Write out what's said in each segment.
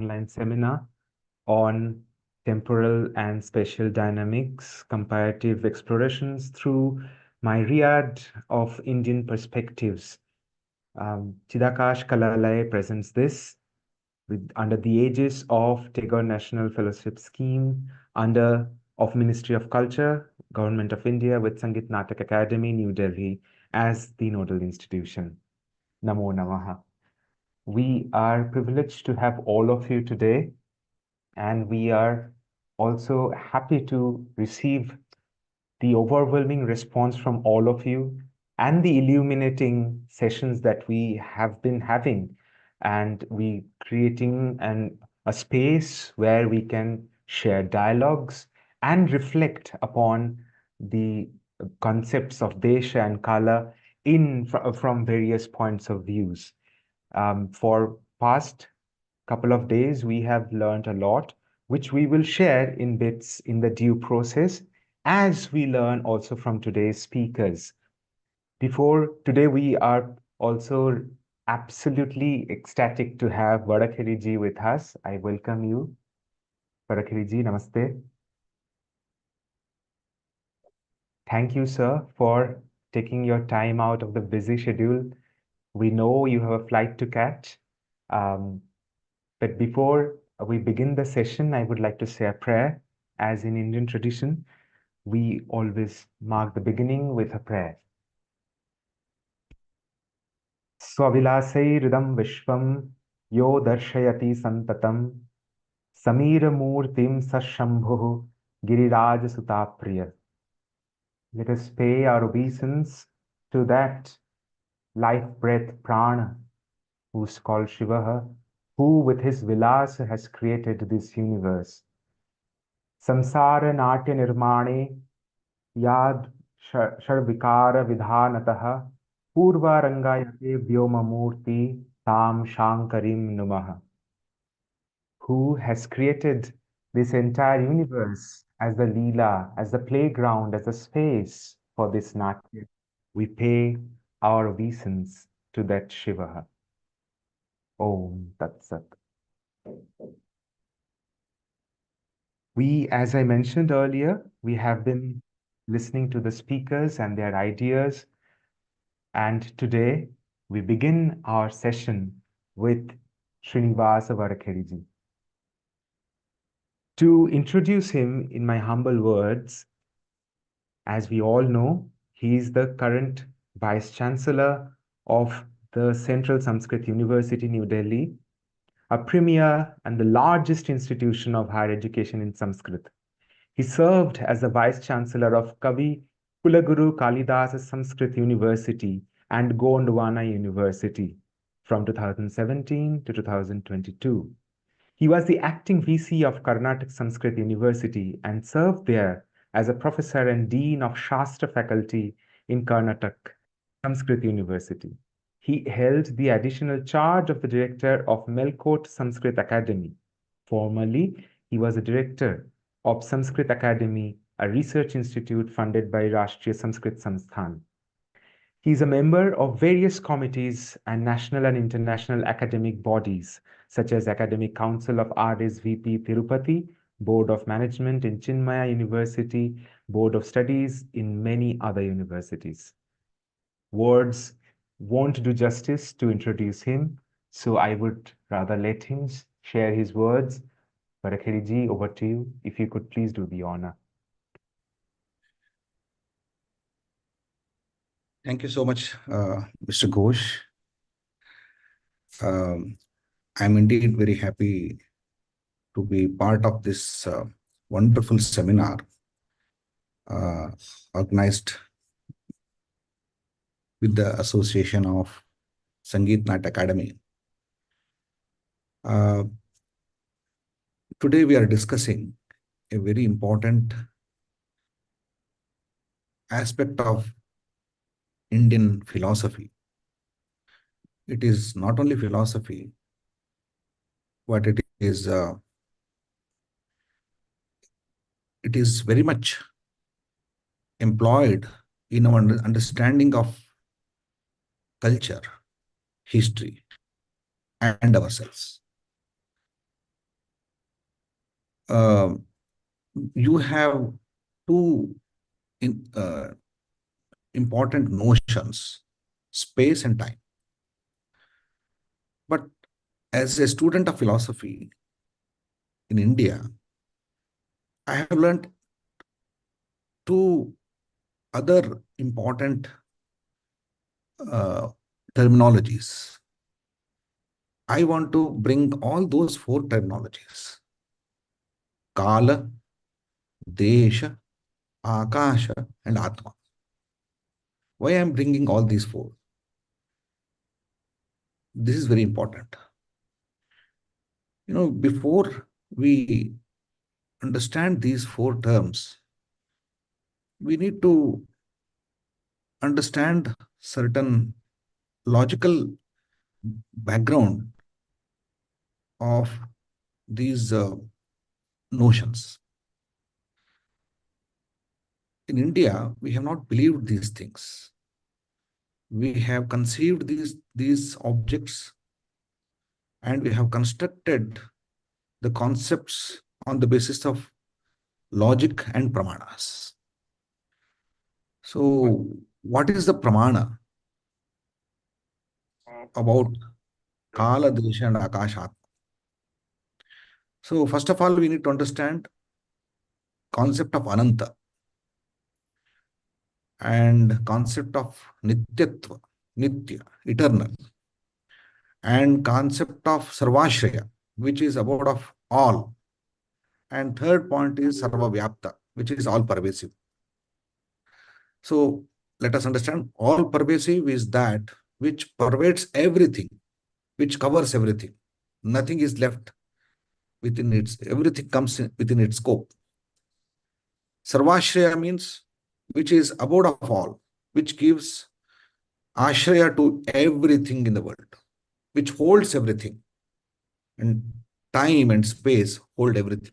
online seminar on temporal and spatial dynamics, comparative explorations through myriad of Indian perspectives. Chidakash Kalalay presents this under the aegis of Tagore National Fellowship Scheme of Ministry of Culture, Government of India, with Sangeet Natak Akademi, New Delhi as the nodal institution. Namo Namaha. We are privileged to have all of you today, and we are also happy to receive the overwhelming response from all of you and the illuminating sessions that we have been having, and we creating a space where we can share dialogues and reflect upon the concepts of desha and kala from various points of views. For past couple of days, we have learned a lot, which we will share in bits in the due process as we learn also from today's speakers. Before today, we are also absolutely ecstatic to have Vadakheri ji with us. I welcome you. Vadakheri ji, namaste. Thank you, sir, for taking your time out of the busy schedule. We know you have a flight to catch. But before we begin the session, I would like to say a prayer. As in Indian tradition, we always mark the beginning with a prayer. Swavilasairidam vishvam yo darshayati santatam samira murtim sashambhu giriraj sutapriya. Let us pay our obeisance to that life breath prana, who's called Shiva, who with his vilas has created this universe. Samsara natya nirmane yad sharvikara vidhanatah purva rangayate vyomamurti tam shankarim numaha. Who has created this entire universe as the Leela, as the playground, as a space for this Natya. We pay our obeisance to that Shiva. Om Tat Sat. We, as I mentioned earlier, we have been listening to the speakers and their ideas. And today we begin our session with Srinivasa Vadakheri. To introduce him in my humble words, as we all know, he is the current Vice Chancellor of the Central Sanskrit University, New Delhi, a premier and the largest institution of higher education in Sanskrit. He served as the Vice Chancellor of Kavi Kulaguru Kalidas Sanskrit University and Gondwana University from 2017 to 2022. He was the acting VC of Karnataka Sanskrit University and served there as a professor and dean of Shastra faculty in Karnataka Sanskrit University. He held the additional charge of the director of Melkote Sanskrit Academy. Formerly, he was a director of Sanskrit Academy, a research institute funded by Rashtriya Sanskrit Sansthan. He is a member of various committees and national and international academic bodies, such as Academic Council of RSVP Tirupati, Board of Management in Chinmaya University, Board of Studies in many other universities. Words won't do justice to introduce him, so I would rather let him share his words. Vadakheri ji, over to you. If you could please do the honor. Thank you so much, Mr. Ghosh. I'm indeed very happy to be part of this wonderful seminar organized with the Association of Sangeet Natak Akademi. Today we are discussing a very important aspect of Indian philosophy. It is not only philosophy, but it is very much employed in our understanding of culture, history, and ourselves. uh, you have two in, important notions, space and time. But as a student of philosophy in India, I have learned two other important uh, terminologies. I want to bring all those four terminologies: Kala, Desha, Akasha, and Atma. Why I am bringing all these four? This is very important. Before we understand these four terms, we need to understand certain logical background of these notions. In India, we have not believed these things. We have conceived these objects, and we have constructed the concepts on the basis of logic and pramanas. So, what is the pramana about Kala, Desha, and Akasha? So, first of all, we need to understand concept of Ananta and concept of Nityatva, Nitya, eternal, and concept of Sarvashraya, which is about of all. And third point is Sarva Vyapta, which is all pervasive. So let us understand all pervasive is that which pervades everything, which covers everything. Nothing is left within its, everything comes within its scope. Sarvashraya means which is abode of all, which gives ashraya to everything in the world, which holds everything. And time and space hold everything.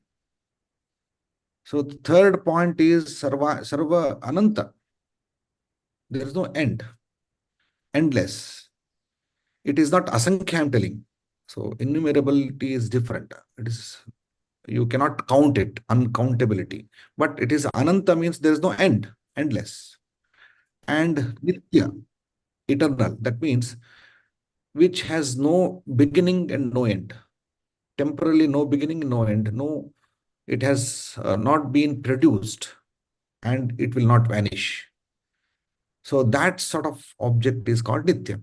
So the third point is Sarva Ananta. There is no end, endless. It is not Asankhya I'm telling. So innumerability is different. It is, you cannot count it, uncountability. But it is Ananta means there is no end, endless. And Nitya, eternal. That means which has no beginning and no end. Temporarily no beginning, no end. No, it has not been produced and it will not vanish. So that sort of object is called Nitya.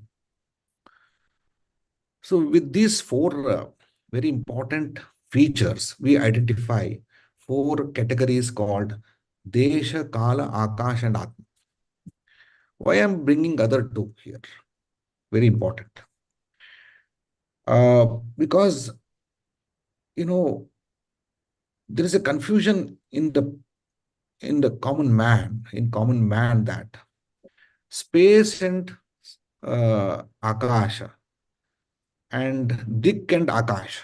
So with these four very important features, we identify four categories called Desha, Kala, Akash, and Atma. Why I'm bringing other two here? Very important. Because, you know, there is a confusion in the common man that space and Akasha and Dik and Akash.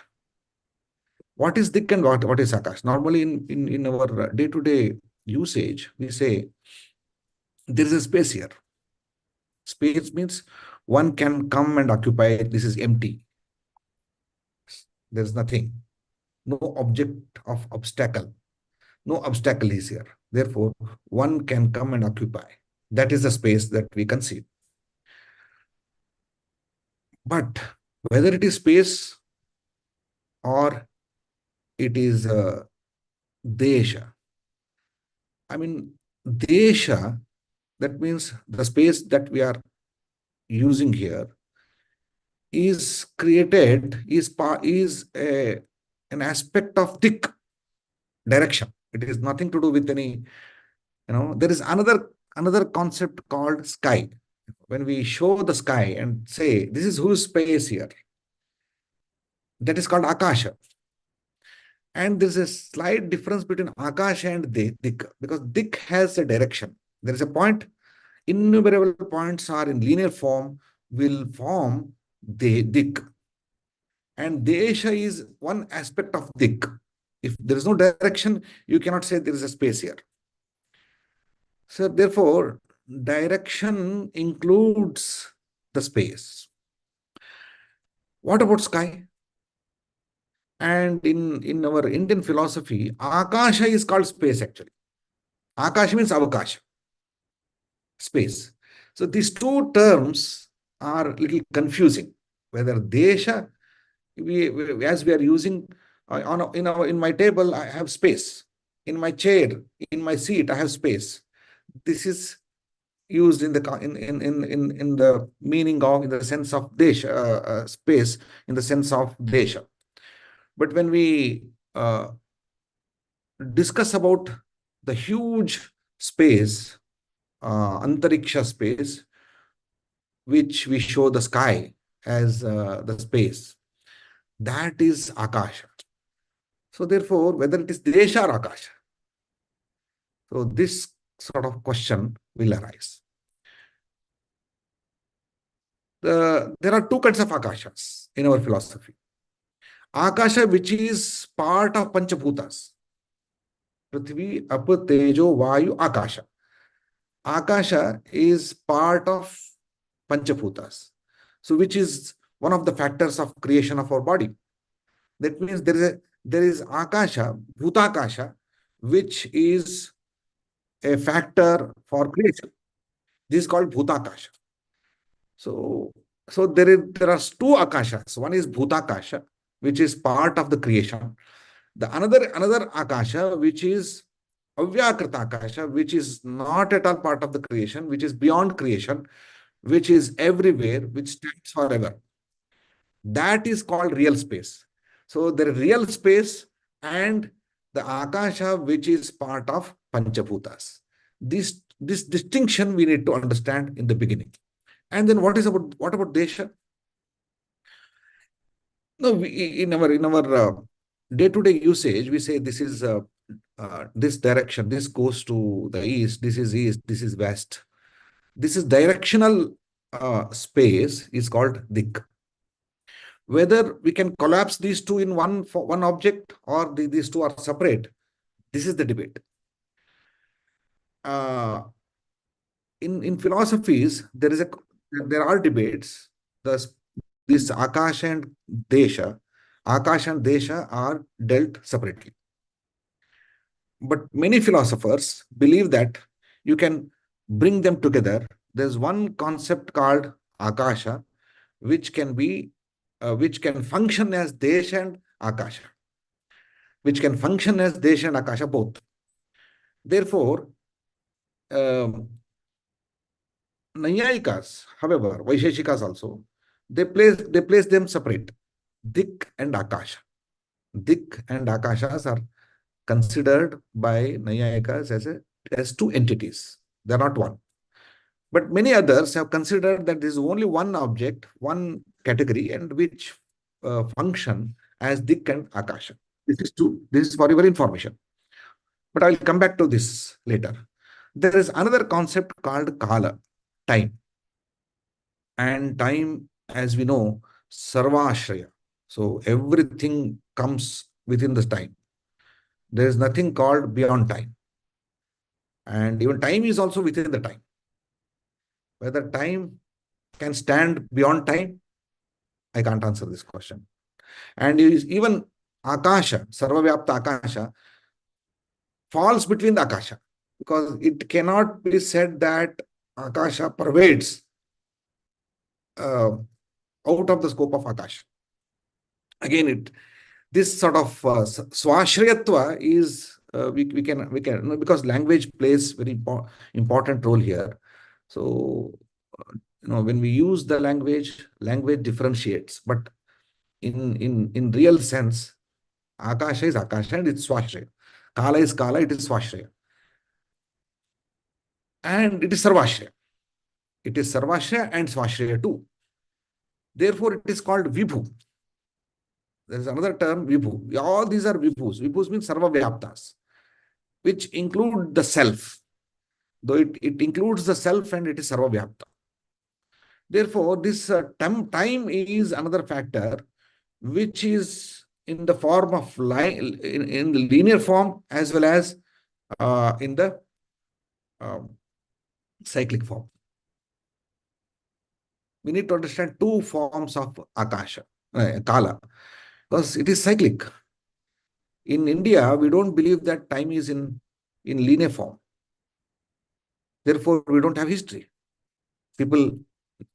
What is Dik and what is Akash? Normally in our day-to-day usage, we say there is a space here. Space means one can come and occupy it. This is empty. There is nothing. No object of obstacle. No obstacle is here. Therefore, one can come and occupy. That is the space that we conceive. But whether it is space or it is desha, I mean, desha, that means the space that we are using here is created, an aspect of dik, direction. It is nothing to do with any, there is another concept called sky. When we show the sky and say, this is whose space here, that is called Akasha. And there's a slight difference between Akasha and Dik, because Dik has a direction. There is a point, innumerable points are in linear form, will form the Dik. And Desha is one aspect of Dik. If there is no direction, you cannot say there is a space here. So therefore, direction includes the space. What about sky? And in our Indian philosophy, Akasha is called space actually. Akasha means Avakasha, space. So these two terms are little confusing. Whether desha, as we are using in my table, I have space. In my chair, in my seat, I have space. This is used in the in the meaning of, in the sense of desha, space, in the sense of desha. But when we discuss about the huge space, antariksha space, which we show the sky as the space, that is Akasha. So therefore, whether it is desha or Akasha, so this sort of question will arise. There are two kinds of Akashas in our philosophy. Akasha, which is part of Panchabhutas, Prithvi, Ap, Tejo, Vayu, Akasha. Akasha is part of Panchabhutas, so which is one of the factors of creation of our body. That means there is Akasha, Bhutakasha, which is a factor for creation. This is called Bhutakasha. So, there are two Akashas. One is Bhutakasha, which is part of the creation. The another Akasha, which is Avyakrita Akasha, which is not at all part of the creation, which is beyond creation, which is everywhere, which stands forever. That is called real space. So there is real space and the Akasha, which is part of Panchabhutas. This distinction we need to understand in the beginning. And then what about desha? No, in our day-to-day usage, we say this is this direction. This goes to the east. This is west. This is directional space is called dik. Whether we can collapse these two in one object, or these two are separate, this is the debate. Uh, in philosophies, there are debates. This Akash and Desha are dealt separately. But many philosophers believe that you can bring them together. There's one concept called Akasha, which which can function as Desha and Akasha, which can function as Desha and Akasha both. Therefore, um, Nayayikas, however, Vaisheshikas also, they place them separate, Dik and Akasha. Dik and Akashas are considered by Nayayikas as two entities. They're not one. But many others have considered that there is only one object, one category, and which function as Dik and Akasha. This is for your information. But I'll come back to this later. There is another concept called Kala, time. And time, as we know, Sarvashraya. So everything comes within this time. There is nothing called beyond time. And even time is also within the time. Whether time can stand beyond time, I can't answer this question. And even Akasha, Sarvavyapta Akasha, falls between the Akasha, because it cannot be said that Akasha pervades out of the scope of Akasha. Again, this sort of swashriyatva is we can because language plays very important role here. So when we use the language differentiates, but in real sense, Akasha is Akasha and it's swashraya. Kala is Kala, it is swashraya, and it is sarvashraya. It is sarvashraya and swashraya too. Therefore, it is called vibhu. There is another term, vibhu. All these are vibhus. Vibhus means sarva vyaptas, which include the self. Though it includes the self and it is sarva vyapta. Therefore, this time is another factor which is in the form of in the linear form as well as in the cyclic form. We need to understand two forms of Akasha, Kala. because it is cyclic. In India, we don't believe that time is in linear form. Therefore, we don't have history. People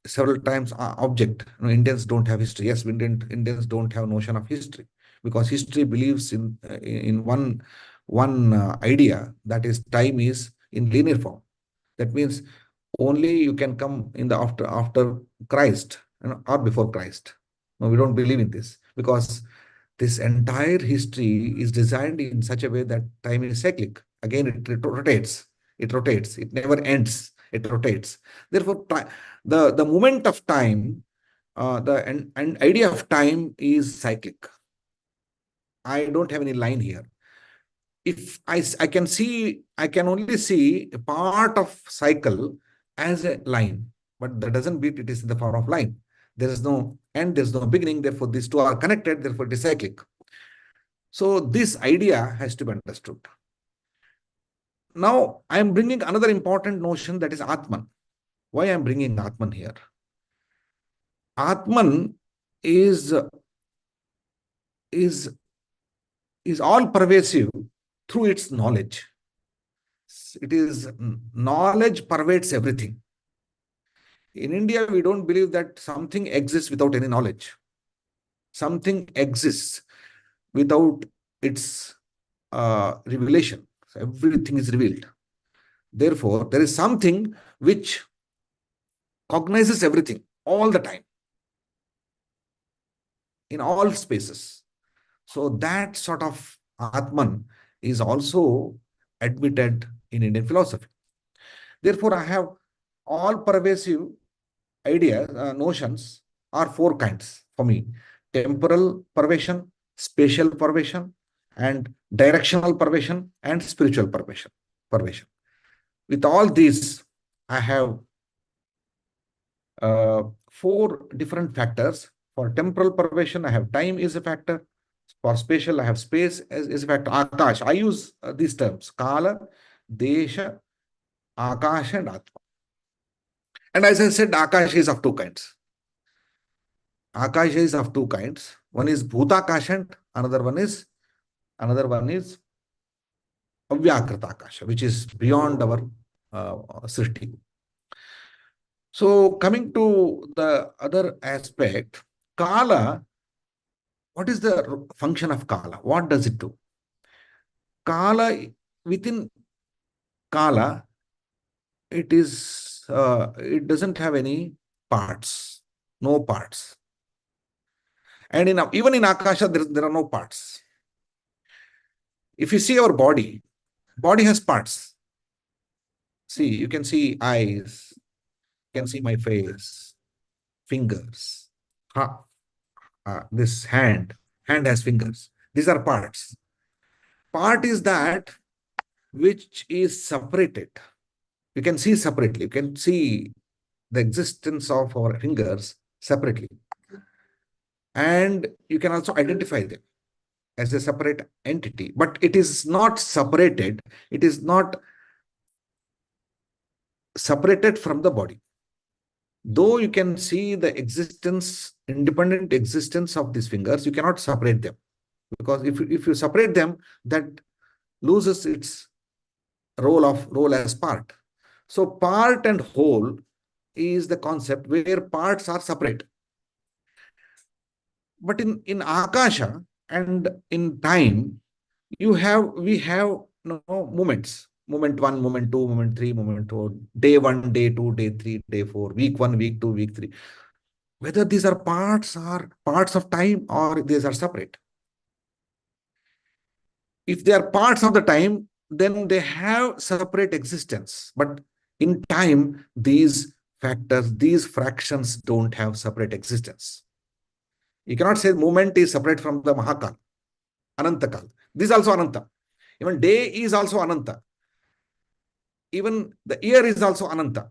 several times object, Indians don't have history. Yes, Indians don't have notion of history, because history believes in one idea, that is time is in linear form. That means only you can come in the after Christ, or before Christ. No, we don't believe in this, because this entire history is designed in such a way that time is cyclic. Again, it rotates. It rotates. It never ends. It rotates. Therefore, the moment of time, and idea of time is cyclic. I don't have any line here. If I can see, I can only see a part of cycle as a line, but that doesn't mean it is in the form of line. There is no end, there is no beginning. Therefore, these two are connected. Therefore, it is cyclic. So this idea has to be understood. Now, I am bringing another important notion, that is Atman. Why I am bringing Atman here? Atman is is is all pervasive through its knowledge. It is knowledge pervades everything. In India, we don't believe that something exists without any knowledge. Something exists without its revelation. So everything is revealed. Therefore, there is something which cognizes everything all the time, in all spaces. So that sort of Atman is also admitted in Indian philosophy. Therefore, I have all pervasive ideas, notions are four kinds for me: temporal pervasion, spatial pervasion, and directional pervasion, and spiritual pervasion. With all these, I have four different factors. For temporal pervasion, I have time is a factor. For spatial, I have space is a factor. Akash, I use these terms: Kala, desha, Akasha, and Atma. And as I said, Akash is of two kinds. Akasha is of two kinds. One is Bhutakasha, and another one is Avyakrita Akasha, which is beyond our srishti. So coming to the other aspect, Kala, what is the function of Kala? What does it do? Kala, within Kala, it doesn't have any parts, no parts. And even in Akasha, there are no parts. If you see our body has parts. See, you can see eyes, you can see my face, fingers, this hand has fingers. These are parts. Part is that which is separated. You can see separately. You can see the existence of our fingers separately. And you can also identify them as a separate entity. But it is not separated. It is not separated from the body. Though you can see the existence, independent existence of these fingers, you cannot separate them. Because if you separate them, that loses its role as part. So part and whole is the concept where parts are separate. But in Akasha and in time, we have moments. Moment one, moment two, moment three, moment four, day one, day two, day three, day four, week one, week two, week three. Whether these are parts of time or these are separate. If they are parts of the time, then they have separate existence. But in time, these factors, these fractions don't have separate existence. You cannot say moment is separate from the Mahakal, Anantakal. This is also Ananta. Even day is also Ananta. Even the year is also Ananta.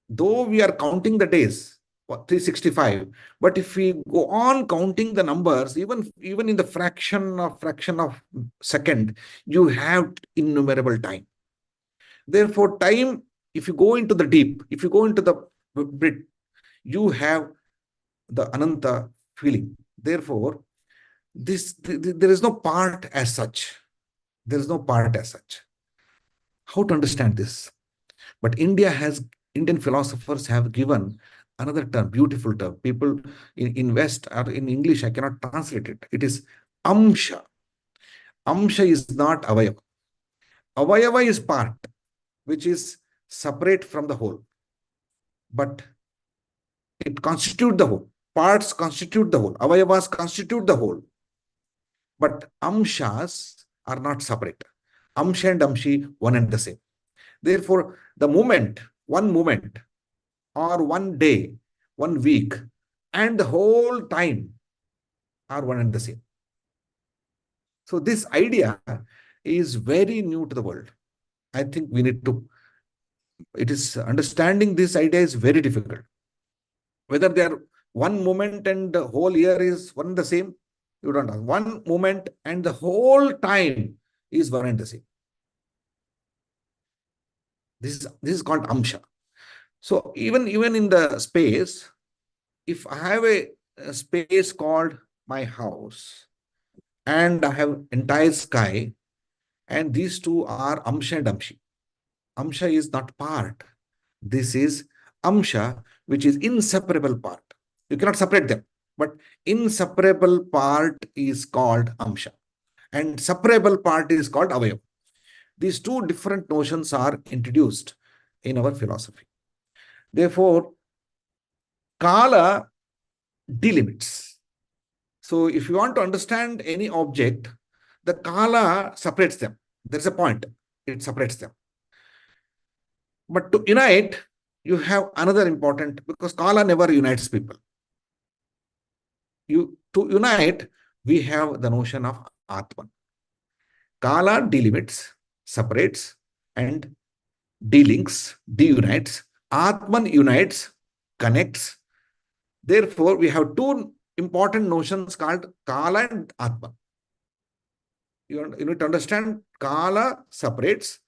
Though we are counting the days, 365, but if we go on counting the numbers, even in the fraction of second, you have innumerable time. Therefore, time, if you go into the deep, if you go into the bit, you have the Ananta feeling. Therefore, there is no part as such. There is no part as such. How to understand this? But Indian philosophers have given another term, beautiful term. People in West or in English, I cannot translate it. It is amsha. Amsha is not avayava. Avayava is part, which is separate from the whole. But it constitutes the whole. Parts constitute the whole. Avayavas constitute the whole. But amshas are not separate. Amsha and amshi, one and the same. Therefore, one moment, or one day, 1 week, and the whole time are one and the same. So this idea is very new to the world. I think we need to, understanding this idea is very difficult. Whether they are one moment and the whole year is one and the same, you don't know. One moment and the whole time is one and the same. This is called amsha. So even in the space, if I have a space called my house, and I have entire sky, and these two are amsha and amshi. Amsha is not part. This is amsha, which is inseparable part. You cannot separate them, but inseparable part is called amsha, and separable part is called avayava. These two different notions are introduced in our philosophy. Therefore, kala delimits. So if you want to understand any object, the kala separates them. There's a point. It separates them. But to unite, you have another important, because kala never unites people. To unite, we have the notion of Atman. Kala delimits, separates, and delinks, deunites. Atman unites, connects. Therefore, we have two important notions called Kala and Atman. You need to understand, Kala separates,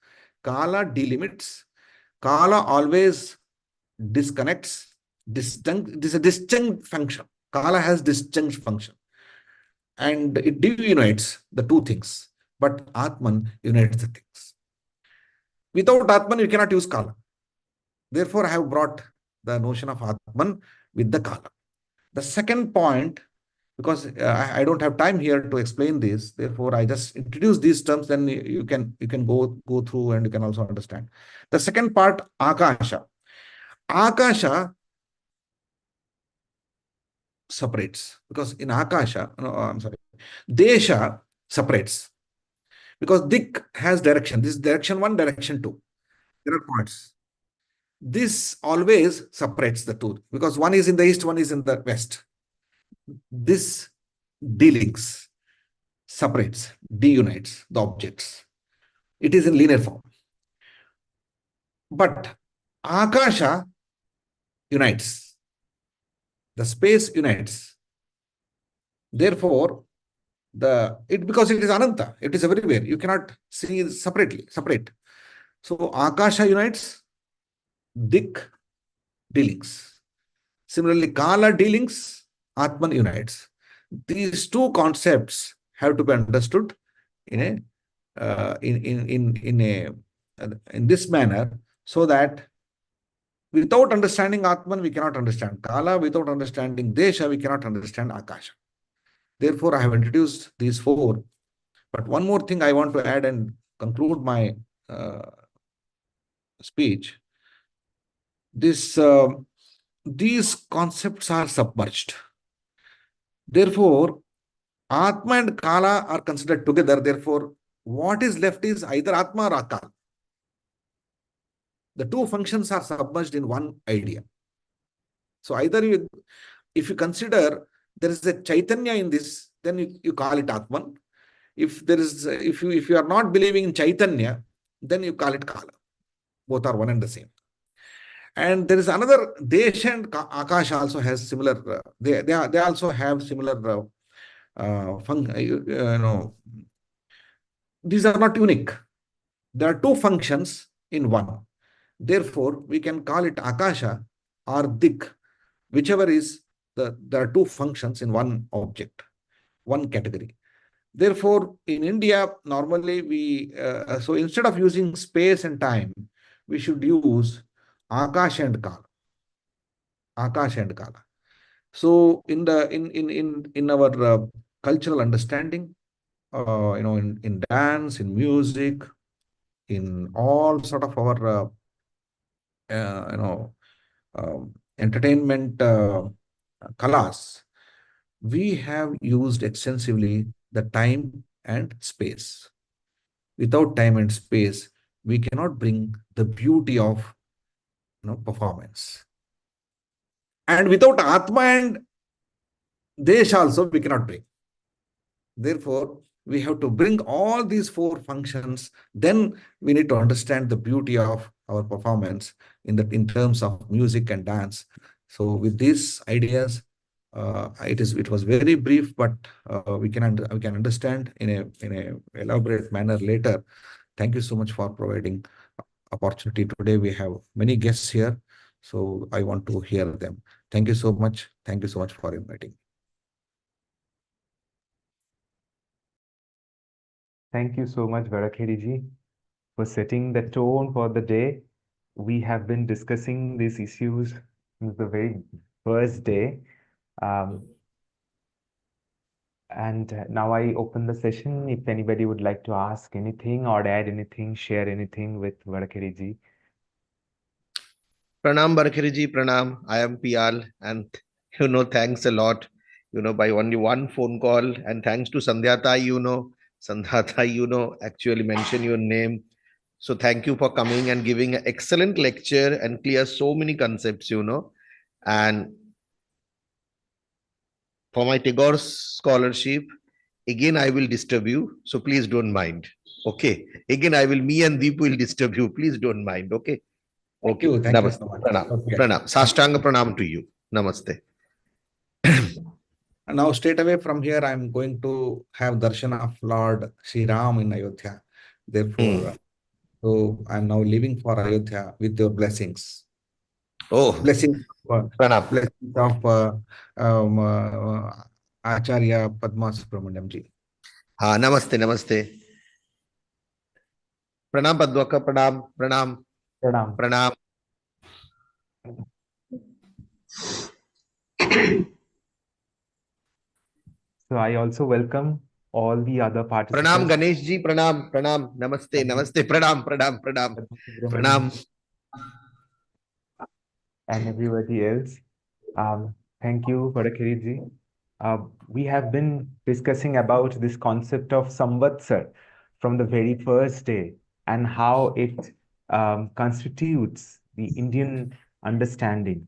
Kala delimits, Kala always disconnects, distinct. This is a distinct function. Kala has distinct function. And it deunites the two things. But Atman unites the things. Without Atman, you cannot use Kala. Therefore, I have brought the notion of Atman with the Kala. The second point, because I don't have time here to explain this, therefore I just introduce these terms, then you can go through and you can also understand. The second part, Akasha. Akasha separates, because in Akasha, no, I'm sorry, desha separates, because dik has direction. This is direction 1, direction 2. There are points. This always separates the two, because one is in the east, one is in the west. This delinks, separates, deunites the objects. It is in linear form. But Akasha unites. The space unites. Therefore, because it is Ananta, it is everywhere. You cannot see separate. So Akasha unites, dik delinks. Similarly, Kala delinks, Atman unites. These two concepts have to be understood in this manner, so that without understanding Atman, we cannot understand Kala. Without understanding Desha, we cannot understand Akasha. Therefore, I have introduced these four. But one more thing I want to add and conclude my speech. These concepts are submerged. Therefore, Atma and Kala are considered together. Therefore, what is left is either Atma or Akala. The two functions are submerged in one idea. So either if you consider there is a Chaitanya in this, then you call it Atman. If you are not believing in Chaitanya, then you call it Kala. Both are one and the same. And there is another, Desha and Akasha also has similar, they also have similar these are not unique. There are two functions in one. Therefore, we can call it Akasha or Dik, whichever is there are two functions in one object. one category. Therefore, in India, normally so instead of using space and time, we should use Akasha and Kala. Akasha and Kala. So in our cultural understanding, in dance, in music, in all sort of our entertainment kalas, we have used extensively the time and space. Without time and space, we cannot bring the beauty of performance. And without Atma and Desha also, we cannot bring. Therefore, we have to bring all these four functions. Then we need to understand the beauty of our performance in terms of music and dance. So with these ideas, it was very brief, but we can understand in a elaborate manner later. Thank you so much for providing opportunity today. We have many guests here, so I want to hear them. Thank you so much. Thank you so much for inviting. Thank you so much, Varakiriji, for setting the tone for the day. We have been discussing these issues since the very first day. Um, and now I open the session. If anybody would like to ask anything or add anything, share anything with Varakiriji. Pranam Barkherji, Pranam. I am Pial, and thanks a lot. By only one phone call, and thanks to Sandhyata, Sandhyata, actually mention your name. So thank you for coming and giving an excellent lecture and clear so many concepts, And for my Tagore scholarship, again I will disturb you, so please don't mind. Okay. Again, me and Deep will disturb you. Please don't mind. Okay. Okay. Thank you Namaste. so much. Pranam. Okay. Pranam. Sashtanga pranam to you. Namaste. Now, straight away from here, I'm going to have darshan of Lord Sri Ram in Ayodhya. Therefore, so I'm now leaving for Ayodhya with your blessings. Oh, Blessings, pranam. blessings of Acharya Padma Subramanyam ji. Ha, namaste, namaste. Pranam Padwaka, pranam, pranam, Pranam. pranam. So I also welcome all the other Pranam participants. Ganesh ji, pranam, pranam, namaste, namaste, pranam, pranam, pranam, pranam. And everybody else. Thank you, Varakiriji. We have been discussing about this concept of Samvatsar from the very first day and how it constitutes the Indian understanding.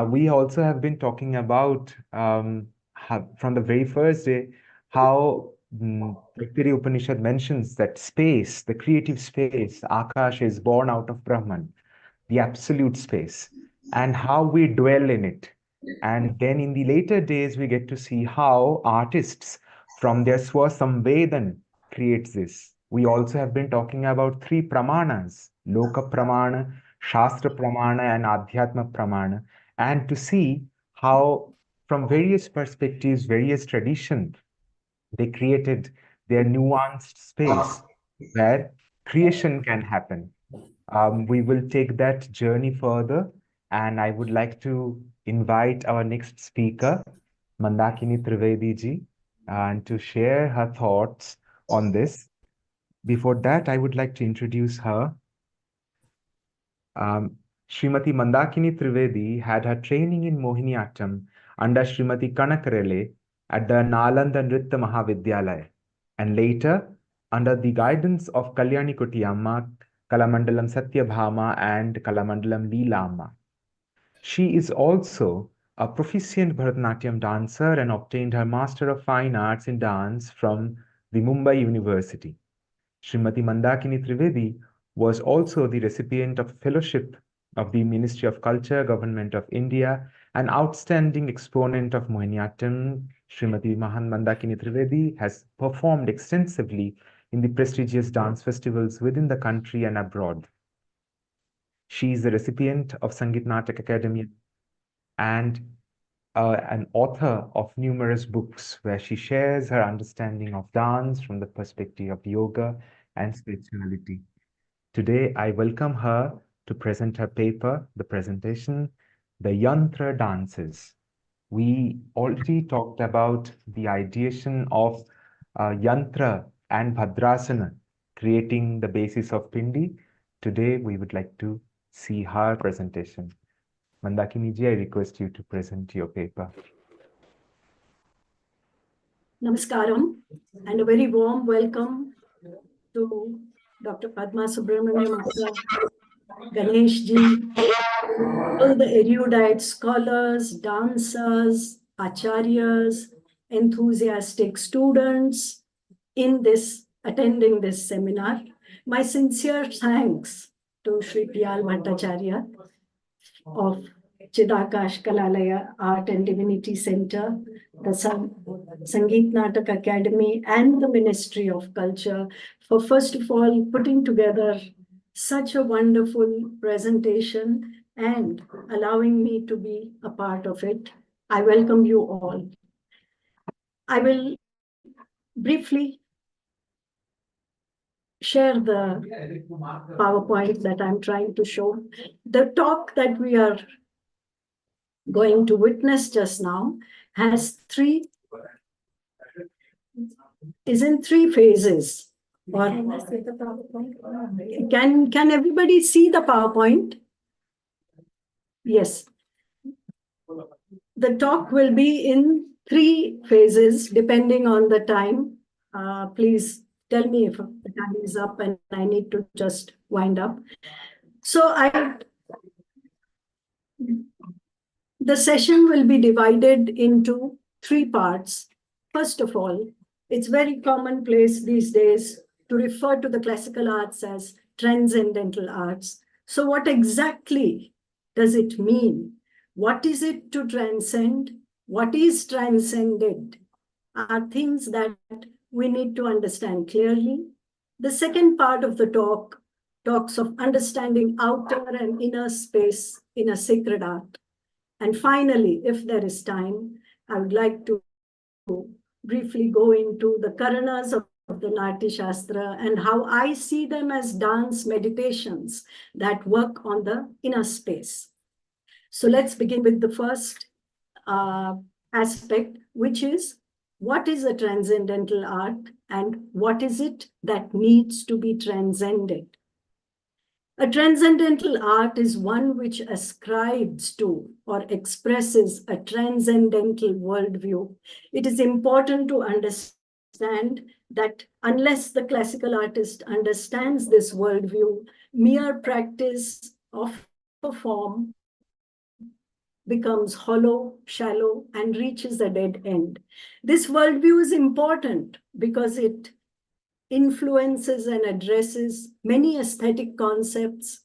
We also have been talking about from the very first day how Taittiriya Upanishad mentions that space, the creative space, Akash is born out of Brahman, the absolute space, and how we dwell in it. And then in the later days, we get to see how artists from their Swasamvedan creates this. We also have been talking about three pramanas, Loka Pramana, Shastra Pramana, and Adhyatma Pramana, and to see how from various perspectives, various traditions, they created their nuanced space where creation can happen. We will take that journey further, and I would like to invite our next speaker, Mandakini Trivedi ji, and to share her thoughts on this. Before that, I would like to introduce her. Srimati Mandakini Trivedi had her training in Mohiniyattam under Srimati Kanakarele at the Nalanda Nritta Mahavidyalaya, and later under the guidance of Kalyani Kutiyamma, Kalamandalam Satyabhama, and Kalamandalam Leelamma. She is also a proficient Bharatanatyam dancer and obtained her Master of Fine Arts in Dance from the Mumbai University. Srimati Mandakini Trivedi was also the recipient of fellowship of the Ministry of Culture, Government of India, an outstanding exponent of Mohiniyattam. Srimati Mandakini Trivedi has performed extensively in the prestigious dance festivals within the country and abroad. She is the recipient of Sangeet Natak Akademi and an author of numerous books where she shares her understanding of dance from the perspective of yoga and spirituality. Today, I welcome her to present her paper, the presentation, The Yantra Dances. We already talked about the ideation of Yantra and Bhadrasana, creating the basis of Pindi. Today, we would like to see her presentation. Mandakini ji, I request you to present your paper. Namaskaram and a very warm welcome to Dr. Padma Subramanyam, Ganesh ji, all the erudite scholars, dancers, acharyas, enthusiastic students attending this seminar. My sincere thanks to Sri Piyal Bhattacharya of Chidakash, Kalalay Art and Divinity Center, the Sangeet Natak Akademi, and the Ministry of Culture for, first of all, putting together such a wonderful presentation and allowing me to be a part of it. I welcome you all. I will briefly share the PowerPoint that I'm trying to show. The talk that we are going to witness just now is in three phases. Or can everybody see the PowerPoint? Yes. The talk will be in three phases depending on the time. Please tell me if the time is up and I need to just wind up. So the session will be divided into three parts. First of all, it's very commonplace these days to refer to the classical arts as transcendental arts. So what exactly does it mean? What is it to transcend? What is transcended? Are things that we need to understand clearly. The second part of the talk talks of understanding outer and inner space in a sacred art. And finally, if there is time, I would like to briefly go into the Karanas of the Natya Shastra and how I see them as dance meditations that work on the inner space. So let's begin with the first aspect, which is what is a transcendental art and what is it that needs to be transcended? A transcendental art is one which ascribes to or expresses a transcendental worldview. It is important to understand that unless the classical artist understands this worldview, mere practice of a form becomes hollow, shallow, and reaches a dead end. This worldview is important because it influences and addresses many aesthetic concepts,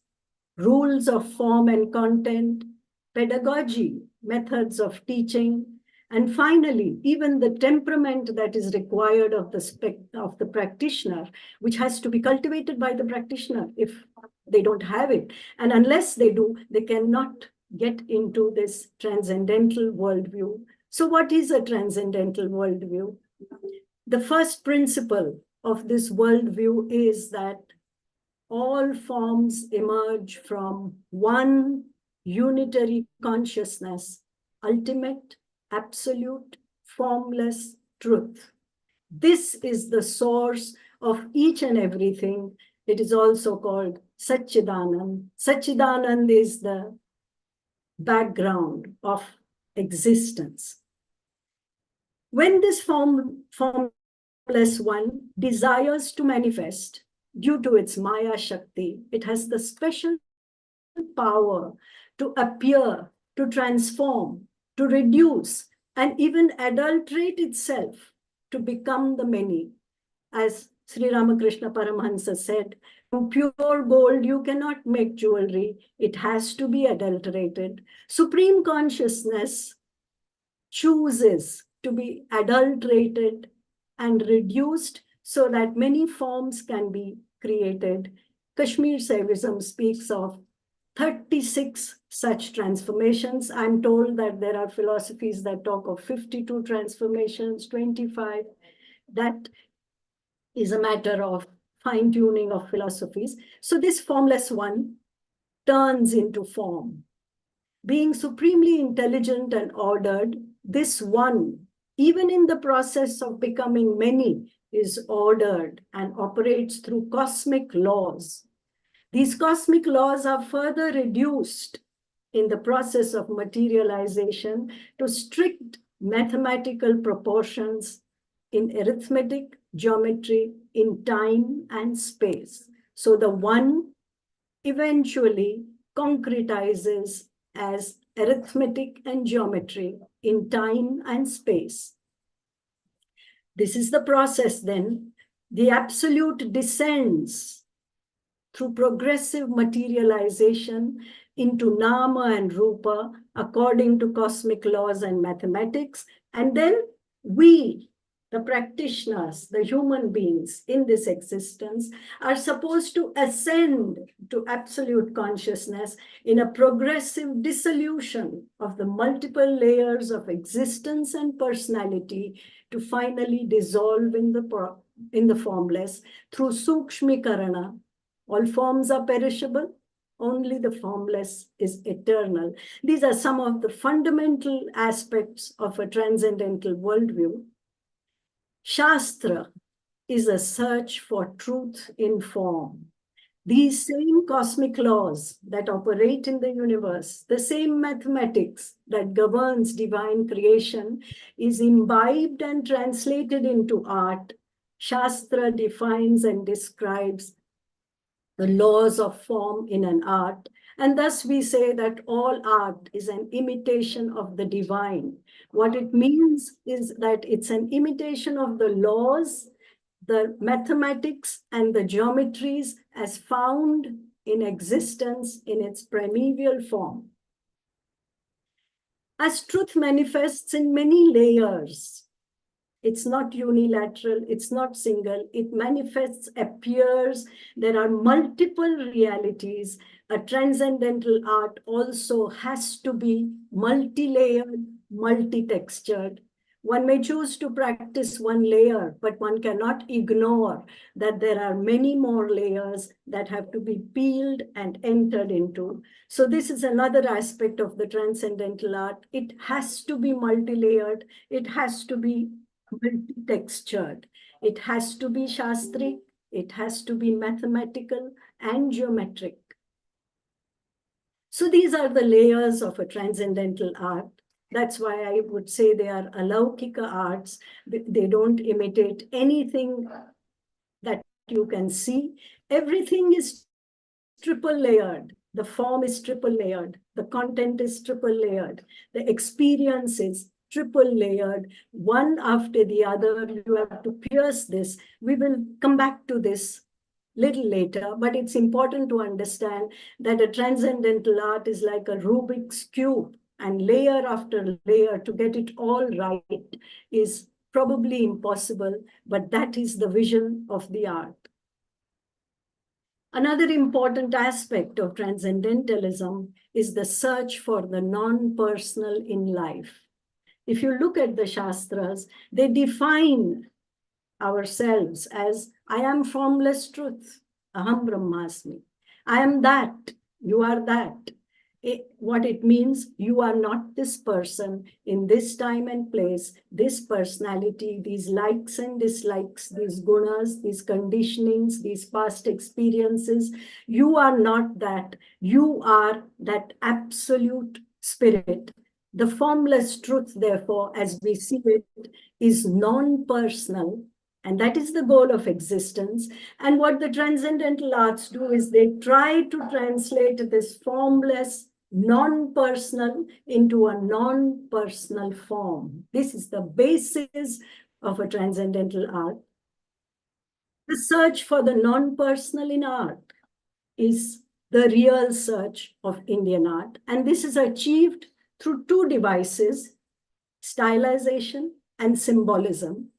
rules of form and content, pedagogy, methods of teaching, and finally, even the temperament that is required of the practitioner, which has to be cultivated by the practitioner if they don't have it. And unless they do, they cannot get into this transcendental worldview. So what is a transcendental worldview? The first principle of this worldview is that all forms emerge from one unitary consciousness, ultimate, absolute, formless truth. This is the source of each and everything. It is also called Satchidanand. Satchidanand is the background of existence. When this formless one desires to manifest due to its Maya Shakti, it has the special power to appear, to transform, to reduce, and even adulterate itself to become the many. As Sri Ramakrishna Paramahansa said, from pure gold, you cannot make jewelry. It has to be adulterated. Supreme consciousness chooses to be adulterated and reduced so that many forms can be created. Kashmir Saivism speaks of 36 such transformations. I'm told that there are philosophies that talk of 52 transformations, 25. That is a matter of fine-tuning of philosophies. So this formless one turns into form. Being supremely intelligent and ordered, this one, even in the process of becoming many, is ordered and operates through cosmic laws. These cosmic laws are further reduced in the process of materialization to strict mathematical proportions in arithmetic, geometry, in time and space. So the one eventually concretizes as arithmetic and geometry in time and space. This is the process then. The absolute descends through progressive materialization into nama and rupa according to cosmic laws and mathematics. And then we, the practitioners, the human beings in this existence, are supposed to ascend to absolute consciousness in a progressive dissolution of the multiple layers of existence and personality to finally dissolve in the formless through sukshmikarana. All forms are perishable, only the formless is eternal. These are some of the fundamental aspects of a transcendental worldview. Shastra is a search for truth in form. These same cosmic laws that operate in the universe, the same mathematics that governs divine creation, is imbibed and translated into art. Shastra defines and describes the laws of form in an art. And thus we say that all art is an imitation of the divine. What it means is that it's an imitation of the laws, the mathematics and the geometries as found in existence in its primeval form. As truth manifests in many layers, it's not unilateral, it's not single, it manifests, appears, there are multiple realities. A transcendental art also has to be multi-layered, multi-textured. One may choose to practice one layer, but one cannot ignore that there are many more layers that have to be peeled and entered into. So this is another aspect of the transcendental art. It has to be multi-layered, it has to be multi-textured. It has to be shastric, it has to be mathematical and geometric. So these are the layers of a transcendental art. That's why I would say they are alaukika arts. They don't imitate anything that you can see. Everything is triple layered. The form is triple layered. The content is triple layered. The experience is triple layered, one after the other. You have to pierce this. We will come back to this little later, but it's important to understand that a transcendental art is like a Rubik's cube, and layer after layer to get it all right is probably impossible, but that is the vision of the art. Another important aspect of transcendentalism is the search for the non-personal in life. If you look at the Shastras, they define ourselves as, I am formless truth, aham brahmasmi. I am that, you are that. What it means, you are not this person in this time and place, this personality, these likes and dislikes, these gunas, these conditionings, these past experiences. You are not that. You are that absolute spirit. The formless truth, therefore, as we see it, is non-personal, and that is the goal of existence. And what the transcendental arts do is they try to translate this formless, non-personal into a non-personal form. This is the basis of a transcendental art. The search for the non-personal in art is the real search of Indian art. And this is achieved through two devices, stylization and symbolism.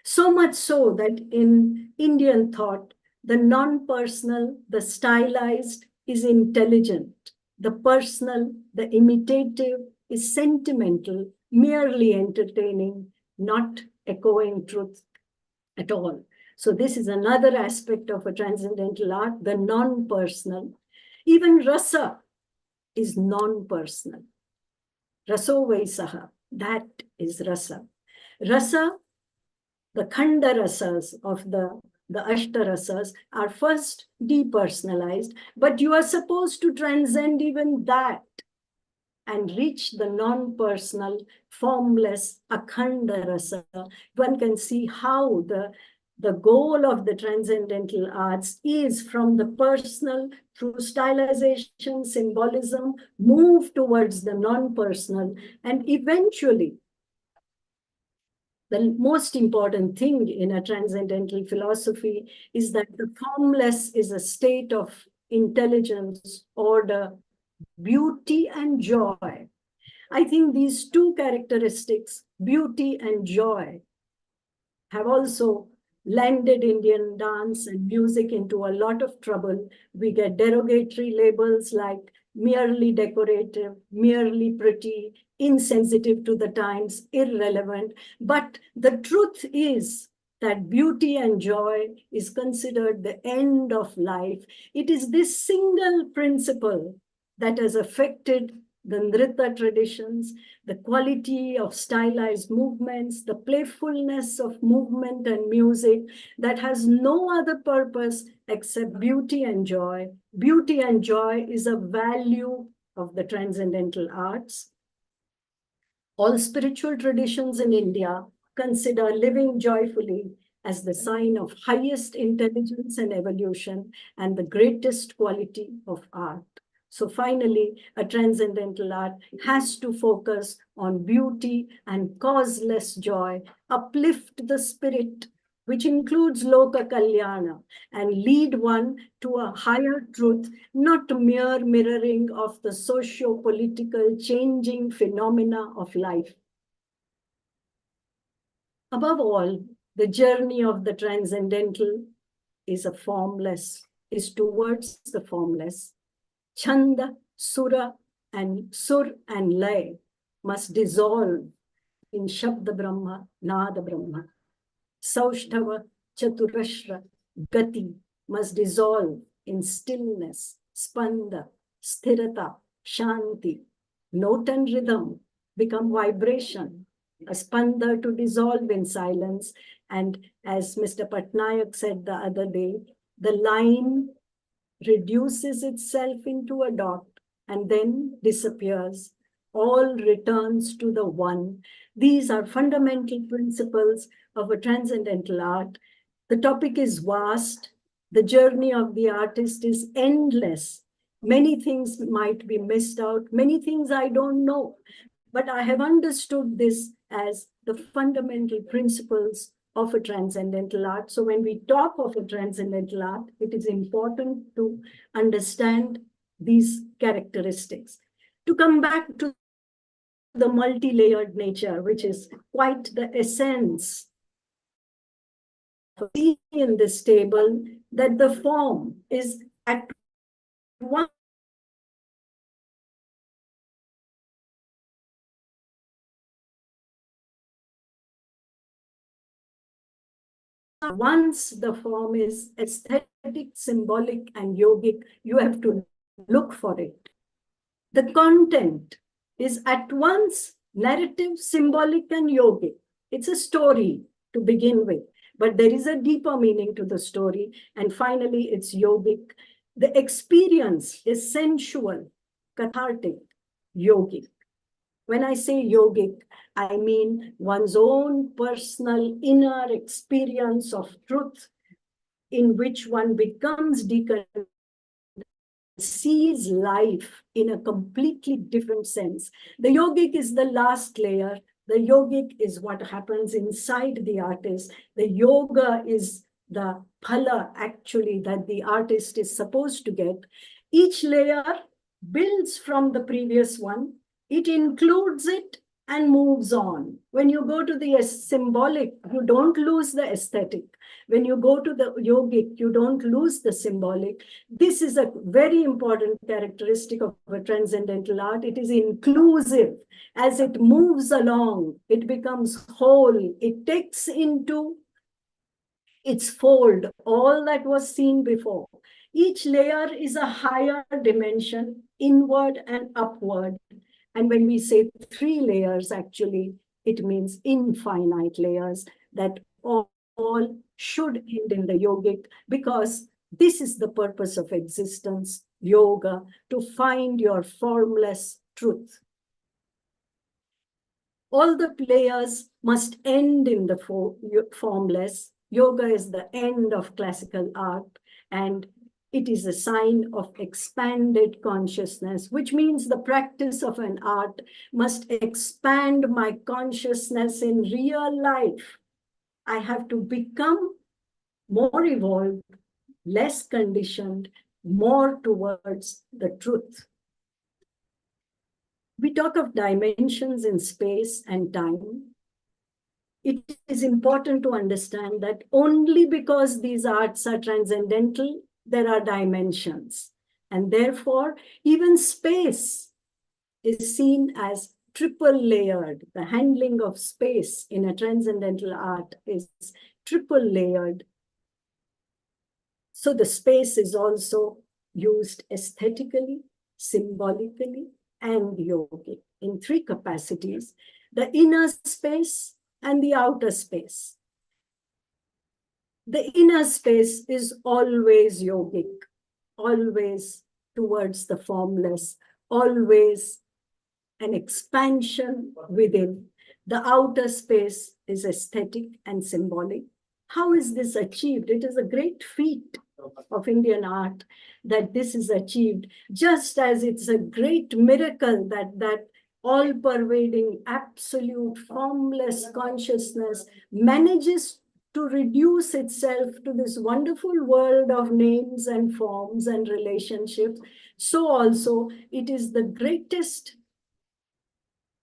So much so that in Indian thought, the non-personal, the stylized is intelligent. the personal, the imitative is sentimental, merely entertaining, not echoing truth at all. So this is another aspect of a transcendental art, the non-personal. Even rasa is non-personal. Raso Vaisaha, that is rasa. Rasa, the khanda rasas of the ashtarasas are first depersonalized, but you are supposed to transcend even that and reach the non-personal, formless, akhanda rasa. One can see how the goal of the transcendental arts is from the personal through stylization, symbolism, move towards the non-personal, and eventually the most important thing in a transcendental philosophy is that the formless is a state of intelligence, order, beauty, and joy. I think these two characteristics, beauty and joy, have also landed Indian dance and music into a lot of trouble. We get derogatory labels like merely decorative, merely pretty, insensitive to the times, irrelevant. But the truth is that beauty and joy is considered the end of life. It is this single principle that has affected the Nritta traditions, the quality of stylized movements, the playfulness of movement and music that has no other purpose except beauty and joy. Beauty and joy is a value of the transcendental arts. All spiritual traditions in India consider living joyfully as the sign of highest intelligence and evolution and the greatest quality of art. So finally, a transcendental art has to focus on beauty and causeless joy, uplift the spirit, which includes Loka Kalyana, and lead one to a higher truth, not mere mirroring of the socio-political changing phenomena of life. Above all, the journey of the transcendental is towards the formless. Chanda, Sura, and Sur and Lay must dissolve in Shabda Brahma, Nada Brahma. Saushtava, Chaturashra, Gati must dissolve in stillness, Spanda, Sthirata, Shanti. Note and rhythm become vibration, a spanda to dissolve in silence. And as Mr. Patnaik said the other day, the line reduces itself into a dot and then disappears. All returns to the one. These are fundamental principles of a transcendental art. The topic is vast. The journey of the artist is endless. Many things might be missed out. Many things I don't know. But I have understood this as the fundamental principles of a transcendental art. So when we talk of a transcendental art, it is important to understand these characteristics. To come back to the multi-layered nature, which is quite the essence. See in this table that the form is at one once the form is aesthetic, symbolic, and yogic, you have to look for it. The content is at once narrative, symbolic, and yogic. It's a story to begin with, but there is a deeper meaning to the story. And finally, it's yogic. The experience is sensual, cathartic, yogic. When I say yogic, I mean one's own personal inner experience of truth in which one becomes deconstructed, sees life in a completely different sense. The yogic is the last layer. The yogic is what happens inside the artist. The yoga is the phala, actually, that the artist is supposed to get. Each layer builds from the previous one. It includes it and moves on. When you go to the symbolic, you don't lose the aesthetic. When you go to the yogic, you don't lose the symbolic. This is a very important characteristic of a transcendental art. It is inclusive. As it moves along, it becomes whole. It takes into its fold all that was seen before. Each layer is a higher dimension, inward and upward. And when we say 3 layers, actually, it means infinite layers that all should end in the yogic, because this is the purpose of existence, yoga, to find your formless truth. All the layers must end in the formless. Yoga is the end of classical art, and it is a sign of expanded consciousness, which means the practice of an art must expand my consciousness in real life. I have to become more evolved, less conditioned, more towards the truth. We talk of dimensions in space and time. It is important to understand that only because these arts are transcendental, there are dimensions. And therefore, even space is seen as triple layered. The handling of space in a transcendental art is triple layered. So the space is also used aesthetically, symbolically, and yogic in 3 capacities: the inner space and the outer space. The inner space is always yogic, always towards the formless, always an expansion within. The outer space is aesthetic and symbolic. How is this achieved? It is a great feat of Indian art that this is achieved, just as it's a great miracle that all-pervading, absolute, formless consciousness manages to reduce itself to this wonderful world of names and forms and relationships. So also, it is the greatest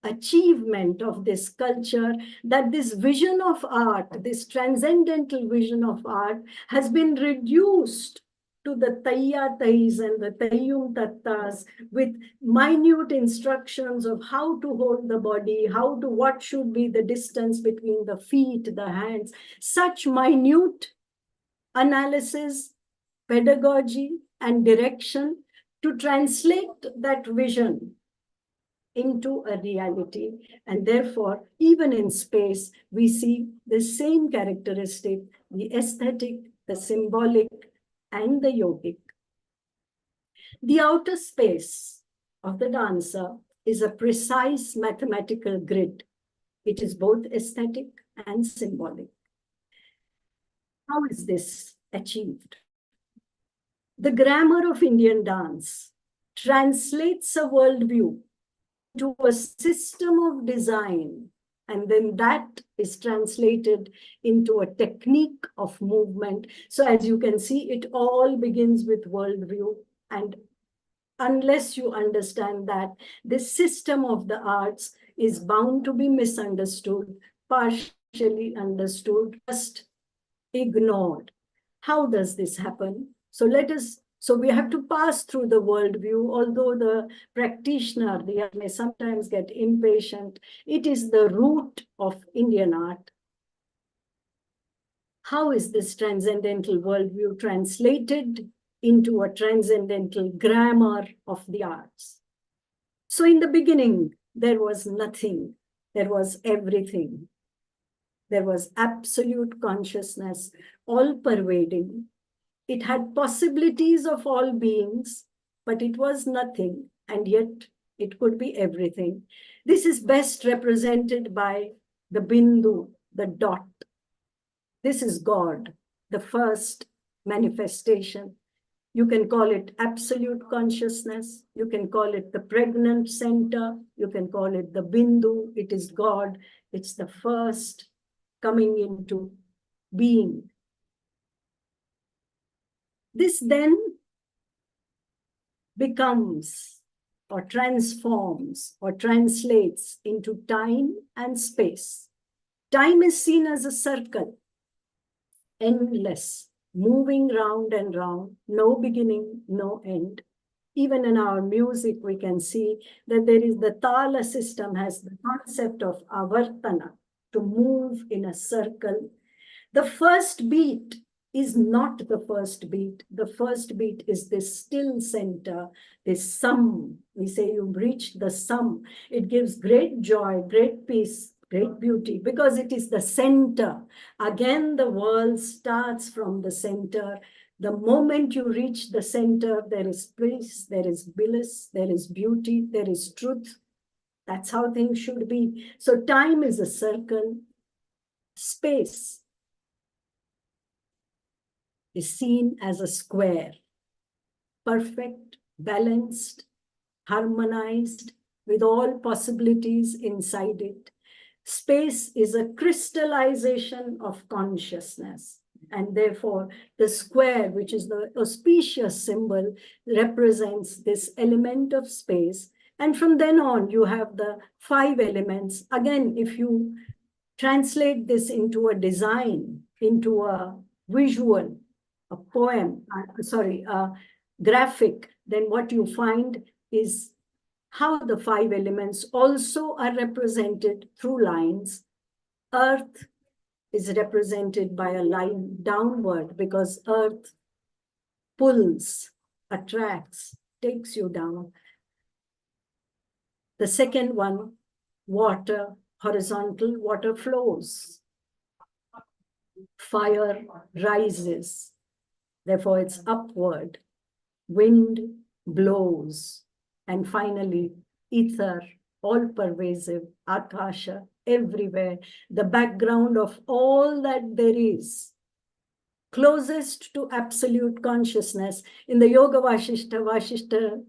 achievement of this culture that this vision of art, this transcendental vision of art, has been reduced to the Tayya-Tays and the Tayyum Tattas with minute instructions of how to hold the body, what should be the distance between the feet, the hands, such minute analysis, pedagogy, and direction to translate that vision into a reality. And therefore, even in space, we see the same characteristic, the aesthetic, the symbolic, and the yogic. The outer space of the dancer is a precise mathematical grid. It is both aesthetic and symbolic. How is this achieved? The grammar of Indian dance translates a worldview to a system of design, and then that is translated into a technique of movement. So as you can see, it all begins with worldview, and unless you understand that, this system of the arts is bound to be misunderstood, partially understood, just ignored. How does this happen? So we have to pass through the worldview, although the practitioner may sometimes get impatient. It is the root of Indian art. How is this transcendental worldview translated into a transcendental grammar of the arts? So in the beginning, there was nothing. There was everything. There was absolute consciousness, all-pervading. It had possibilities of all beings, but it was nothing, and yet it could be everything. This is best represented by the bindu, the dot. This is God, the first manifestation. You can call it absolute consciousness. You can call it the pregnant center. You can call it the bindu. It is God. It's the first coming into being. This then becomes or transforms or translates into time and space. Time is seen as a circle, endless, moving round and round, no beginning, no end. Even in our music, we can see that there is the tala system has the concept of avartana, to move in a circle. The first beat is not the first beat. The first beat is this still center, this sum. We say you've reached the sum. It gives great joy, great peace, great beauty, because it is the center. Again, the world starts from the center. The moment you reach the center, there is peace, there is bliss, there is beauty, there is truth. That's how things should be. So time is a circle. Space is seen as a square, perfect, balanced, harmonized, with all possibilities inside it. Space is a crystallization of consciousness. And therefore, the square, which is the auspicious symbol, represents this element of space. And from then on, you have the 5 elements. Again, if you translate this into a design, into a visual, a poem, a graphic, then what you find is how the 5 elements also are represented through lines. Earth is represented by a line downward because earth pulls, attracts, takes you down. The second one, water, horizontal, water flows. Fire rises, therefore it's upward. Wind blows. And finally, ether, all pervasive, Akasha, everywhere, the background of all that there is, closest to absolute consciousness. In the Yoga Vashishta,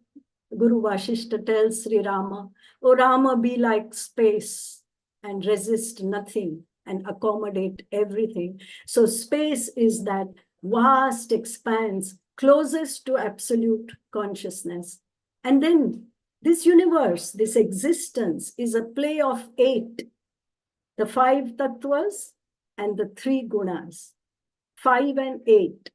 Guru Vashishta tells Sri Rama, "O Rama, be like space and resist nothing and accommodate everything." So space is that vast expanse closest to absolute consciousness. And then this universe, this existence is a play of 8, the 5 tattvas and the 3 gunas, 5 and 8.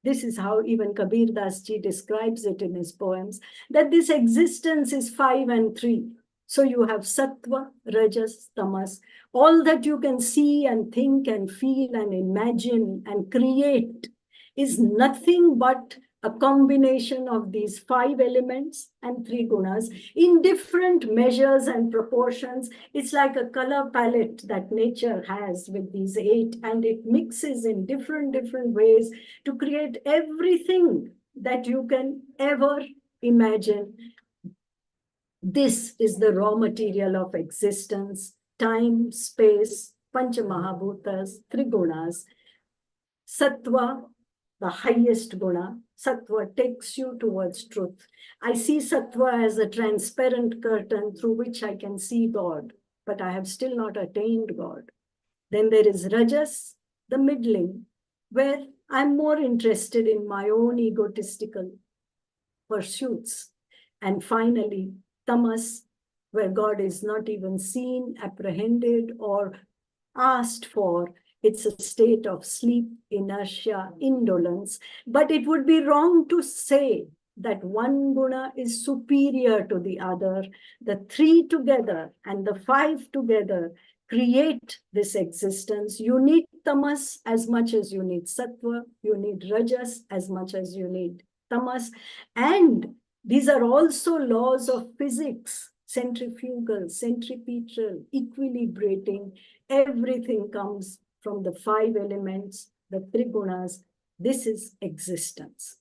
This is how even Kabir Das Ji describes it in his poems, that this existence is 5 and 3. So you have sattva, rajas, tamas, all that you can see and think and feel and imagine and create is nothing but a combination of these 5 elements and 3 gunas in different measures and proportions. It's like a color palette that nature has with these 8, and it mixes in different ways to create everything that you can ever imagine. This is the raw material of existence: time, space, pancha mahabhutas, 3 gunas. Sattva, the highest guna. Sattva takes you towards truth. I see sattva as a transparent curtain through which I can see God, but I have still not attained God. Then there is rajas, the middling, where I'm more interested in my own egotistical pursuits. And finally, tamas, where God is not even seen, apprehended, or asked for. It's a state of sleep, inertia, indolence. But it would be wrong to say that one guna is superior to the other. The 3 together and the 5 together create this existence. You need tamas as much as you need sattva. You need rajas as much as you need tamas. And these are also laws of physics, centrifugal, centripetal, equilibrating. Everything comes from the 5 elements, the 3 gunas. This is existence.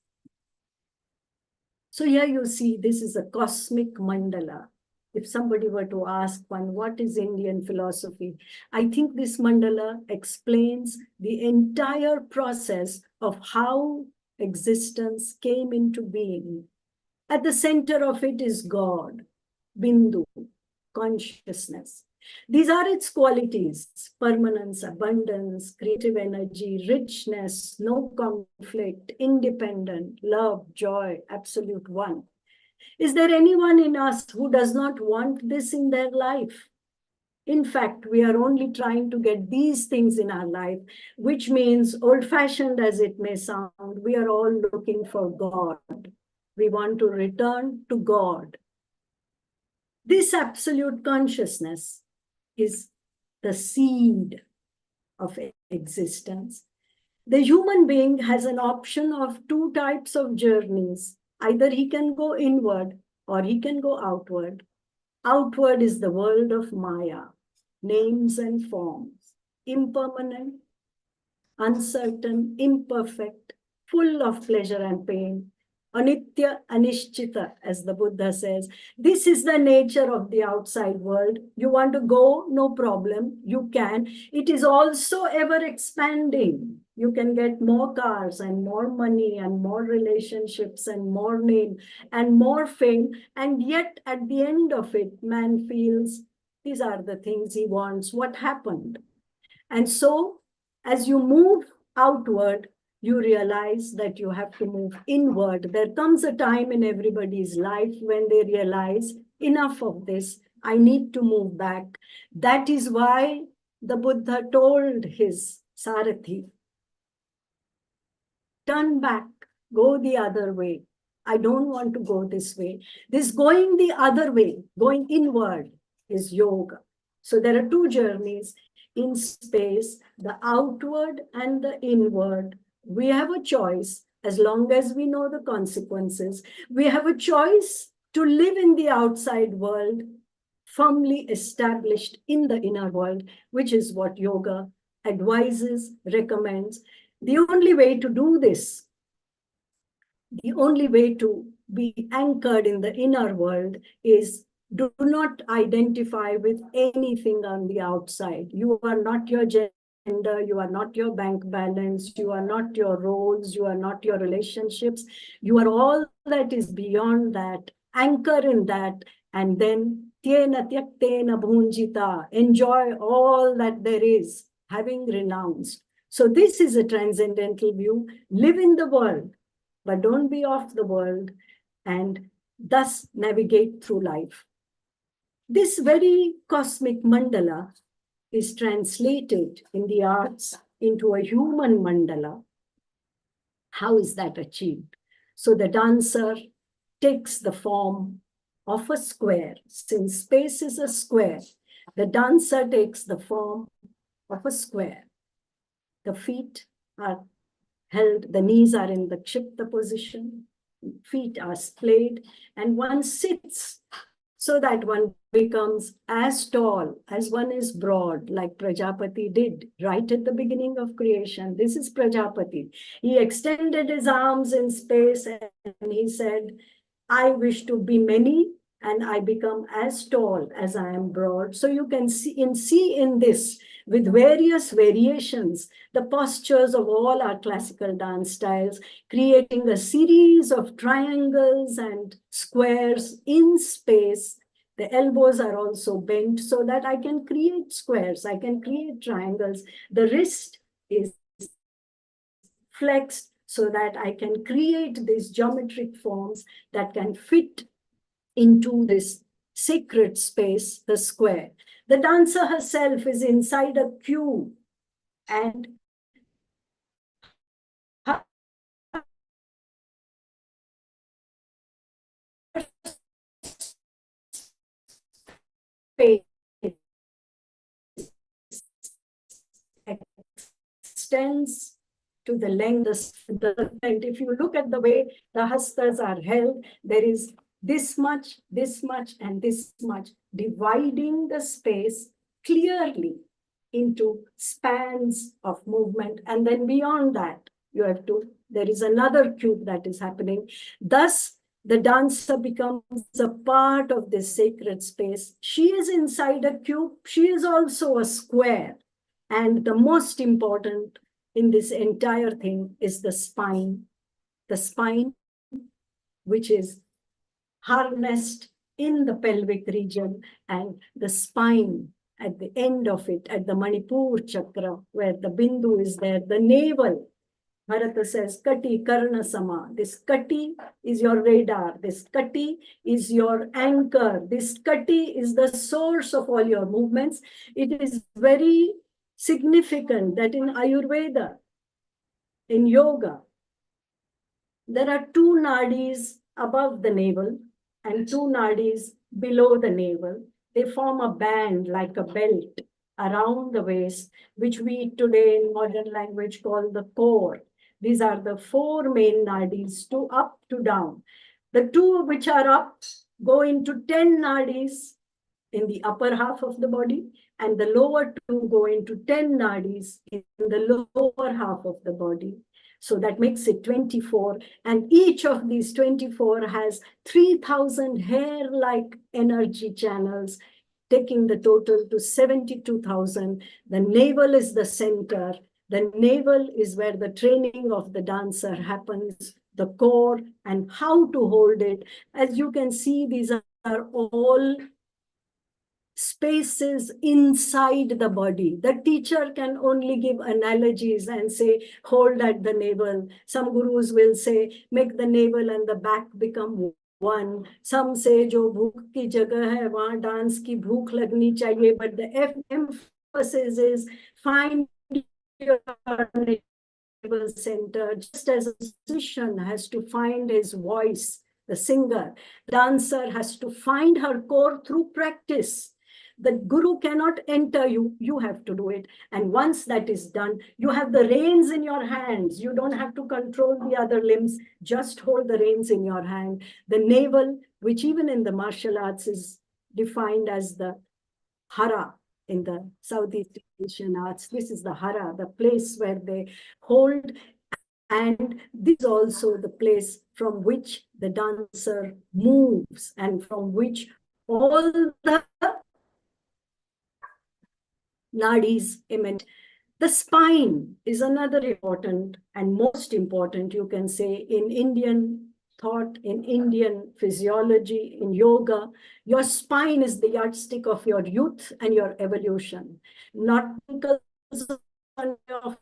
So here you see, this is a cosmic mandala. If somebody were to ask one, what is Indian philosophy? I think this mandala explains the entire process of how existence came into being. At the center of it is God, Bindu, consciousness. These are its qualities: permanence, abundance, creative energy, richness, no conflict, independent, love, joy, absolute one. Is there anyone in us who does not want this in their life? In fact, we are only trying to get these things in our life, which means, old-fashioned as it may sound, we are all looking for God. We want to return to God. This absolute consciousness is the seed of existence. The human being has an option of two types of journeys. Either he can go inward or he can go outward. Outward is the world of Maya, names and forms, impermanent, uncertain, imperfect, full of pleasure and pain. Anitya, anishchita, as the Buddha says. This is the nature of the outside world. You want to go, no problem, you can. It is also ever expanding. You can get more cars and more money and more relationships and more name and more fame. And yet at the end of it, man feels these are the things he wants. What happened? And so as you move outward, you realize that you have to move inward. There comes a time in everybody's life when they realize, enough of this, I need to move back. That is why the Buddha told his Sarathi, turn back, go the other way. I don't want to go this way. This going the other way, going inward, is yoga. So there are two journeys in space, the outward and the inward. We have a choice, as long as we know the consequences. We have a choice to live in the outside world, firmly established in the inner world, which is what yoga advises, recommends. The only way to do this, the only way to be anchored in the inner world is do not identify with anything on the outside. You are not your gender, you are not your bank balance, you are not your roles, you are not your relationships. You are all that is beyond that. Anchor in that, and then tyena tyaktena bhunjita, enjoy all that there is, having renounced. So this is a transcendental view. Live in the world, but don't be off the world, and thus navigate through life. This very cosmic mandala is translated in the arts into a human mandala. How is that achieved? So the dancer takes the form of a square. Since space is a square, the dancer takes the form of a square. The feet are held, the knees are in the kshipta position, feet are splayed, and one sits so that one becomes as tall as one is broad, like Prajapati did right at the beginning of creation. This is Prajapati. He extended his arms in space and he said, I wish to be many and I become as tall as I am broad. So you can see in this, with various variations, the postures of all our classical dance styles, creating a series of triangles and squares in space. The elbows are also bent so that I can create squares, I can create triangles. The wrist is flexed so that I can create these geometric forms that can fit into this sacred space, the square. The dancer herself is inside a cube, and her space extends to the length. If you look at the way the hastas are held, there is this much, and this much, dividing the space clearly into spans of movement. And then beyond that, there is another cube that is happening. Thus, the dancer becomes a part of this sacred space. She is inside a cube. She is also a square. And the most important in this entire thing is the spine. The spine, which is harnessed in the pelvic region, and the spine at the end of it, at the Manipur chakra, where the bindu is there, the navel Bharata says, Kati Karna Sama. This Kati is your radar. This Kati is your anchor. This Kati is the source of all your movements. It is very significant that in Ayurveda, in yoga, there are two nadis above the navel and two nadis below the navel. They form a band like a belt around the waist, which we today in modern language call the core. These are the four main nadis, two up, two down. The two which are up go into 10 nadis in the upper half of the body, and the lower two go into 10 nadis in the lower half of the body. So that makes it 24. And each of these 24 has 3,000 hair-like energy channels, taking the total to 72,000. The navel is the center. The navel is where the training of the dancer happens, the core, and how to hold it. As you can see, these are all spaces inside the body. The teacher can only give analogies and say, hold at the navel. Some gurus will say, make the navel and the back become one. Some say, jo bhook ki jagah hai, wahan dance ki bhook lagni chahiye. But the emphasis is, find your navel center, just as a musician has to find his voice, the singer. Dancer has to find her core through practice. The guru cannot enter you, you have to do it. And once that is done, you have the reins in your hands. You don't have to control the other limbs, just hold the reins in your hand. The navel, which even in the martial arts is defined as the hara in the Southeast Asian arts. This is the hara, the place where they hold. And this is also the place from which the dancer moves and from which all the nadis emanate. The spine is another important and most important, you can say, in Indian thought, in Indian physiology, in yoga. Your spine is the yardstick of your youth and your evolution. Not wrinkles on your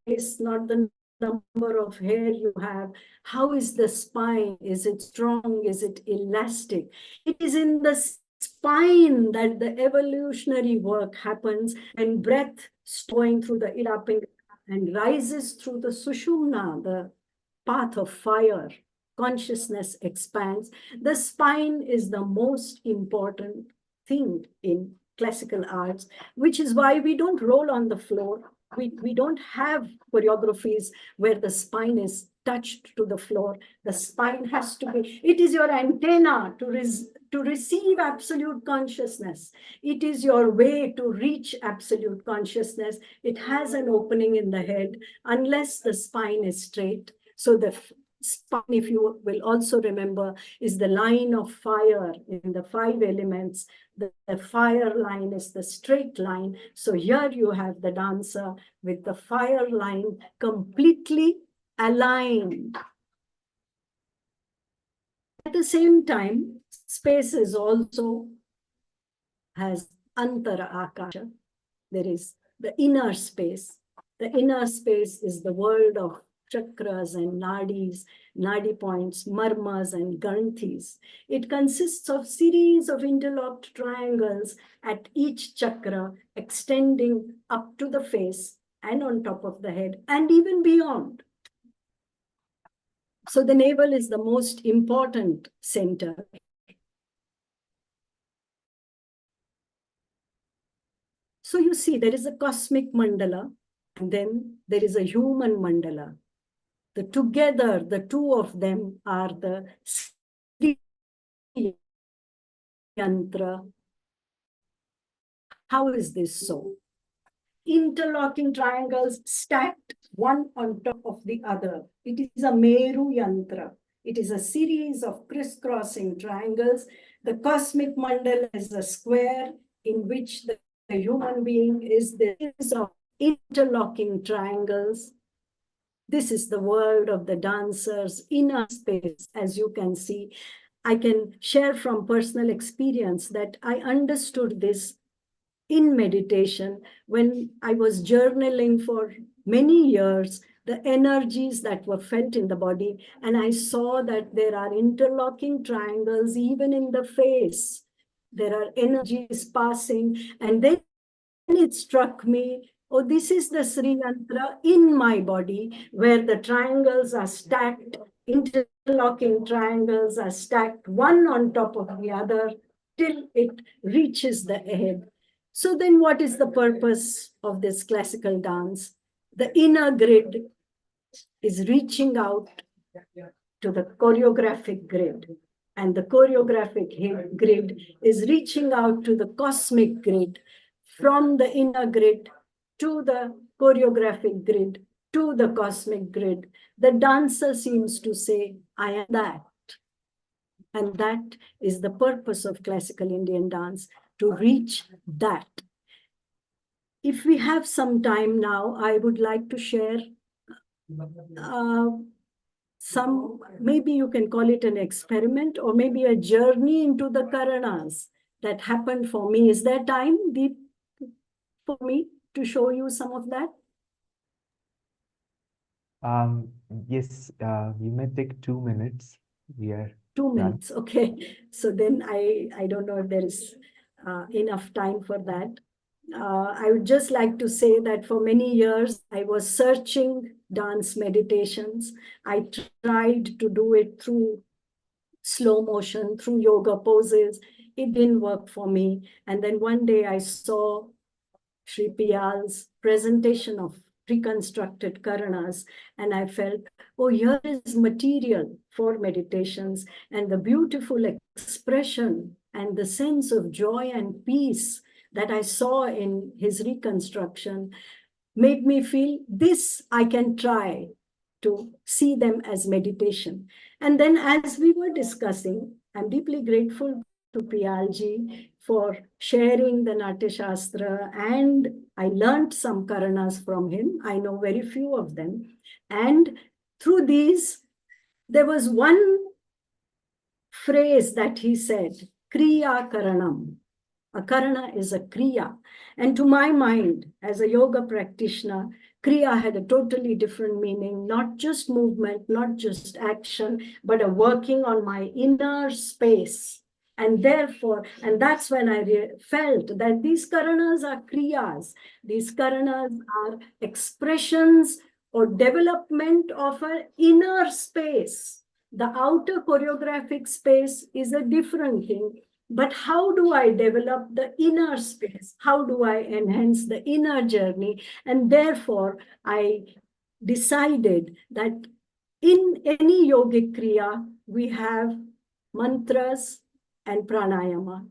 face, not the number of hair you have. How is the spine? Is it strong? Is it elastic? It is in the spine that the evolutionary work happens, and breath going through the Ida Pingala and rises through the Sushumna, the path of fire. Consciousness expands. The spine is the most important thing in classical arts, which is why we don't roll on the floor. We don't have choreographies where the spine is touched to the floor. The spine has to be, it is your antenna to receive absolute consciousness. It is your way to reach absolute consciousness. It has an opening in the head unless the spine is straight. So the spine, if you will also remember, is the line of fire in the 5 elements. The fire line is the straight line. So here you have the dancer with the fire line completely aligned. At the same time, space is also has antara akasha. There is the inner space. The inner space is the world of chakras and nadis, nadi points, marmas and granthis. It consists of series of interlocked triangles at each chakra, extending up to the face and on top of the head and even beyond. So the navel is the most important center. So you see, there is a cosmic mandala, and then there is a human mandala. Together, the two of them are the yantra. How is this so? Interlocking triangles stacked one on top of the other. It is a Meru yantra. It is a series of crisscrossing triangles. The cosmic mandala is a square in which the human being is the series of interlocking triangles. This is the world of the dancer's inner space, as you can see. I can share from personal experience that I understood this in meditation when I was journaling for many years. the energies that were felt in the body. And I saw that there are interlocking triangles even in the face. There are energies passing. And then it struck me, oh, this is the Sri Yantra in my body, where the triangles are stacked, interlocking triangles are stacked one on top of the other till it reaches the head. So then what is the purpose of this classical dance? The inner grid is reaching out to the choreographic grid, and the choreographic grid is reaching out to the cosmic grid, from the inner grid to the choreographic grid to the cosmic grid. The dancer seems to say, I am that. And that is the purpose of classical Indian dance, to reach that. If we have some time now, I would like to share some, maybe you can call it an experiment, or maybe a journey into the Karanas that happened for me. Is there time, Deep, for me to show you some of that? Yes, you may take 2 minutes. We are 2 done. minutes, okay. So then I don't know if there is enough time for that. I would just like to say that for many years, I was searching dance meditations. I tried to do it through slow motion, through yoga poses. It didn't work for me. And then one day I saw Sri Piyal's presentation of reconstructed Karanas, and I felt, oh, here is material for meditations, and the beautiful expression and the sense of joy and peace that I saw in his reconstruction made me feel this I can try to see them as meditation. And then as we were discussing, I'm deeply grateful to Piyalji for sharing the Natya Shastra, and I learned some Karanas from him. I know very few of them. And through these, there was one phrase that he said, Kriya Karanam. A Karana is a Kriya. And to my mind, as a yoga practitioner, Kriya had a totally different meaning, not just movement, not just action, but a working on my inner space. And therefore, and that's when I felt that these Karanas are Kriyas. These Karanas are expressions or development of an inner space. The outer choreographic space is a different thing. But how do I develop the inner space? How do I enhance the inner journey? And therefore, I decided that in any yogic kriya, we have mantras and pranayama.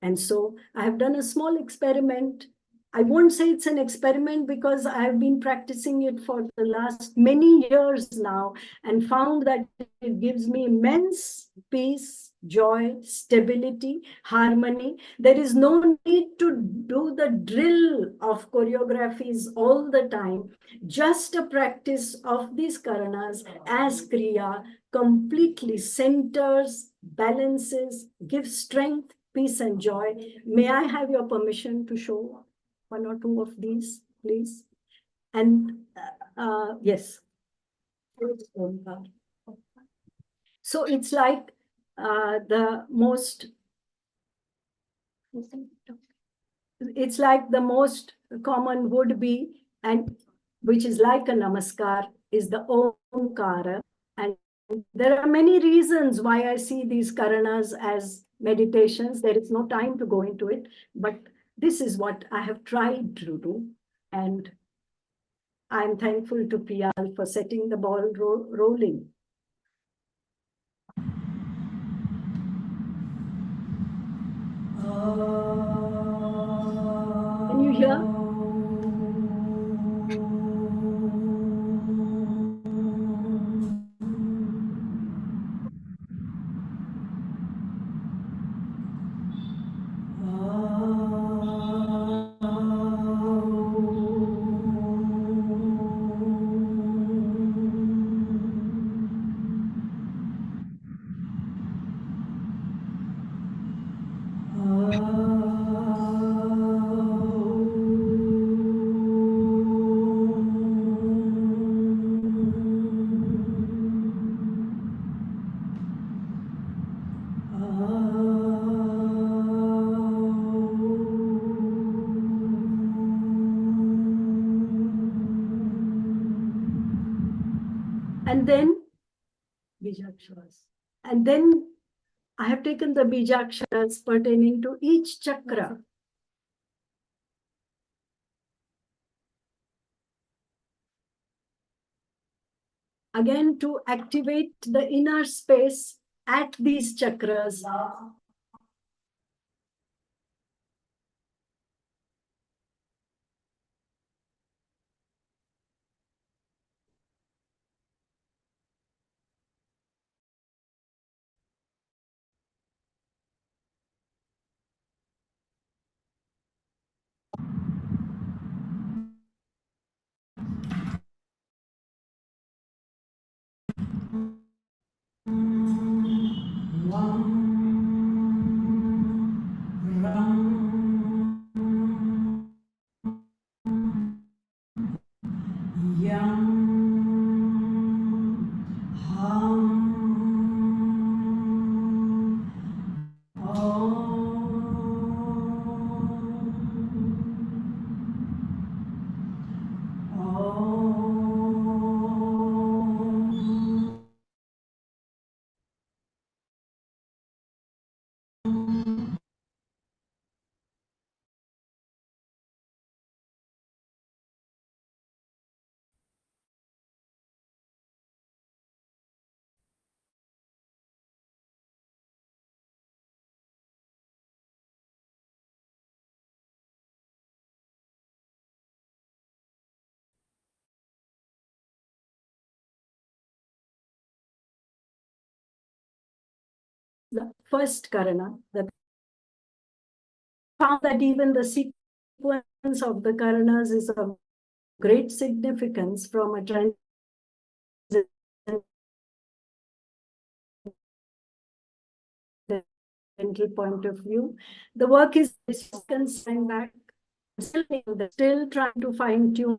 And so I have done a small experiment. I won't say it's an experiment because I've been practicing it for the last many years now and found that it gives me immense peace, joy, stability, harmony. There is no need to do the drill of choreographies all the time. Just a practice of these Karanas as Kriya completely centers, balances, gives strength, peace, and joy. May I have your permission to show one or two of these, please? And yes. So it's like the most common would be, and which is like a namaskar, is the Omkara. And there are many reasons why I see these Karanas as meditations. There is no time to go into it, but this is what I have tried to do. And I'm thankful to Piyal for setting the ball rolling. Can you hear? And then Bijaksharas. And then I have taken the Bijaksharas pertaining to each chakra. Again, to activate the inner space at these chakras. The first Karana, that found that even the sequence of the Karanas is of great significance from a transcendental point of view. The work is concerned back, still trying to fine tune.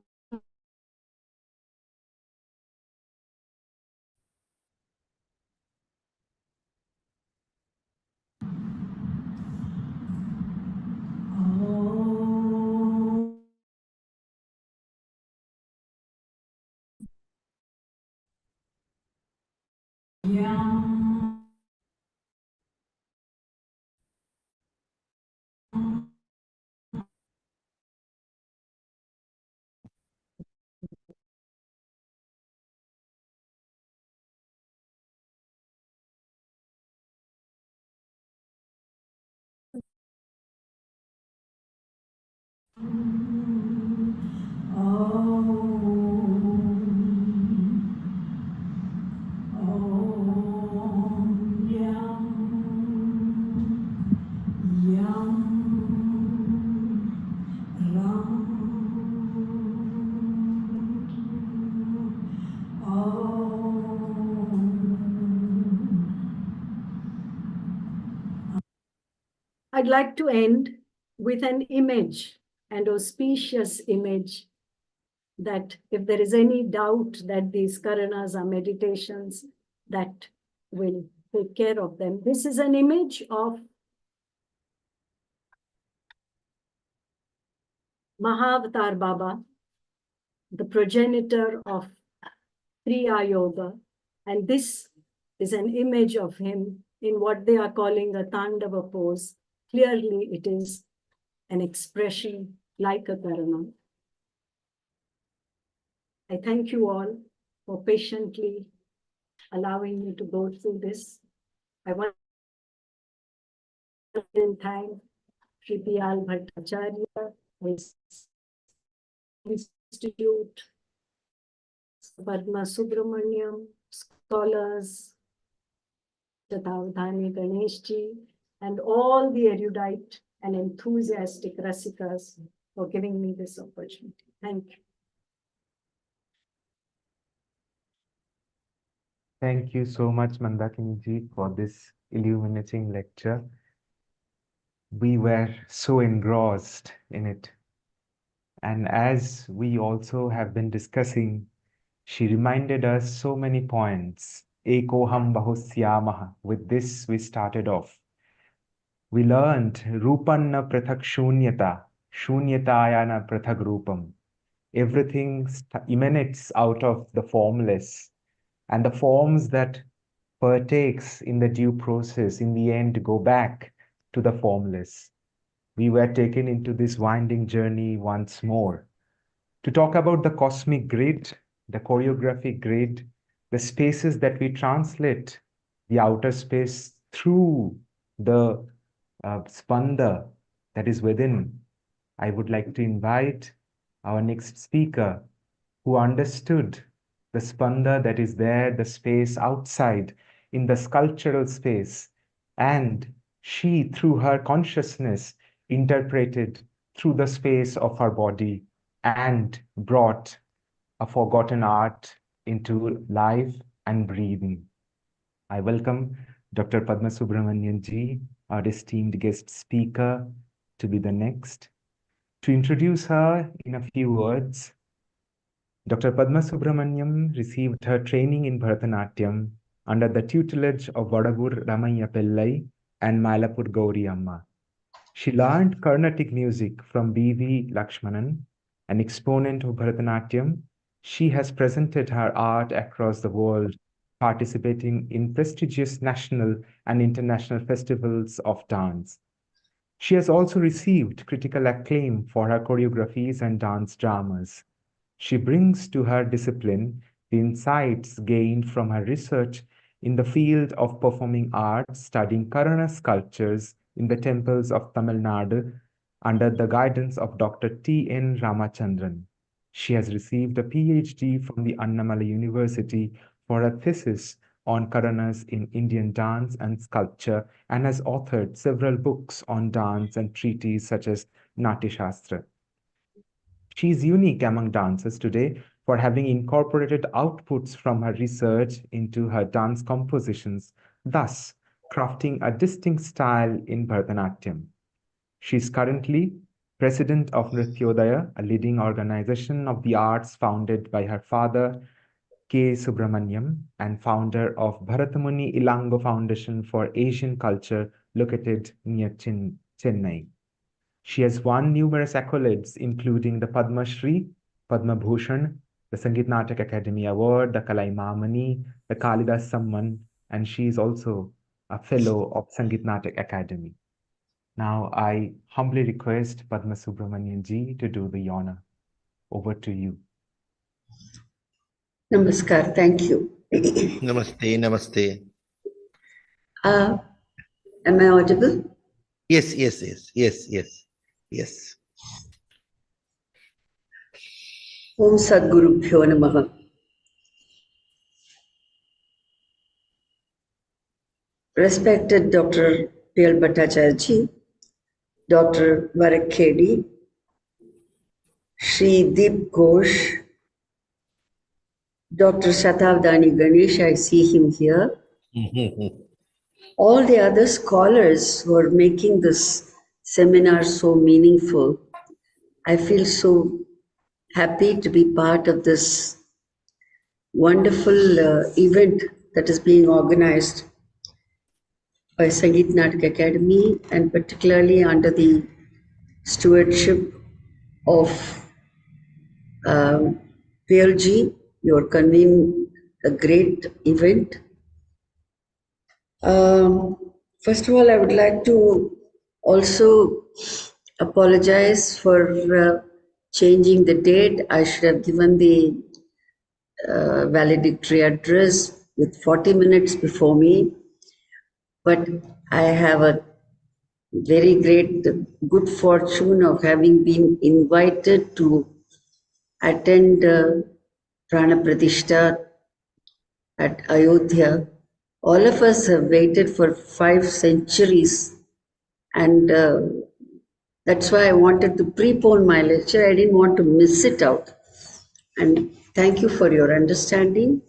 I'd like to end with an image, an auspicious image, that if there is any doubt that these Karanas are meditations, that will take care of them. This is an image of Mahavatar Baba, the progenitor of Kriya Yoga. And this is an image of him in what they are calling a Tandava pose. Clearly, it is an expression like a Karana. I thank you all for patiently allowing me to go through this. I want to thank Sri P.L. Bhartr-Arjuna, his institute, Padma Subramanyam, scholars, Chatavdhani Ganeshji, and all the erudite and enthusiastic Rasikas for giving me this opportunity. Thank you. Thank you so much, Mandakini ji, for this illuminating lecture. We were so engrossed in it. And as we also have been discussing, she reminded us so many points. Ekoham bahusyamaha. With this, we started off. We learned Rupanna prathak shunyata, shunyatayana prathak rupam. Everything emanates out of the formless. and the forms that partakes in the due process in the end go back to the formless. We were taken into this winding journey once more to talk about the cosmic grid, the choreographic grid, the spaces that we translate the outer space through the spanda that is within. I would like to invite our next speaker who understood the spanda that is there, the space outside in the sculptural space, and she, through her consciousness, interpreted through the space of her body and brought a forgotten art into life and breathing. I welcome Dr. Padma Subramanyam ji, our esteemed guest speaker, to be the next. To introduce her in a few words, Dr. Padma Subramanyam received her training in Bharatanatyam under the tutelage of Vadavur Ramayya Pillai and Mylapur Gauri Amma. She learned Carnatic music from B.V. Lakshmanan, an exponent of Bharatanatyam. She has presented her art across the world, participating in prestigious national and international festivals of dance. She has also received critical acclaim for her choreographies and dance dramas. She brings to her discipline the insights gained from her research in the field of performing arts, studying Karanas sculptures in the temples of Tamil Nadu under the guidance of Dr. T.N. Ramachandran. She has received a PhD from the Annamalai University for a thesis on Karanas in Indian dance and sculpture and has authored several books on dance and treatises such as Natya Shastra. She is unique among dancers today for having incorporated outputs from her research into her dance compositions, thus crafting a distinct style in Bharatanatyam. She is currently president of Nrityodaya, a leading organization of the arts founded by her father, K. Subramanyam, and founder of Bharatamuni Ilango Foundation for Asian Culture, located near Chennai. She has won numerous accolades, including the Padma Shri, Padma Bhushan, the Sangeet Natak Akademi Award, the Kalai Mamani, the Kalidas Samman, and she is also a fellow of Sangeet Natak Akademi. Now I humbly request Padma Subramanyam ji to do the honor. Over to you. Namaskar, thank you. Namaste, namaste. Am I audible? Yes, yes, yes, yes, yes, yes. Om Sadgurubhyo Namaha. Respected Dr. P.L. Bhattacharya, Dr. Varak Khedi, Shri Deep Ghosh, Dr. Shatabdani Ganesh, I see him here. All the other scholars who are making this seminar so meaningful. I feel so happy to be part of this wonderful event that is being organized by Sangeet Natak Akademi and particularly under the stewardship of PLG. You're convening a great event. First of all, I would like to also apologize for changing the date. I should have given the valedictory address with 40 minutes before me, but I have a very great good fortune of having been invited to attend Prana Pratishta at Ayodhya. All of us have waited for 5 centuries, and that's why I wanted to prepone my lecture. I didn't want to miss it out. And thank you for your understanding.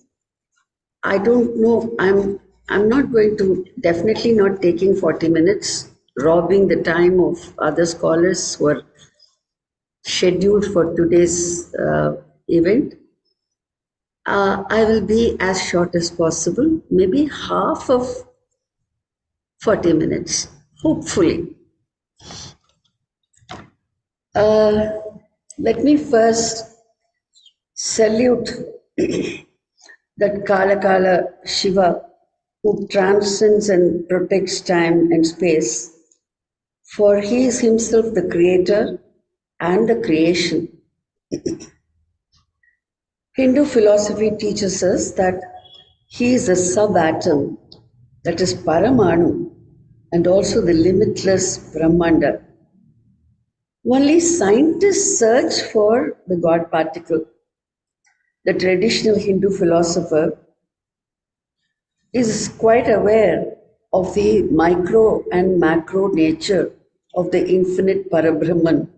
I don't know, I'm not going to, definitely not taking 40 minutes, robbing the time of other scholars who are scheduled for today's event. I will be as short as possible, maybe half of 40 minutes, hopefully. Let me first salute that Kala Shiva, who transcends and protects time and space, for he is himself the creator and the creation. Hindu philosophy teaches us that he is a subatom, that is Paramanu, and also the limitless Brahmanda. Only scientists search for the God particle. The traditional Hindu philosopher is quite aware of the micro and macro nature of the infinite Parabrahman,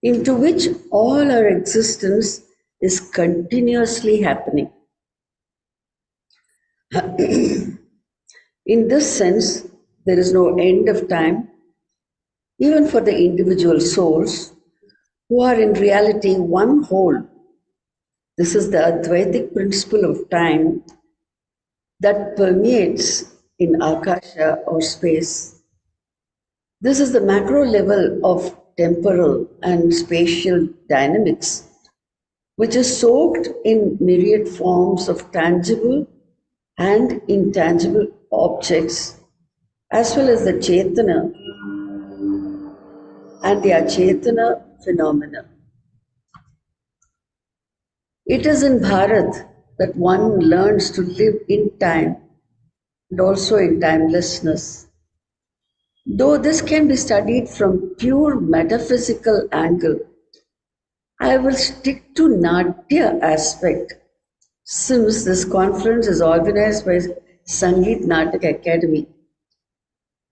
into which all our existence is continuously happening. In this sense, there is no end of time, even for the individual souls who are in reality one whole. This is the Advaitic principle of time that permeates in Akasha or space. This is the macro level of temporal and spatial dynamics, which is soaked in myriad forms of tangible and intangible objects, as well as the Chetana and the Achetana phenomena. It is in Bharat that one learns to live in time and also in timelessness. Though this can be studied from pure metaphysical angle, I will stick to Natya aspect, since this conference is organized by Sangeet Natak Akademi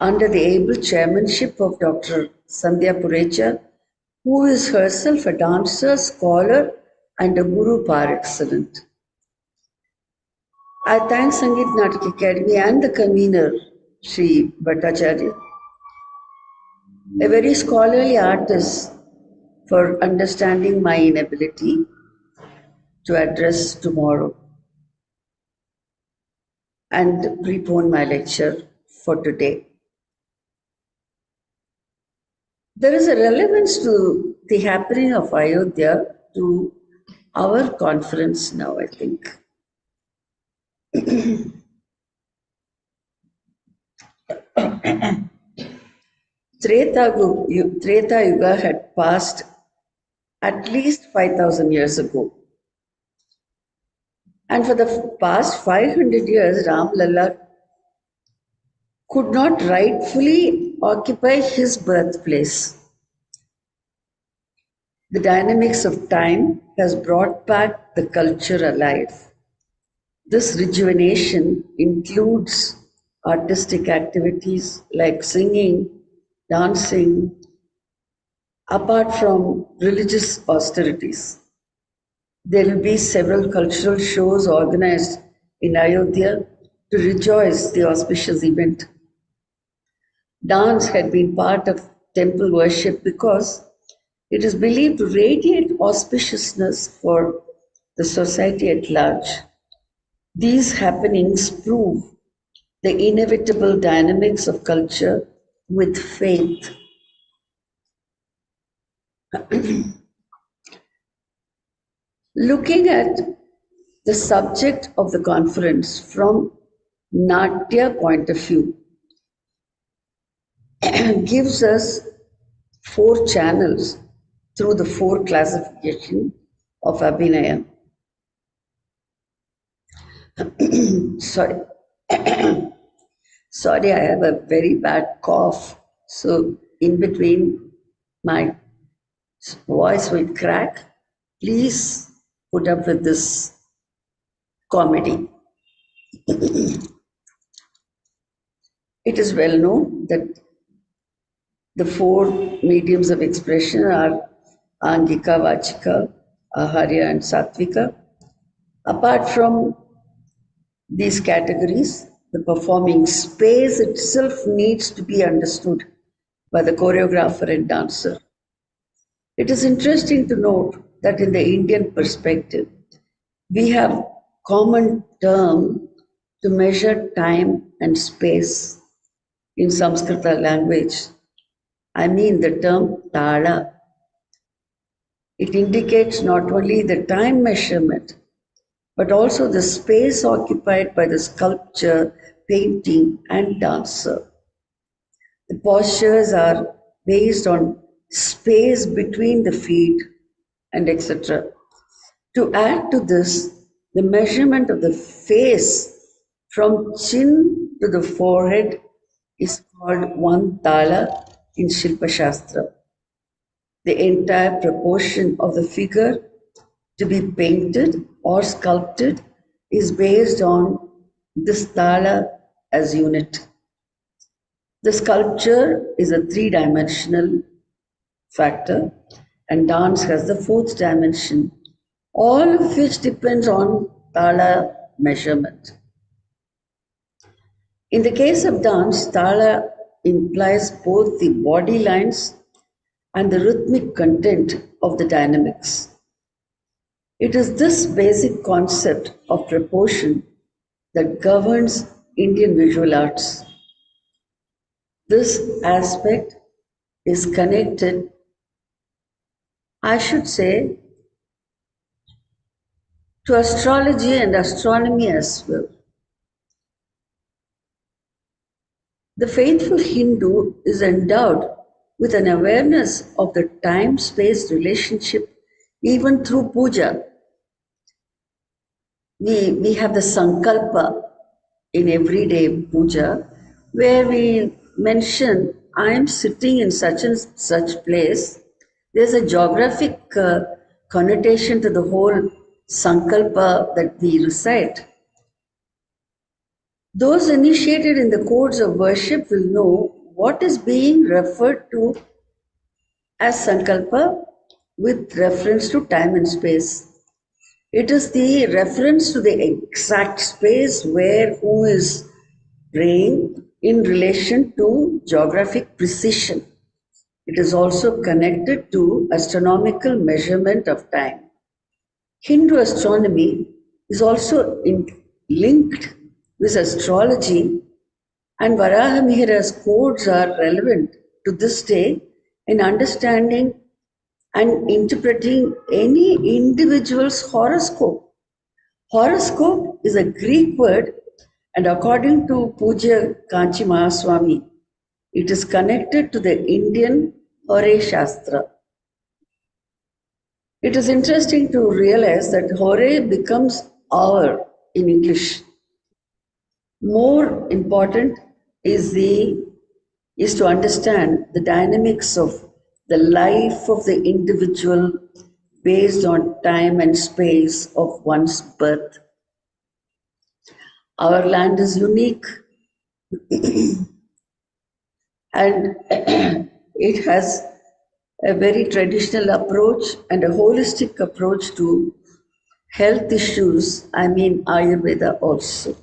under the able chairmanship of Dr. Sandhya Purecha, who is herself a dancer, scholar, and a guru par excellence. I thank Sangeet Natak Akademi and the convener, Sri Bhattacharya, a very scholarly artist, for understanding my inability to address tomorrow and prepone my lecture for today. There is a relevance to the happening of Ayodhya to our conference now, I think. Treta Yuga had passed at least 5,000 years ago. And for the past 500 years, Ram Lalla could not rightfully occupy his birthplace. The dynamics of time has brought back the culture alive. This rejuvenation includes artistic activities like singing, dancing, apart from religious austerities. There will be several cultural shows organized in Ayodhya to rejoice the auspicious event. Dance had been part of temple worship because it is believed to radiate auspiciousness for the society at large. These happenings prove the inevitable dynamics of culture with faith. Looking at the subject of the conference from Natya point of view gives us 4 channels through the 4 classification of Abhinaya. Sorry. Sorry, I have a very bad cough. So in between my voice will crack. Please put up with this comedy. It is well known that the 4 mediums of expression are Angika, Vachika, Aharya, and Sattvika. Apart from these categories, the performing space itself needs to be understood by the choreographer and dancer. It is interesting to note that in the Indian perspective, we have common term to measure time and space in Sanskrita language. I mean the term tala. It indicates not only the time measurement, but also the space occupied by the sculpture, painting, and dancer. The postures are based on space between the feet and etc. To add to this, the measurement of the face from chin to the forehead is called one tala in Shilpa Shastra. The entire proportion of the figure to be painted or sculpted is based on this tala as unit. The sculpture is a three-dimensional factor and dance has the fourth dimension, all of which depends on tala measurement. In the case of dance, tala implies both the body lines and the rhythmic content of the dynamics. It is this basic concept of proportion that governs Indian visual arts. This aspect is connected, I should say, to astrology and astronomy as well. The faithful Hindu is endowed with an awareness of the time-space relationship even through puja. We have the sankalpa in everyday puja where we mention, I am sitting in such and such place. There's a geographic connotation to the whole sankalpa that we recite. Those initiated in the codes of worship will know what is being referred to as sankalpa with reference to time and space. It is the reference to the exact space where who is praying in relation to geographic precision. It is also connected to astronomical measurement of time. Hindu astronomy is also linked with astrology, and Varaha Mihira's codes are relevant to this day in understanding and interpreting any individual's horoscope. Horoscope is a Greek word, and according to Pujya Kanchi Mahaswami, it is connected to the Indian Hore Shastra. It is interesting to realize that Hore becomes hour in English. More important is to understand the dynamics of the life of the individual based on time and space of one's birth. Our land is unique and it has a very traditional approach and a holistic approach to health issues, I mean Ayurveda also.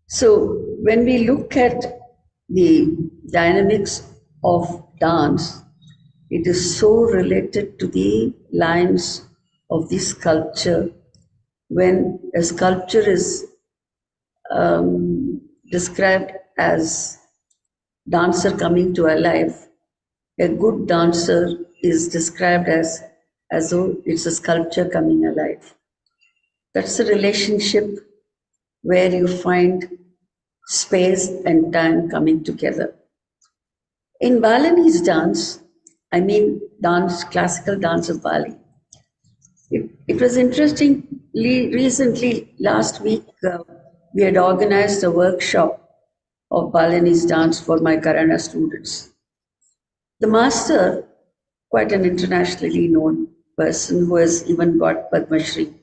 So when we look at the dynamics of dance, it is so related to the lines of the sculpture. When a sculpture is described as dancer coming to life, a good dancer is described as though it's a sculpture coming alive. That's a relationship where you find space and time coming together. In Balinese dance, I mean dance, classical dance of Bali, it was interesting. Recently, last week, we had organized a workshop of Balinese dance for my Karanas students. The master, quite an internationally known person who has even got Padma Shri,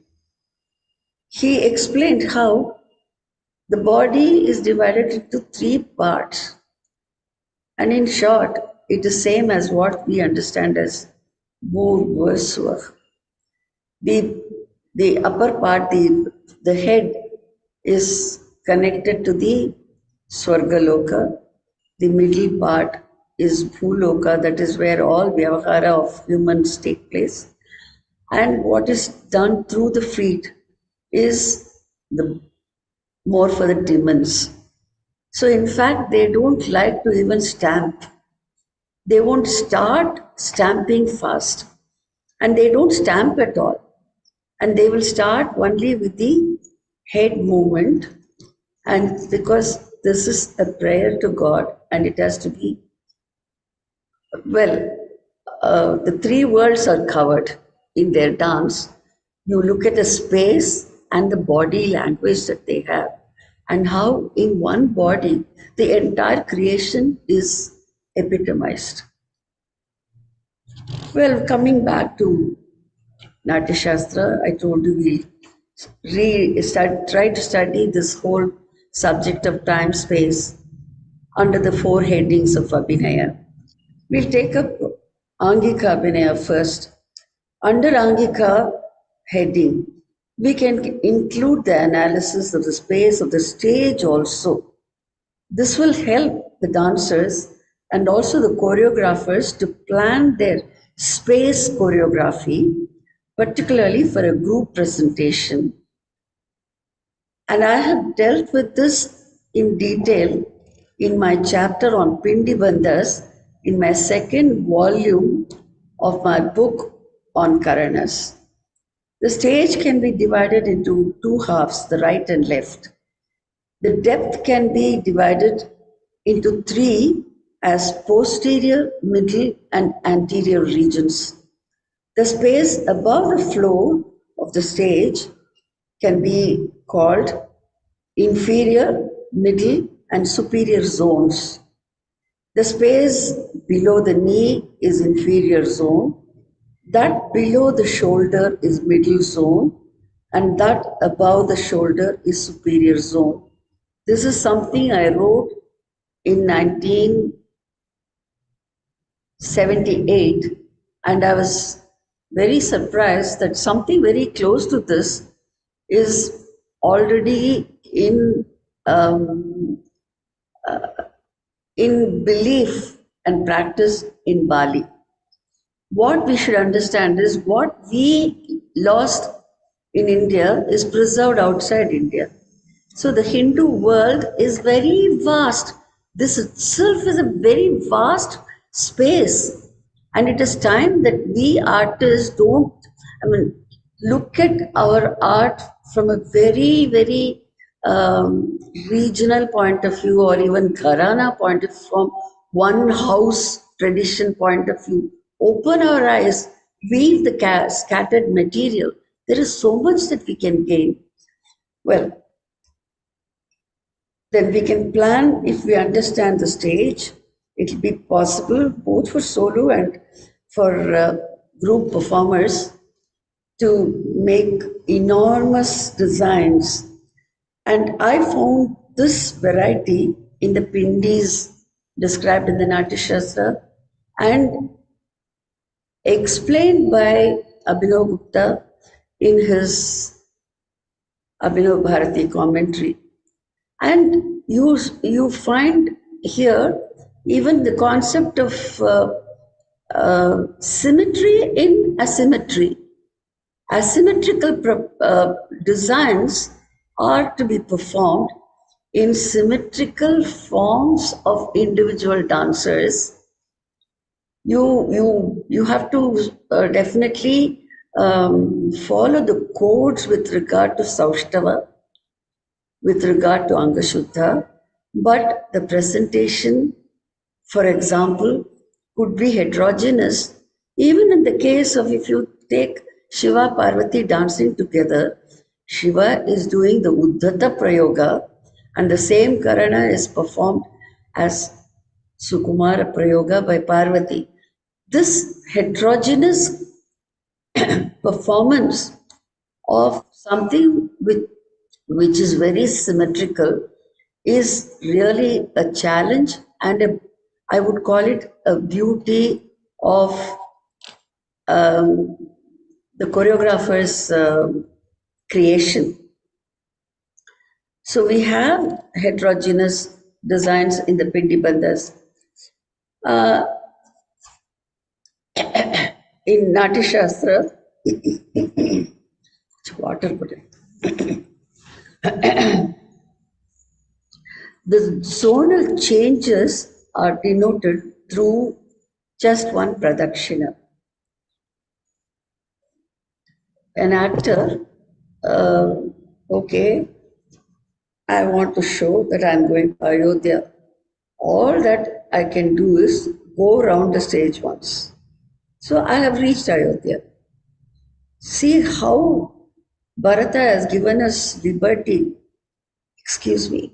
he explained how the body is divided into three parts. And in short, it is same as what we understand as Bhur-Bhur-Svah. The upper part, the head, is connected to the Swargaloka. The middle part is Bhuloka, that is where all vyavahara of humans take place. And what is done through the feet is more for the demons. So in fact, they don't like to even stamp. They won't start stamping fast. and they don't stamp at all. And they will start only with the head movement. And because this is a prayer to God and it has to be, well, the three worlds are covered in their dance. You look at the space and the body language that they have, and how in one body the entire creation is epitomized. Well, coming back to Natya Shastra, I told you we try to study this whole subject of time space under the four headings of Abhinaya. We'll take up Angika Abhinaya first. Under Angika heading, we can include the analysis of the space of the stage also. This will help the dancers and also the choreographers to plan their space choreography, particularly for a group presentation. And I have dealt with this in detail in my chapter on Pindi Bandhas in my second volume of my book on Karanas. The stage can be divided into two halves, the right and left. The depth can be divided into three as posterior, middle, and anterior regions. The space above the floor of the stage can be called inferior, middle, and superior zones. The space below the knee is inferior zone, that below the shoulder is middle zone, and that above the shoulder is superior zone. This is something I wrote in 1978, and I was very surprised that something very close to this is already in belief and practice in Bali. What we should understand is what we lost in India is preserved outside India. So the Hindu world is very vast. This itself is a very vast space. And it is time that we artists look at our art from a very, very regional point of view, or even Gharana point of view, from one house tradition point of view. Open our eyes, weave the scattered material. There is so much that we can gain. Well, then we can plan, if we understand the stage, it will be possible both for solo and for group performers to make enormous designs. And I found this variety in the Pindis described in the Natya Shastra and explained by Abhinav Gupta in his Abhinav Bharati commentary. And you find here even the concept of symmetry in asymmetry. Asymmetrical designs are to be performed in symmetrical forms of individual dancers. You have to definitely follow the codes with regard to Saushtava, with regard to Angashuddha, but the presentation, for example, could be heterogeneous. Even in the case of, if you take Shiva Parvati dancing together, Shiva is doing the Uddhata Prayoga, and the same Karana is performed as Sukumara Prayoga by Parvati. This heterogeneous performance of something which is very symmetrical is really a challenge, and I would call it a beauty of the choreographer's creation. So we have heterogeneous designs in the Pindi Bandhas. In Natya Shastra, water put it. The zonal changes are denoted through just one pradakshina. an actor, okay, I want to show that I'm going to Ayodhya. All that I can do is go around the stage once. So I have reached Ayodhya. See how Bharata has given us liberty. Excuse me.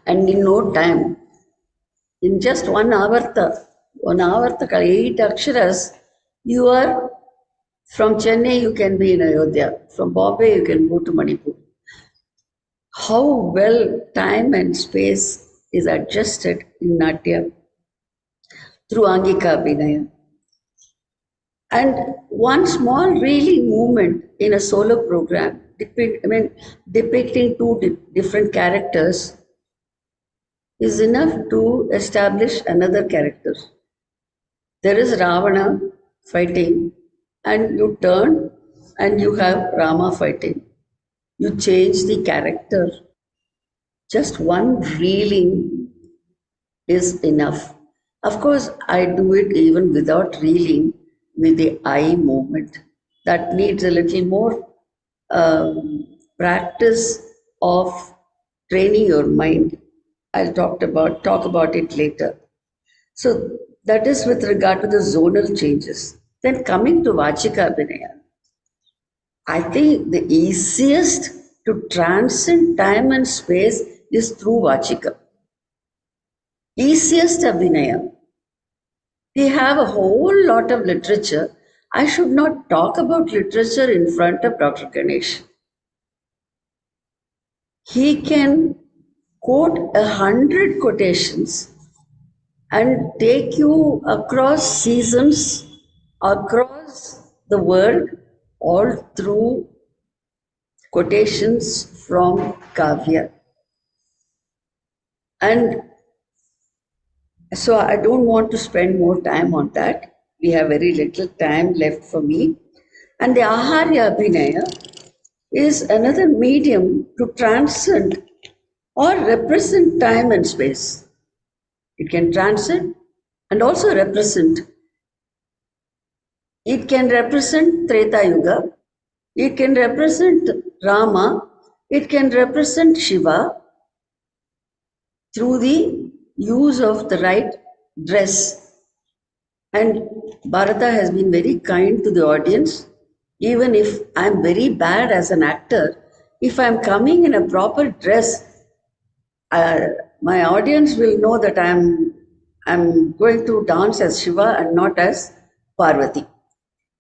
And in no time, in just 1 avarta, 8 aksharas, you are from Chennai, you can be in Ayodhya. From Bombay, you can go to Manipur. How well time and space is adjusted in Natya through Angika Abhinaya. And one small reeling movement in a solo program, depicting two different characters, is enough to establish another character. There is Ravana fighting, and you turn and you have Rama fighting. You change the character. Just one reeling is enough. Of course, I do it even without reeling with the eye movement. That needs a little more practice of training your mind. I'll talk about it later. So that is with regard to the zonal changes. Then coming to Vachika Abhinaya, I think the easiest to transcend time and space is through Vachika. Easiest Abhinaya. We have a whole lot of literature. I should not talk about literature in front of Dr. Ganesh. He can quote 100 quotations and take you across seasons, across the world, all through quotations from Kavya. And so I don't want to spend more time on that. We have very little time left for me. And the Aharya Abhinaya is another medium to transcend or represent time and space. It can transcend and also represent. It can represent Treta Yuga. It can represent Rama. It can represent Shiva through the use of the right dress. And Bharata has been very kind to the audience. Even if I'm very bad as an actor, if I'm coming in a proper dress, my audience will know that I'm going to dance as Shiva and not as Parvati.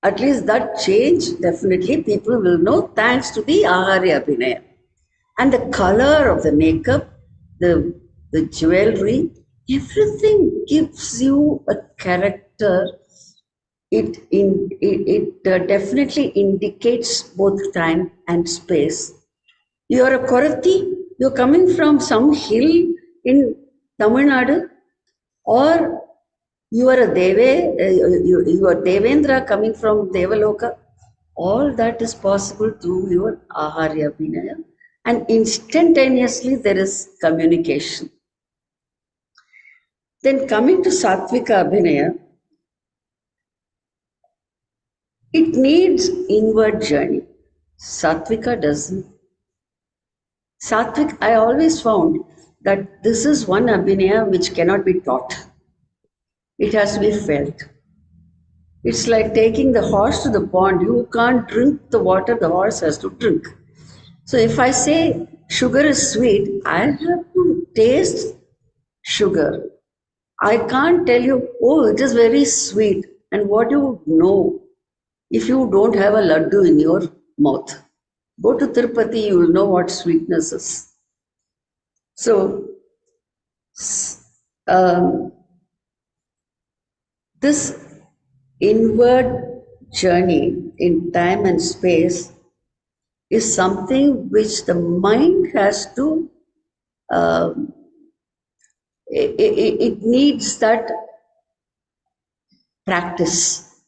At least that change, definitely people will know thanks to the Aharya Abhinaya. And the color of the makeup, the jewelry, everything gives you a character. It definitely indicates both time and space. You are a Korathi, you're coming from some hill in Tamil Nadu, or you are a you are Devendra coming from Devaloka. All that is possible through your Aharya Abhinaya, and instantaneously there is communication. Then coming to Satvika Abhinaya, it needs inward journey. Satvika doesn't. Satvik, I always found that this is one Abhinaya which cannot be taught. It has to be felt. It's like taking the horse to the pond. You can't drink the water the horse has to drink. So if I say sugar is sweet, I have to taste sugar. I can't tell you, oh, it is very sweet. And what do you know if you don't have a laddu in your mouth? Go to Tirupati, you will know what sweetness is. So, this inward journey in time and space is something which the mind has to, it needs that practice.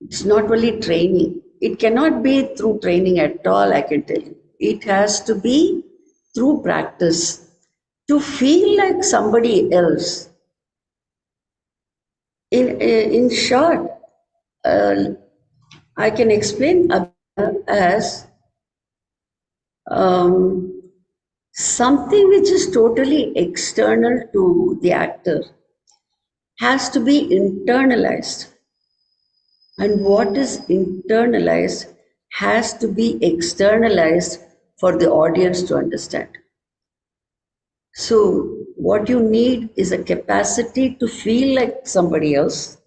It's not only training. It cannot be through training at all, I can tell you. It has to be through practice. To feel like somebody else. In short, I can explain Abhinaya as something which is totally external to the actor has to be internalized. And what is internalized has to be externalized for the audience to understand. So what you need is a capacity to feel like somebody else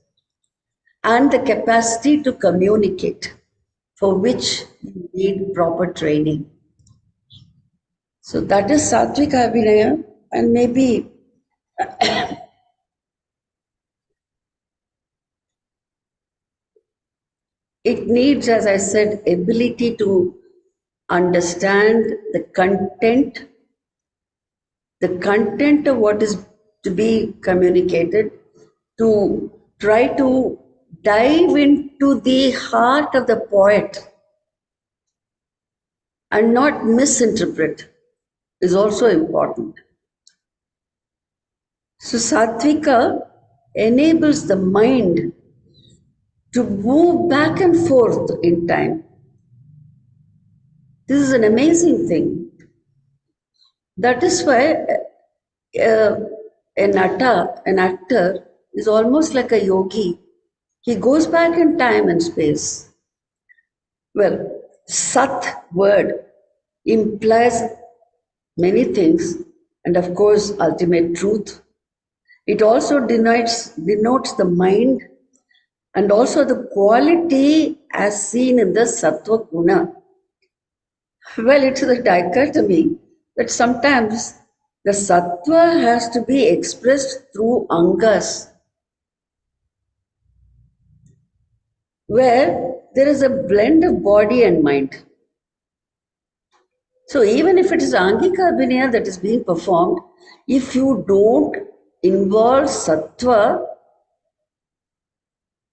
and the capacity to communicate, for which you need proper training. So that is Satvik Abhinaya, and maybe it needs, as I said, ability to understand the content of what is to be communicated, to try to dive into the heart of the poet and not misinterpret is also important. So Sattvika enables the mind to move back and forth in time. This is an amazing thing. That is why an actor is almost like a yogi. He goes back in time and space. Well, Sat word implies many things, and of course, ultimate truth. It also denotes the mind and also the quality as seen in the Sattva Guna. Well, it's a dichotomy that sometimes the Sattva has to be expressed through Angas, where there is a blend of body and mind. So even if it is Angika Abhinaya that is being performed, if you don't involve Sattva,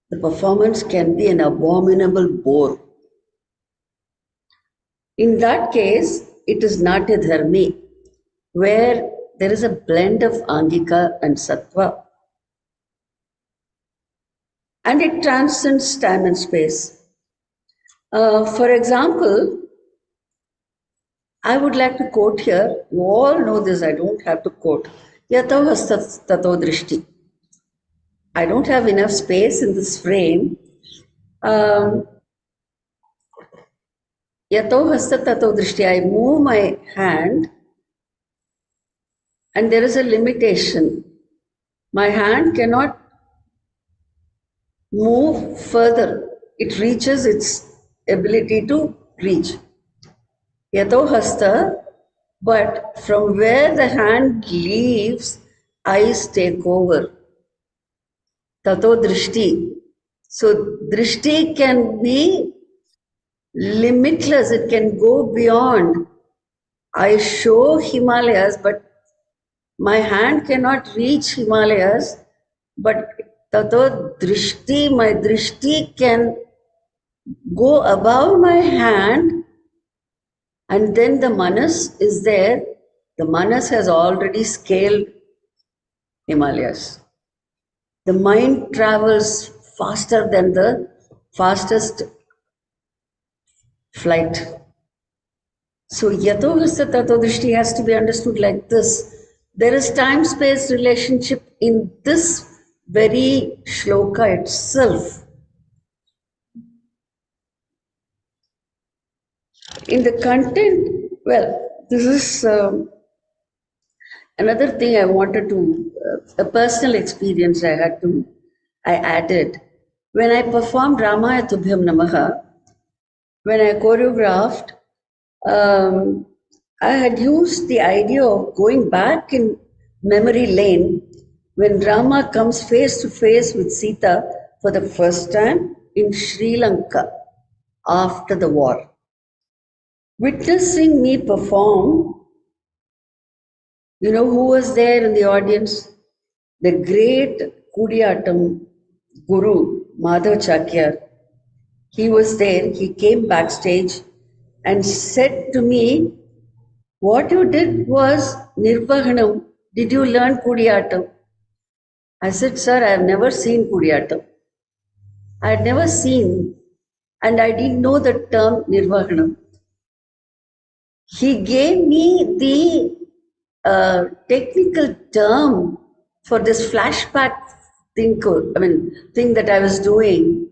the performance can be an abominable bore. In that case, it is Natya Dharmi, where there is a blend of Angika and Sattva. And it transcends time and space. For example, I would like to quote here, you all know this, I don't have to quote. Yato hastat tato drishti. I don't have enough space in this frame. Yato hastat tato drishti. I move my hand and there is a limitation. My hand cannot move further. It reaches its ability to reach. Yato hasta, but from where the hand leaves, eyes take over. Tato drishti. So drishti can be limitless, it can go beyond. I show Himalayas, but my hand cannot reach Himalayas, but tato drishti, my drishti can go above my hand, and then the manas is there. The manas has already scaled Himalayas. The mind travels faster than the fastest flight. So yato hasta tato drishti has to be understood like this. There is time-space relationship in this very shloka itself. In the content, well, this is another thing I wanted to, a personal experience I added. When I performed Ramaya Tubhyam Namaha, when I choreographed, I had used the idea of going back in memory lane when Rama comes face to face with Sita for the first time in Sri Lanka after the war. Witnessing me perform, you know who was there in the audience? The great Kudiyatam Guru, Madhav Chakyar. He was there, he came backstage and said to me, what you did was Nirvahanam. Did you learn Kudiyatam? I said, sir, I have never seen Kudiyatam. I had never seen, and I didn't know the term Nirvahanam. He gave me the technical term for this flashback thing, thing that I was doing.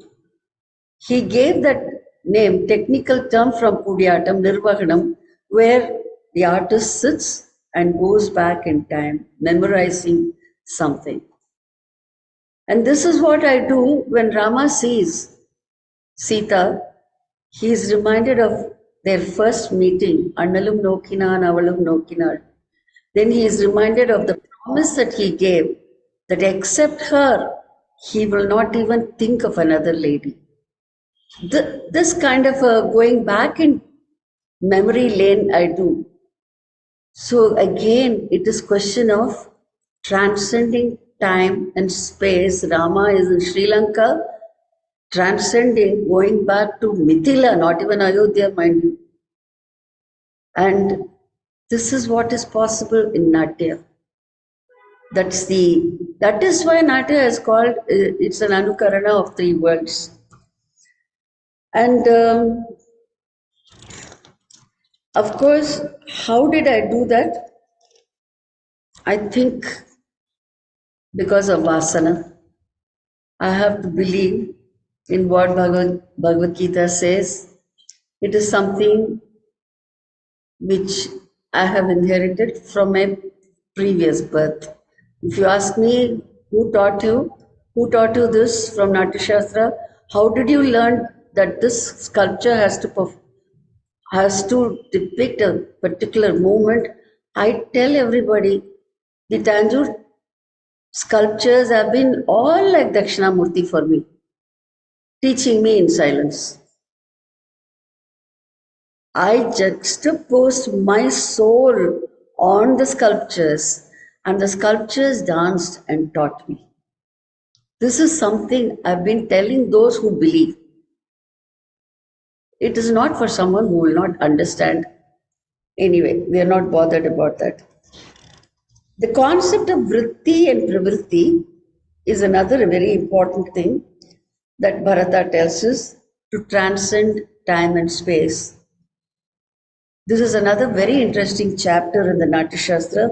He gave that name, technical term from Kudiyatam, Nirvahanam, where the artist sits and goes back in time, memorizing something. And this is what I do when Rama sees Sita. He is reminded of their first meeting, Annalum Nokina, Avalum Nokina. Then he is reminded of the promise that he gave, that except her, he will not even think of another lady. This kind of going back in memory lane I do. So again, it is question of transcending time and space. Rama is in Sri Lanka, transcending, going back to Mithila, not even Ayodhya, mind you. And this is what is possible in Natya. That is why Natya is called, it's an Anukarana of three worlds. And of course, how did I do that? I think because of Vasana. I have to believe in what Bhagavad Gita says. It is something which I have inherited from a previous birth. If you ask me, who taught you this from Natya Shastra? How did you learn that this sculpture has to depict a particular moment? I tell everybody, the Tanjore sculptures have been all like Dakshinamurti for me, teaching me in silence. I juxtaposed my soul on the sculptures, and the sculptures danced and taught me. This is something I've been telling those who believe. It is not for someone who will not understand. Anyway, we are not bothered about that. The concept of vritti and pravritti is another very important thing that Bharata tells us to transcend time and space. This is another very interesting chapter in the Natya Shastra,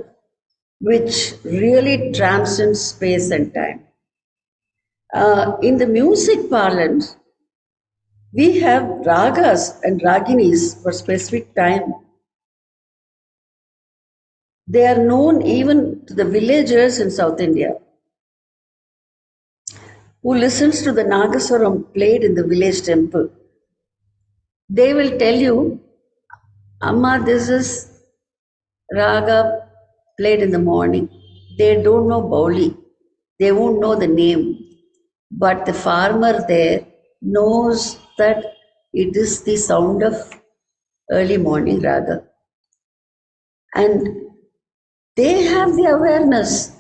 which really transcends space and time. In the music parlance, we have ragas and raginis for specific time. They are known even to the villagers in South India who listens to the Nagaswaram played in the village temple. They will tell you, Amma, this is raga played in the morning. They don't know Bauli. They won't know the name. But the farmer there knows that it is the sound of early morning raga. And they have the awareness.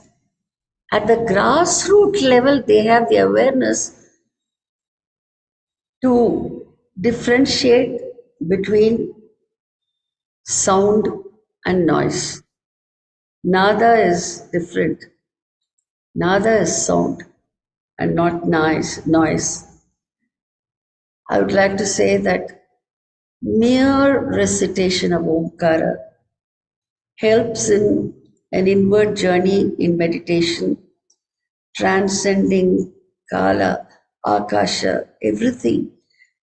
At the grassroots level, they have the awareness to differentiate between sound and noise. Nada is different. Nada is sound and not noise. I would like to say that mere recitation of Omkara helps in an inward journey in meditation, transcending Kala, Akasha, everything,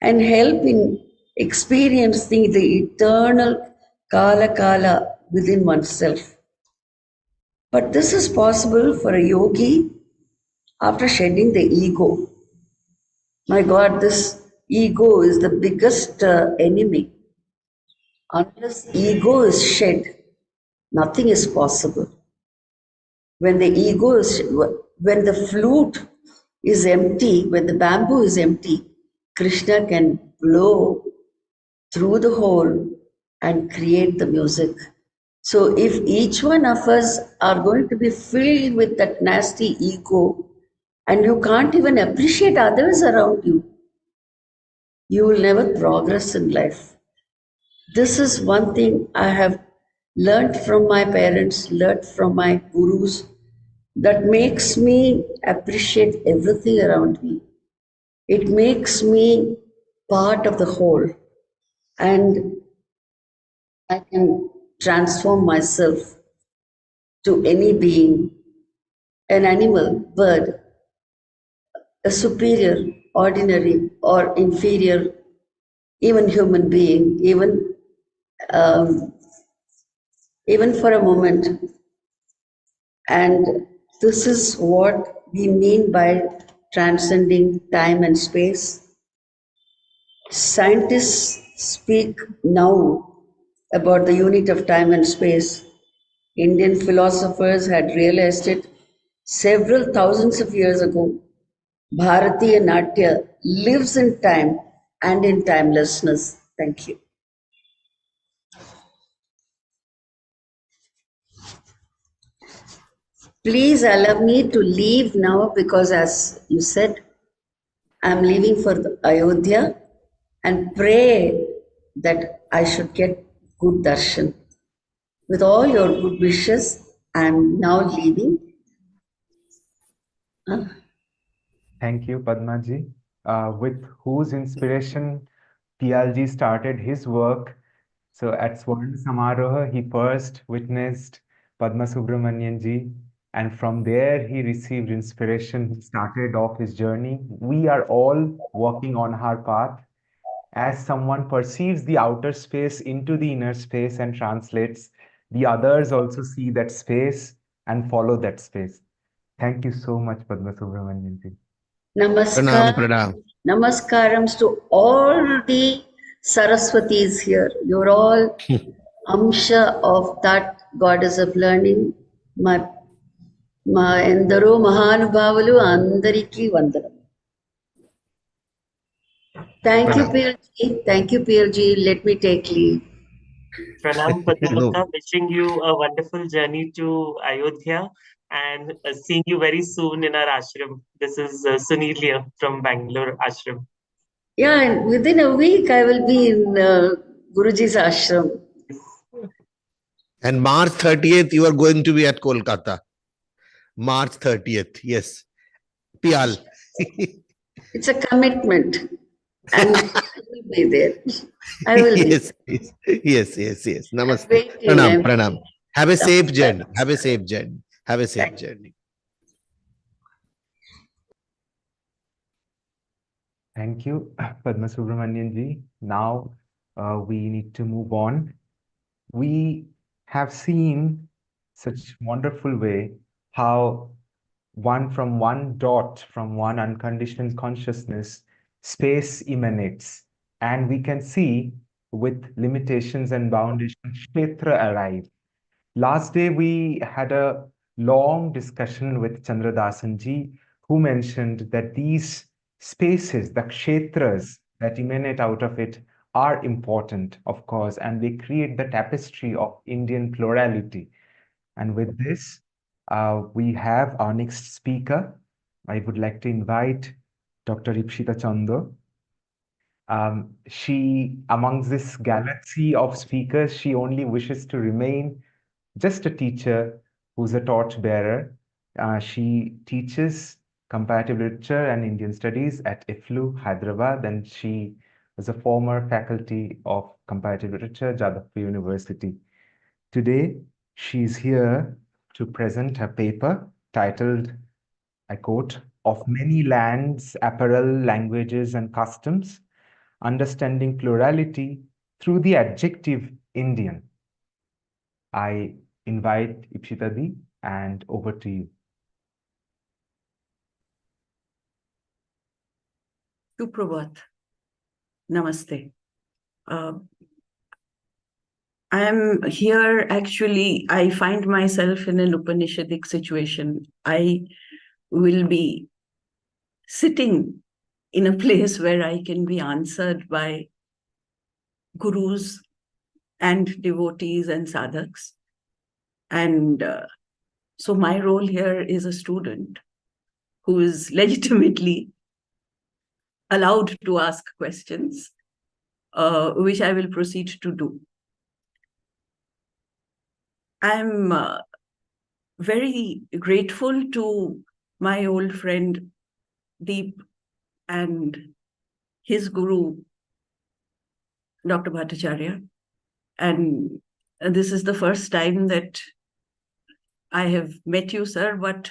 and help in experiencing the eternal Kala within oneself. But this is possible for a yogi after shedding the ego. My God, this ego is the biggest enemy. Unless ego is shed, nothing is possible. When the flute is empty, when the bamboo is empty, Krishna can blow through the hole and create the music. So if each one of us are going to be filled with that nasty ego, and you can't even appreciate others around you, you will never progress in life. This is one thing I have learned from my parents, learned from my gurus, that makes me appreciate everything around me. It makes me part of the whole, and I can transform myself to any being, an animal, bird, a superior, ordinary, or inferior, even human being, um, even for a moment. And this is what we mean by transcending time and space. Scientists speak now about the unit of time and space. Indian philosophers had realized it several thousands of years ago. Bharatiya Natya lives in time and in timelessness. Thank you. Please allow me to leave now because, as you said, I'm leaving for the Ayodhya, and pray that I should get good darshan. With all your good wishes, I'm now leaving. Thank you, Padmaji. With whose inspiration PLG started his work. So at Swarna Samaroha, he first witnessed Padma Subramanyam ji, and from there he received inspiration. He started off his journey. We are all walking on our path. As someone perceives the outer space into the inner space and translates, the others also see that space and follow that space. Thank you so much, Padma Subramanyam ji. Namaskar. Pranam. Namaskarams to all the Saraswatis here. You're all Amsha of that goddess of learning. మా ఎందరో మహానుభావులు అందరికీ వందనం. Thank you, PLG. Thank you, PLG. Let me take leave. Pranam Padmamata, wishing you a wonderful journey to Ayodhya and seeing you very soon in our ashram. This is Sunil here from Bangalore ashram. Yeah, and within a week I will be in Guruji's ashram. And March 30th, you are going to be at Kolkata. March 30th, yes. Pial. It's a commitment. And I will be there. I will be. Yes. Namaste. Pranam. Have a safe journey. Have a safe journey. Have a safe journey. Thank you, Padma Subramanyam ji. Now we need to move on. We have seen such wonderful way how from one dot, from one unconditioned consciousness, space emanates. And we can see with limitations and boundaries, Kshetra arrive. Last day, we had a long discussion with Chandradasan ji, who mentioned that these spaces, the kshetras that emanate out of it, are important, of course, and they create the tapestry of Indian plurality. And with this, we have our next speaker. I would like to invite Dr. Ipshita Chando. She, amongst this galaxy of speakers, she only wishes to remain just a teacher who's a torchbearer. She teaches comparative literature and Indian studies at IFLU, Hyderabad, and she was a former faculty of comparative literature, Jadavpur University. Today, she's here to present her paper titled, I quote, "Of Many Lands, Apparel, Languages, and Customs, Understanding Plurality Through the Adjective Indian." I invite Ipshita Di, and over to you. Suprabhat. Namaste. I am here, actually, I find myself in an Upanishadic situation. I will be sitting in a place where I can be answered by gurus and devotees and sadhaks. And so my role here is a student who is legitimately allowed to ask questions, which I will proceed to do. I'm very grateful to my old friend Deep and his guru, Dr. Bhattacharya. And this is the first time that I have met you, sir, but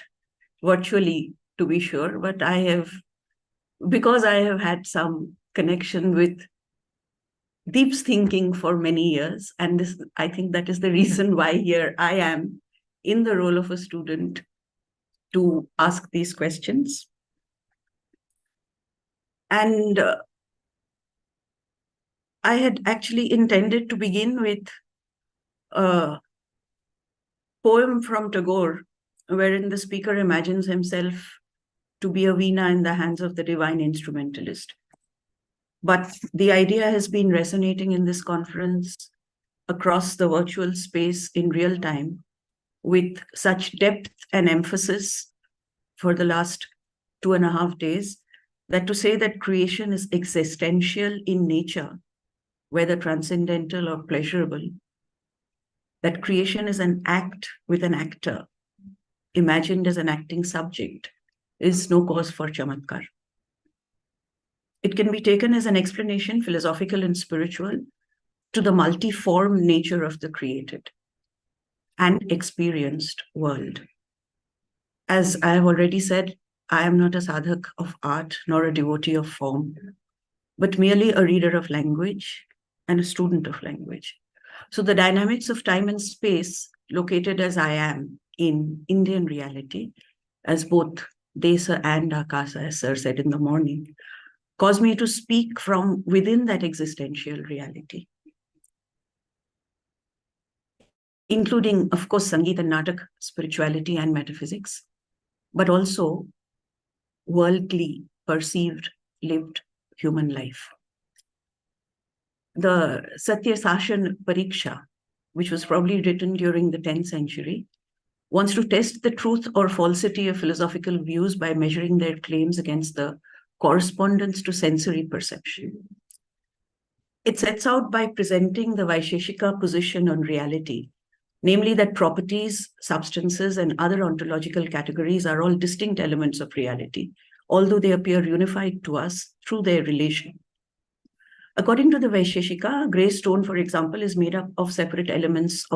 virtually, to be sure. But because I have had some connection with Deep's thinking for many years, and I think that is the reason why here I am in the role of a student to ask these questions. And I had actually intended to begin with a poem from Tagore, wherein the speaker imagines himself to be a veena in the hands of the divine instrumentalist. But the idea has been resonating in this conference across the virtual space in real time with such depth and emphasis for the last 2.5 days, that to say that creation is existential in nature, whether transcendental or pleasurable, that creation is an act with an actor, imagined as an acting subject, is no cause for chamatkar. It can be taken as an explanation, philosophical and spiritual, to the multiform nature of the created and experienced world. As I have already said, I am not a sadhak of art nor a devotee of form, but merely a reader of language and a student of language. So the dynamics of time and space, located as I am in Indian reality, as both desha and Akasha, as sir said in the morning, cause me to speak from within that existential reality, including, of course, Sangeet and Natak, spirituality and metaphysics, but also worldly, perceived, lived human life. The Satya Sashan Pariksha, which was probably written during the 10th century, wants to test the truth or falsity of philosophical views by measuring their claims against the correspondence to sensory perception. It sets out by presenting the Vaisheshika position on reality, namely that properties, substances, and other ontological categories are all distinct elements of reality, although they appear unified to us through their relation. According to the Vaisheshika, grey stone, for example, is made up of separate elements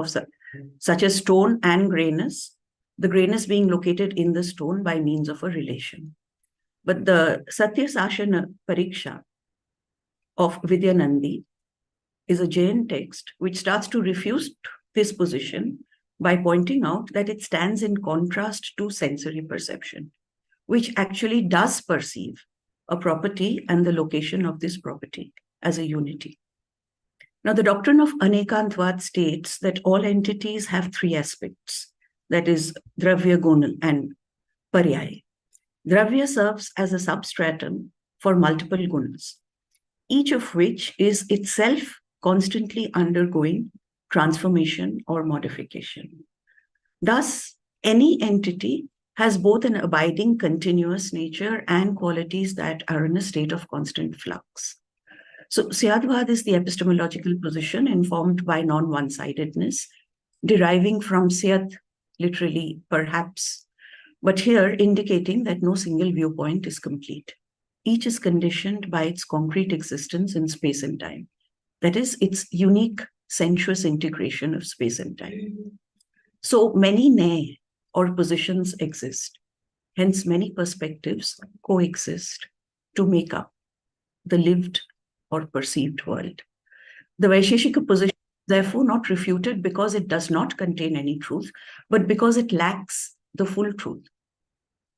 such as stone and greyness, the greyness being located in the stone by means of a relation. But the Satya Sasana Pariksha of Vidyanandi is a Jain text which starts to refute this position by pointing out that it stands in contrast to sensory perception, which actually does perceive a property and the location of this property as a unity. Now, the doctrine of Anekantvad states that all entities have three aspects, that is, Dravya, Guna, and Paryaya. Dravya serves as a substratum for multiple gunas, each of which is itself constantly undergoing transformation or modification. Thus, any entity has both an abiding continuous nature and qualities that are in a state of constant flux. So Syadvad is the epistemological position informed by non-one-sidedness, deriving from Syat, literally perhaps, but here indicating that no single viewpoint is complete. Each is conditioned by its concrete existence in space and time. That is, its unique sensuous integration of space and time. So many ne or positions exist. Hence, many perspectives coexist to make up the lived or perceived world. The Vaisheshika position is therefore not refuted because it does not contain any truth, but because it lacks the full truth,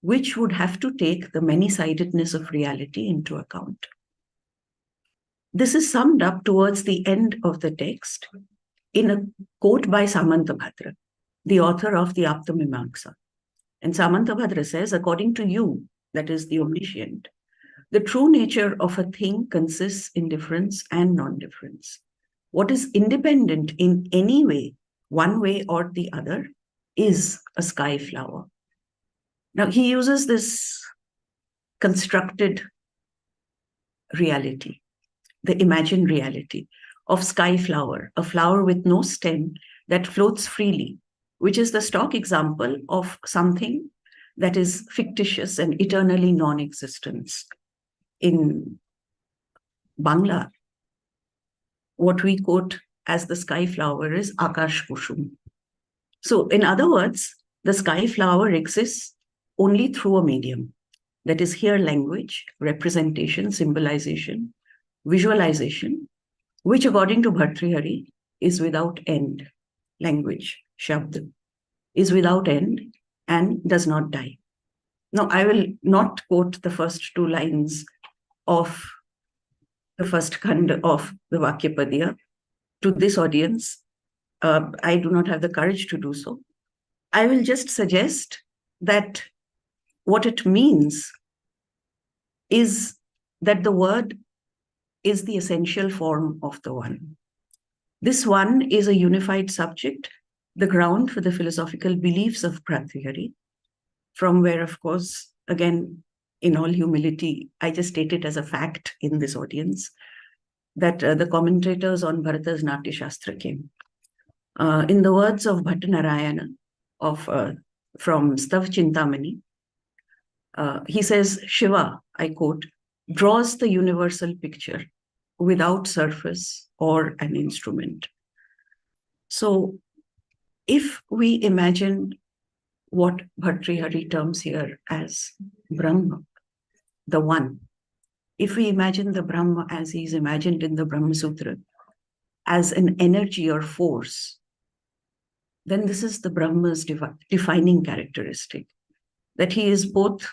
which would have to take the many-sidedness of reality into account. This is summed up towards the end of the text in a quote by Samantabhadra, the author of the Aptamimamsa. And Samantabhadra says, according to you, that is the omniscient, the true nature of a thing consists in difference and non-difference. What is independent in any way, one way or the other, is a sky flower. Now, he uses this constructed reality, the imagined reality of sky flower, a flower with no stem that floats freely, which is the stock example of something that is fictitious and eternally non-existent. In Bangla, what we quote as the sky flower is Akash Kushum. So in other words, the sky flower exists only through a medium. That is here language, representation, symbolization, visualization, which according to Bhartr-Arjuna is without end. Language, Shabd, is without end and does not die. Now, I will not quote the first two lines of the first khand of the Vakyapadya to this audience. I do not have the courage to do so. I will just suggest that what it means is that the word is the essential form of the one. This one is a unified subject, the ground for the philosophical beliefs of Bhartr-Arjuna, from where, of course, again, in all humility, I just state it as a fact in this audience, that the commentators on Bharata's Natya Shastra came. In the words of Bhattanarayana from Stav Chintamani, he says, Shiva, I quote, draws the universal picture without surface or an instrument. So if we imagine what Bhartr-Arjuna terms here as Brahma, the one, if we imagine the Brahma as he is imagined in the Brahma Sutra, as an energy or force, then this is the Brahma's defining characteristic, that he is both,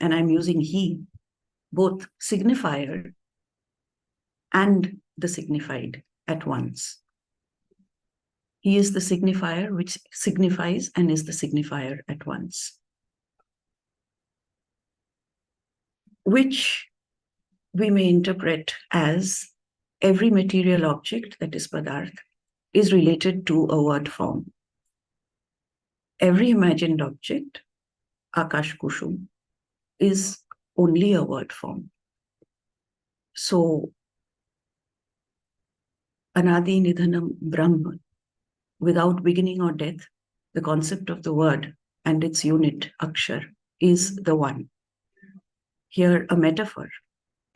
and I'm using he, both signifier and the signified at once. He is the signifier which signifies and is the signifier at once, which we may interpret as every material object, that is Padarth, is related to a word form. Every imagined object, Akash Kushum, is only a word form. So, Anadi Nidhanam Brahma, without beginning or death, the concept of the word and its unit, Akshar, is the one. Here, a metaphor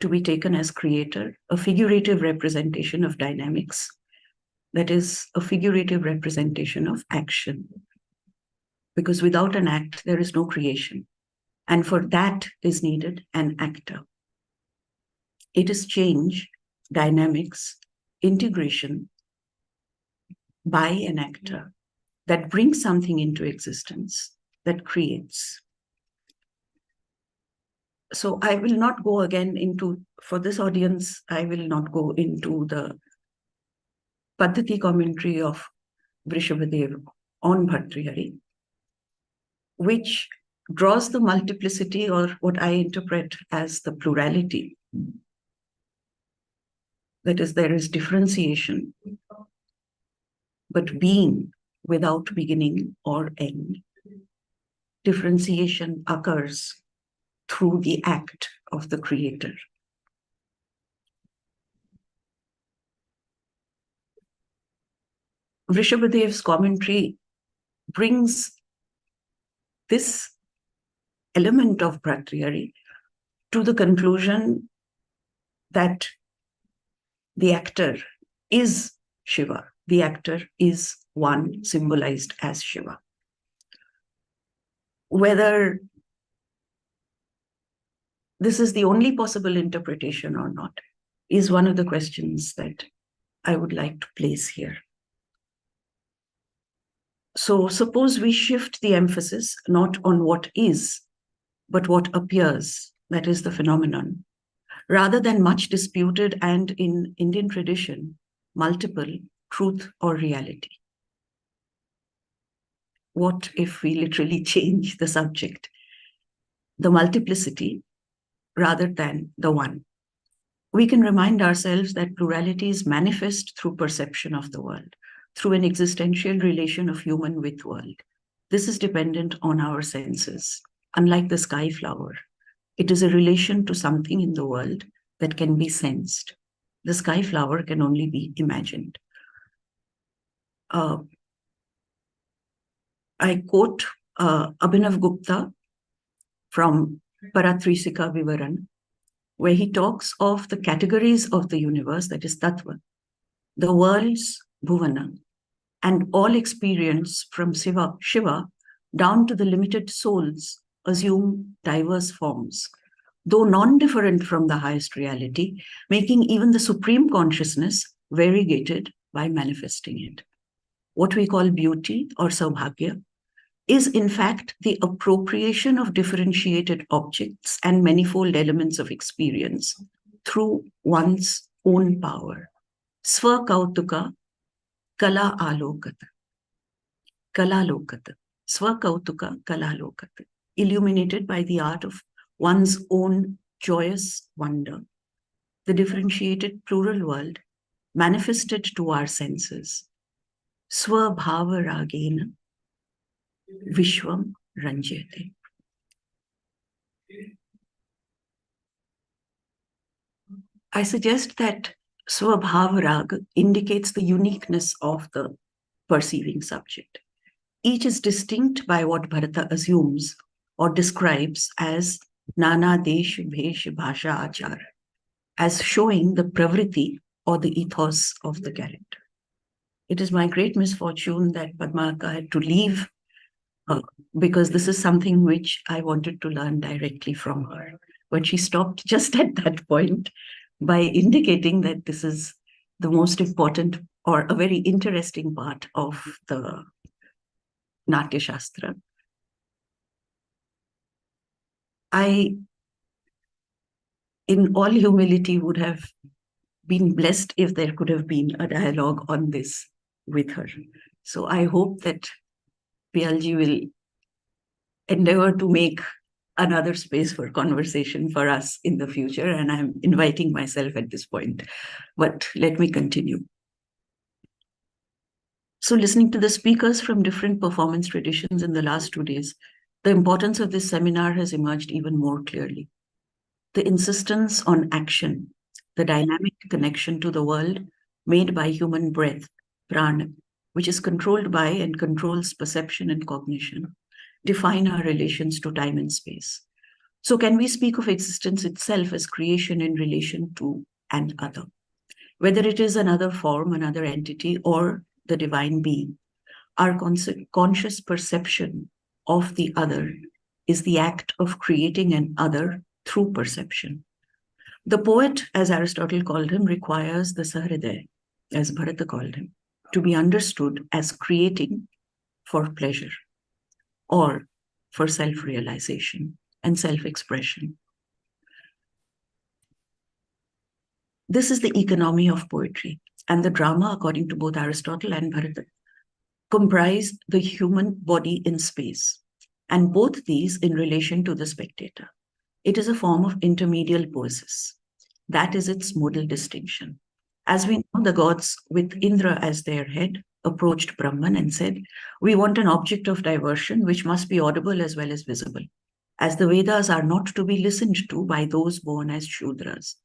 to be taken as creator, a figurative representation of dynamics, that is, a figurative representation of action. Because without an act, there is no creation. And for that is needed an actor. It is change, dynamics, integration by an actor that brings something into existence, that creates. So I will not go again into, for this audience, I will not go into the Paddhati commentary of Vrishabhadev on Bhartr-Arjuna, which draws the multiplicity, or what I interpret as the plurality. That is, there is differentiation, but being without beginning or end. Differentiation occurs through the act of the creator. Vrishabhadev's commentary brings this element of Bhartr-Arjuna to the conclusion that the actor is Shiva. The actor is one, symbolized as Shiva. Whether this is the only possible interpretation or not is one of the questions that I would like to place here. So suppose we shift the emphasis not on what is, but what appears, that is the phenomenon, rather than much disputed and in Indian tradition, multiple, truth or reality. What if we literally change the subject, the multiplicity rather than the one? We can remind ourselves that plurality is manifest through perception of the world, through an existential relation of human with world. This is dependent on our senses. Unlike the sky flower, it is a relation to something in the world that can be sensed. The sky flower can only be imagined. I quote Abhinav Gupta from Paratrisika Vivaran, where he talks of the categories of the universe, that is Tattva, the worlds, Bhuvana, and all experience from Shiva down to the limited souls assume diverse forms, though non-different from the highest reality, making even the supreme consciousness variegated by manifesting it. What we call beauty or Saubhagya is in fact the appropriation of differentiated objects and manifold elements of experience through one's own power. Svakautuka kala alokata. Kala lokata. Svakautuka kala lokata. Illuminated by the art of one's own joyous wonder. The differentiated plural world manifested to our senses. Swabhava ragena Vishwam Ranjyate. I suggest that Swabhav Rag indicates the uniqueness of the perceiving subject. Each is distinct by what Bharata assumes or describes as Nana Desh Bhesh Bhasha Achar, as showing the pravriti or the ethos of the character. It is my great misfortune that Padma had to leave because this is something which I wanted to learn directly from her. But she stopped just at that point by indicating that this is the most important or a very interesting part of the Natya Shastra. I, in all humility, would have been blessed if there could have been a dialogue on this with her. So I hope that PLG will endeavor to make another space for conversation for us in the future, and I'm inviting myself at this point. But let me continue. So listening to the speakers from different performance traditions in the last 2 days, the importance of this seminar has emerged even more clearly. The insistence on action, the dynamic connection to the world made by human breath, prana, which is controlled by and controls perception and cognition, define our relations to time and space. So can we speak of existence itself as creation in relation to an other? Whether it is another form, another entity, or the divine being, our conscious perception of the other is the act of creating an other through perception. The poet, as Aristotle called him, requires the Sahridaya, as Bharata called him, to be understood as creating for pleasure or for self-realization and self-expression. This is the economy of poetry, and the drama, according to both Aristotle and Bharata, comprise the human body in space, and both these in relation to the spectator. It is a form of intermedial poesis. That is its modal distinction. As we know, the gods, with Indra as their head, approached Brahman and said, "We want an object of diversion which must be audible as well as visible, as the Vedas are not to be listened to by those born as Shudras.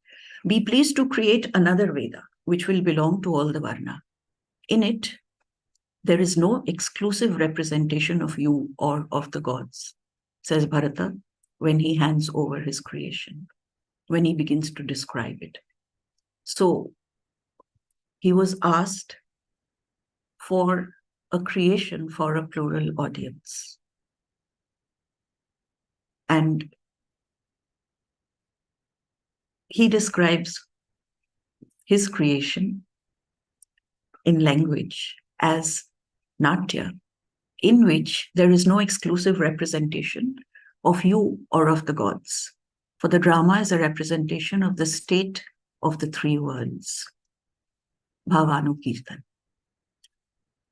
Be pleased to create another Veda, which will belong to all the Varna. In it, there is no exclusive representation of you or of the gods," says Bharata when he hands over his creation, when he begins to describe it. So he was asked for a creation for a plural audience. And he describes his creation in language as Natya, in which there is no exclusive representation of you or of the gods. For the drama is a representation of the state of the three worlds, Bhavanukirtan.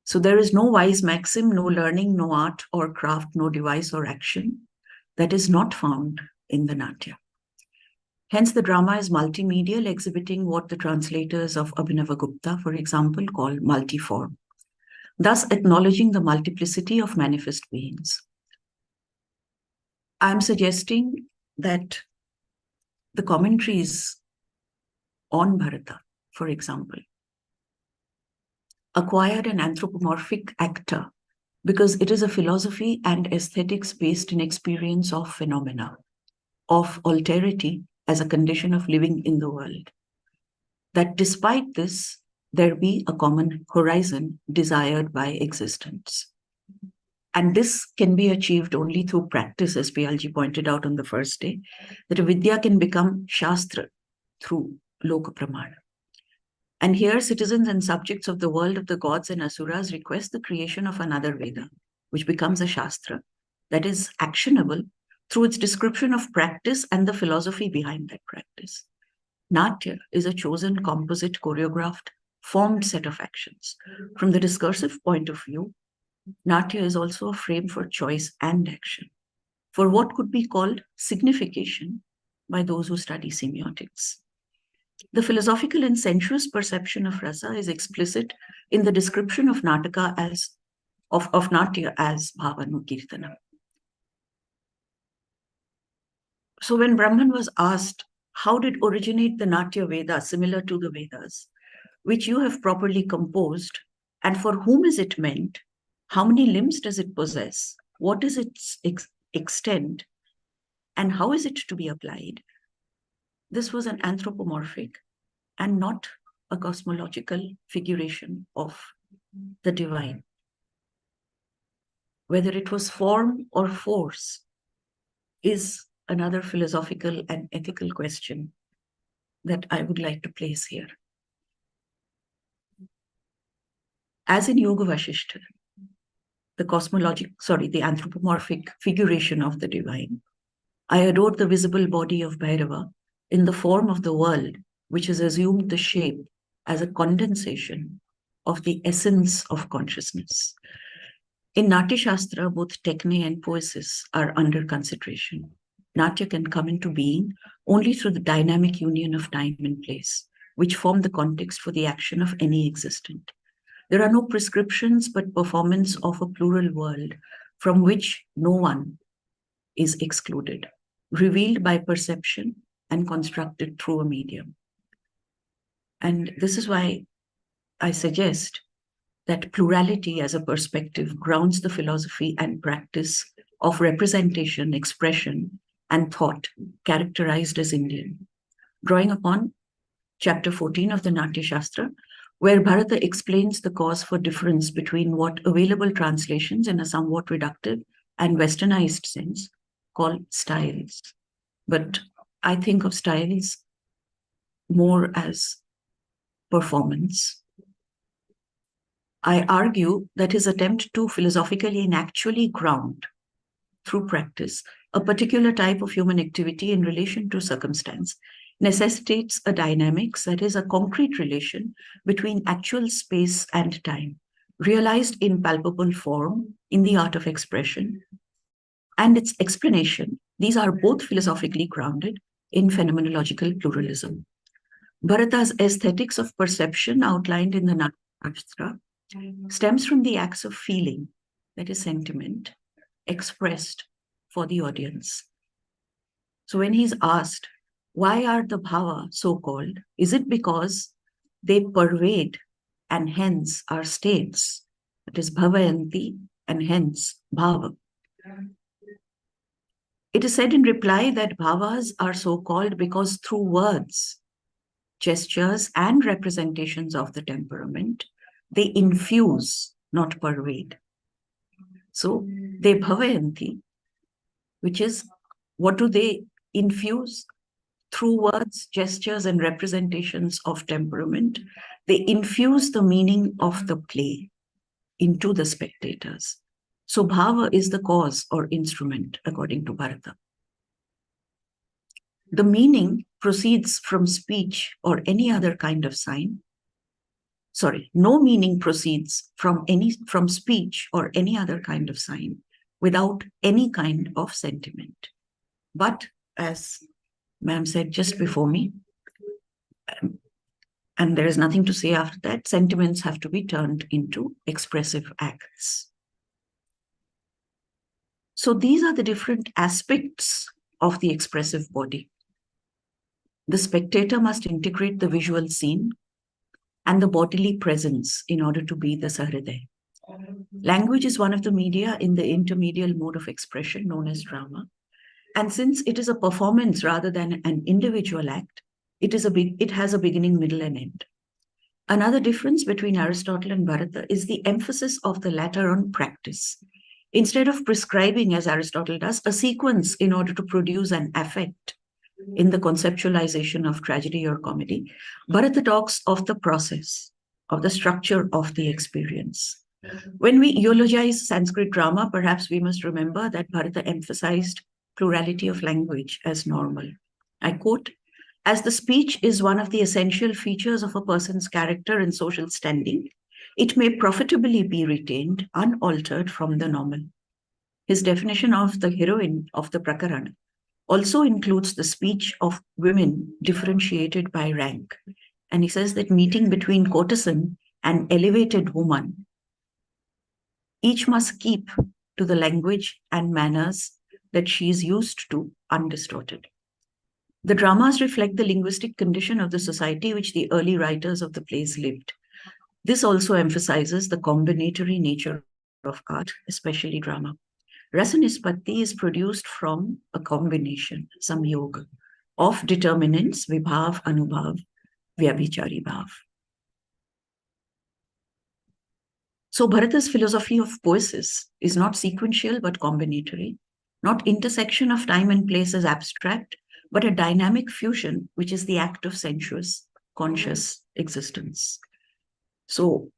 So there is no wise maxim, no learning, no art or craft, no device or action that is not found in the Natya. Hence, the drama is multimedial, exhibiting what the translators of Abhinavagupta, for example, call multiform, thus acknowledging the multiplicity of manifest beings. I'm suggesting that the commentaries on Bharata, for example, acquired an anthropomorphic actor because it is a philosophy and aesthetics based in experience of phenomena, of alterity as a condition of living in the world. That despite this, there be a common horizon desired by existence. And this can be achieved only through practice, as Piyalji pointed out on the first day, that a Vidya can become Shastra through Loka Pramana. And here, citizens and subjects of the world of the gods and asuras request the creation of another Veda, which becomes a Shastra that is actionable through its description of practice and the philosophy behind that practice. Natya is a chosen, composite, choreographed, formed set of actions. From the discursive point of view, Natya is also a frame for choice and action, for what could be called signification by those who study semiotics. The philosophical and sensuous perception of rasa is explicit in the description of Nataka of Natya as Bhavanukirtana. So when Brahman was asked, how did originate the Natya Veda similar to the Vedas, which you have properly composed, and for whom is it meant? How many limbs does it possess? What is its extent? And how is it to be applied? This was an anthropomorphic and not a cosmological figuration of the divine. Whether it was form or force is another philosophical and ethical question that I would like to place here. As in Yoga Vasishtha, the anthropomorphic figuration of the divine, I adore the visible body of Bhairava in the form of the world, which has assumed the shape as a condensation of the essence of consciousness. In Natya Shastra, both techne and poesis are under consideration. Natya can come into being only through the dynamic union of time and place, which form the context for the action of any existent. There are no prescriptions, but performance of a plural world from which no one is excluded, revealed by perception and constructed through a medium. And this is why I suggest that plurality as a perspective grounds the philosophy and practice of representation, expression, and thought characterized as Indian. Drawing upon chapter 14 of the Natya Shastra, where Bharata explains the cause for difference between what available translations in a somewhat reductive and westernized sense call styles. But I think of styles more as performance. I argue that his attempt to philosophically and actually ground, through practice, a particular type of human activity in relation to circumstance necessitates a dynamics, that is, a concrete relation between actual space and time, realized in palpable form in the art of expression, and its explanation. These are both philosophically grounded in phenomenological pluralism. Bharata's aesthetics of perception outlined in the Natya Shastra stems from the acts of feeling, that is sentiment, expressed for the audience. So when he's asked, why are the bhava so called? Is it because they pervade and hence are states? That is bhavayanti and hence bhava. It is said in reply that bhavas are so called because through words, gestures, and representations of the temperament, they infuse, not pervade. So they bhavayanti, which is, what do they infuse? Through words, gestures, and representations of temperament, they infuse the meaning of the play into the spectators. So bhava is the cause or instrument, according to Bharata. The meaning proceeds from speech or any other kind of sign. No meaning proceeds from speech or any other kind of sign without any kind of sentiment. But as ma'am said just before me, and there is nothing to say after that, sentiments have to be turned into expressive acts. So these are the different aspects of the expressive body. The spectator must integrate the visual scene and the bodily presence in order to be the Sahriday. Language is one of the media in the intermedial mode of expression known as drama. And since it is a performance rather than an individual act, it has a beginning, middle, and end. Another difference between Aristotle and Bharata is the emphasis of the latter on practice. Instead of prescribing, as Aristotle does, a sequence in order to produce an affect in the conceptualization of tragedy or comedy, Bharata talks of the process, of the structure of the experience. When we eulogize Sanskrit drama, perhaps we must remember that Bharata emphasized plurality of language as normal. I quote, "As the speech is one of the essential features of a person's character and social standing, it may profitably be retained unaltered from the normal." His definition of the heroine of the Prakarana also includes the speech of women differentiated by rank. And he says that meeting between courtesan and elevated woman, each must keep to the language and manners that she is used to undistorted. The dramas reflect the linguistic condition of the society which the early writers of the plays lived. This also emphasizes the combinatory nature of art, especially drama. Rasanispatti is produced from a combination, samyoga, of determinants, vibhav, anubhav, vyabhichari bhav. So Bharata's philosophy of poesis is not sequential but combinatory, not intersection of time and place as abstract, but a dynamic fusion, which is the act of sensuous, conscious existence. So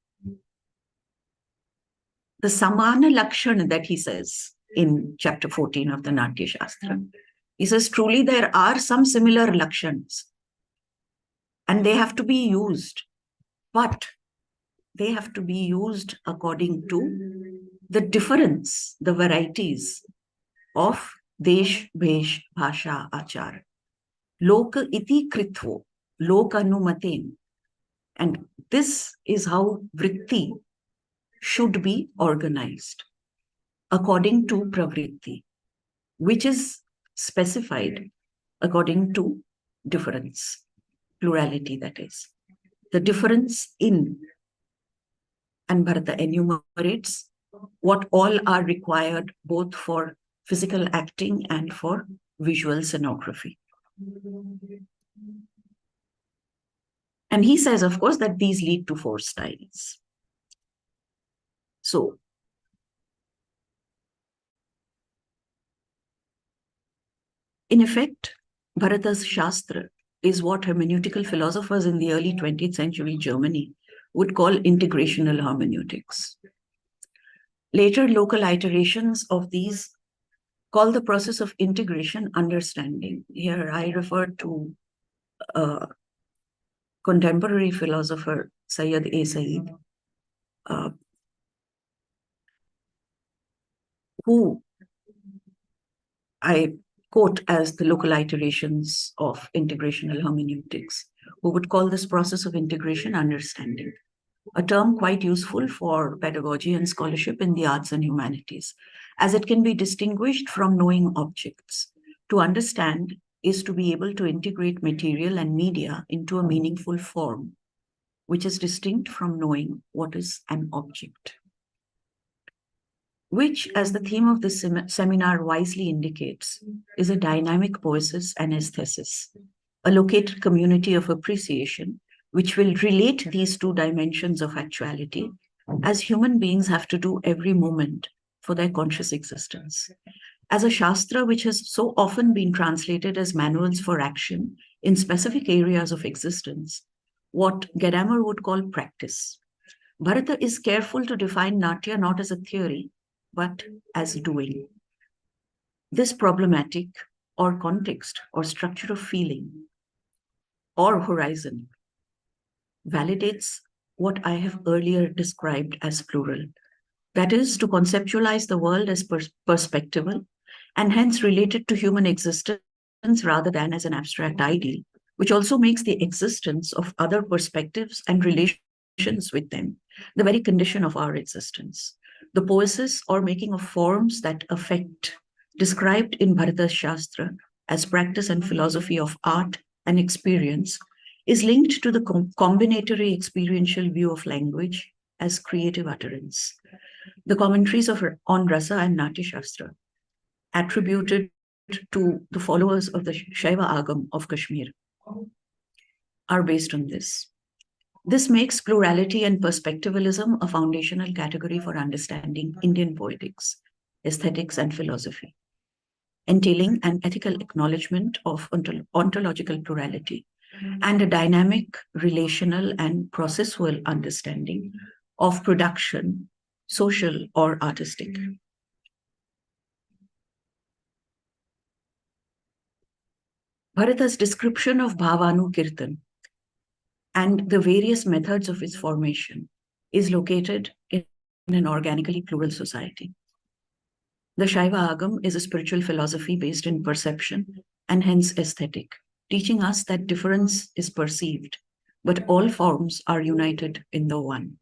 the samana lakshana that he says in chapter 14 of the Natya Shastra, he says, truly there are some similar lakshanas and they have to be used, but they have to be used according to the difference, the varieties of desh, bhesh, bhasha, achar. Loka iti kritvo, loka numaten. And this is how vritti should be organized according to pravritti, which is specified according to difference, plurality that is. The difference in, and Bharata enumerates what all are required both for physical acting and for visual scenography. And he says, of course, that these lead to 4 styles. So, in effect, Bharata's Shastra is what hermeneutical philosophers in the early 20th century Germany would call integrational hermeneutics. Later, local iterations of these call the process of integration understanding. Here I refer to contemporary philosopher Sayyid A. Said, who I quote as the local iterations of integrational hermeneutics, who would call this process of integration understanding, a term quite useful for pedagogy and scholarship in the arts and humanities, as it can be distinguished from knowing objects. To understand is to be able to integrate material and media into a meaningful form, which is distinct from knowing what is an object. Which, as the theme of this seminar wisely indicates, is a dynamic poesis and aesthesis, a located community of appreciation, which will relate these 2 dimensions of actuality, as human beings have to do every moment for their conscious existence. As a Shastra which has so often been translated as manuals for action in specific areas of existence, what Gadamer would call practice, Bharata is careful to define Natya not as a theory, but as doing. This problematic or context or structure of feeling or horizon validates what I have earlier described as plural. That is, to conceptualize the world as perspectival and hence related to human existence rather than as an abstract ideal, which also makes the existence of other perspectives and relations with them the very condition of our existence. The poesis or making of forms that affect, described in Bharata's Shastra as practice and philosophy of art and experience is linked to the combinatory experiential view of language as creative utterance. The commentaries on Rasa and Natya Shastra, attributed to the followers of the Shaiva Agam of Kashmir, are based on this. This makes plurality and perspectivalism a foundational category for understanding Indian poetics, aesthetics, and philosophy, entailing an ethical acknowledgement of ontological plurality and a dynamic, relational, and processual understanding of production, social or artistic. Bharata's description of Bhavanu Kirtan and the various methods of its formation is located in an organically plural society. The Shaiva Agam is a spiritual philosophy based in perception and hence aesthetic, teaching us that difference is perceived, but all forms are united in the one.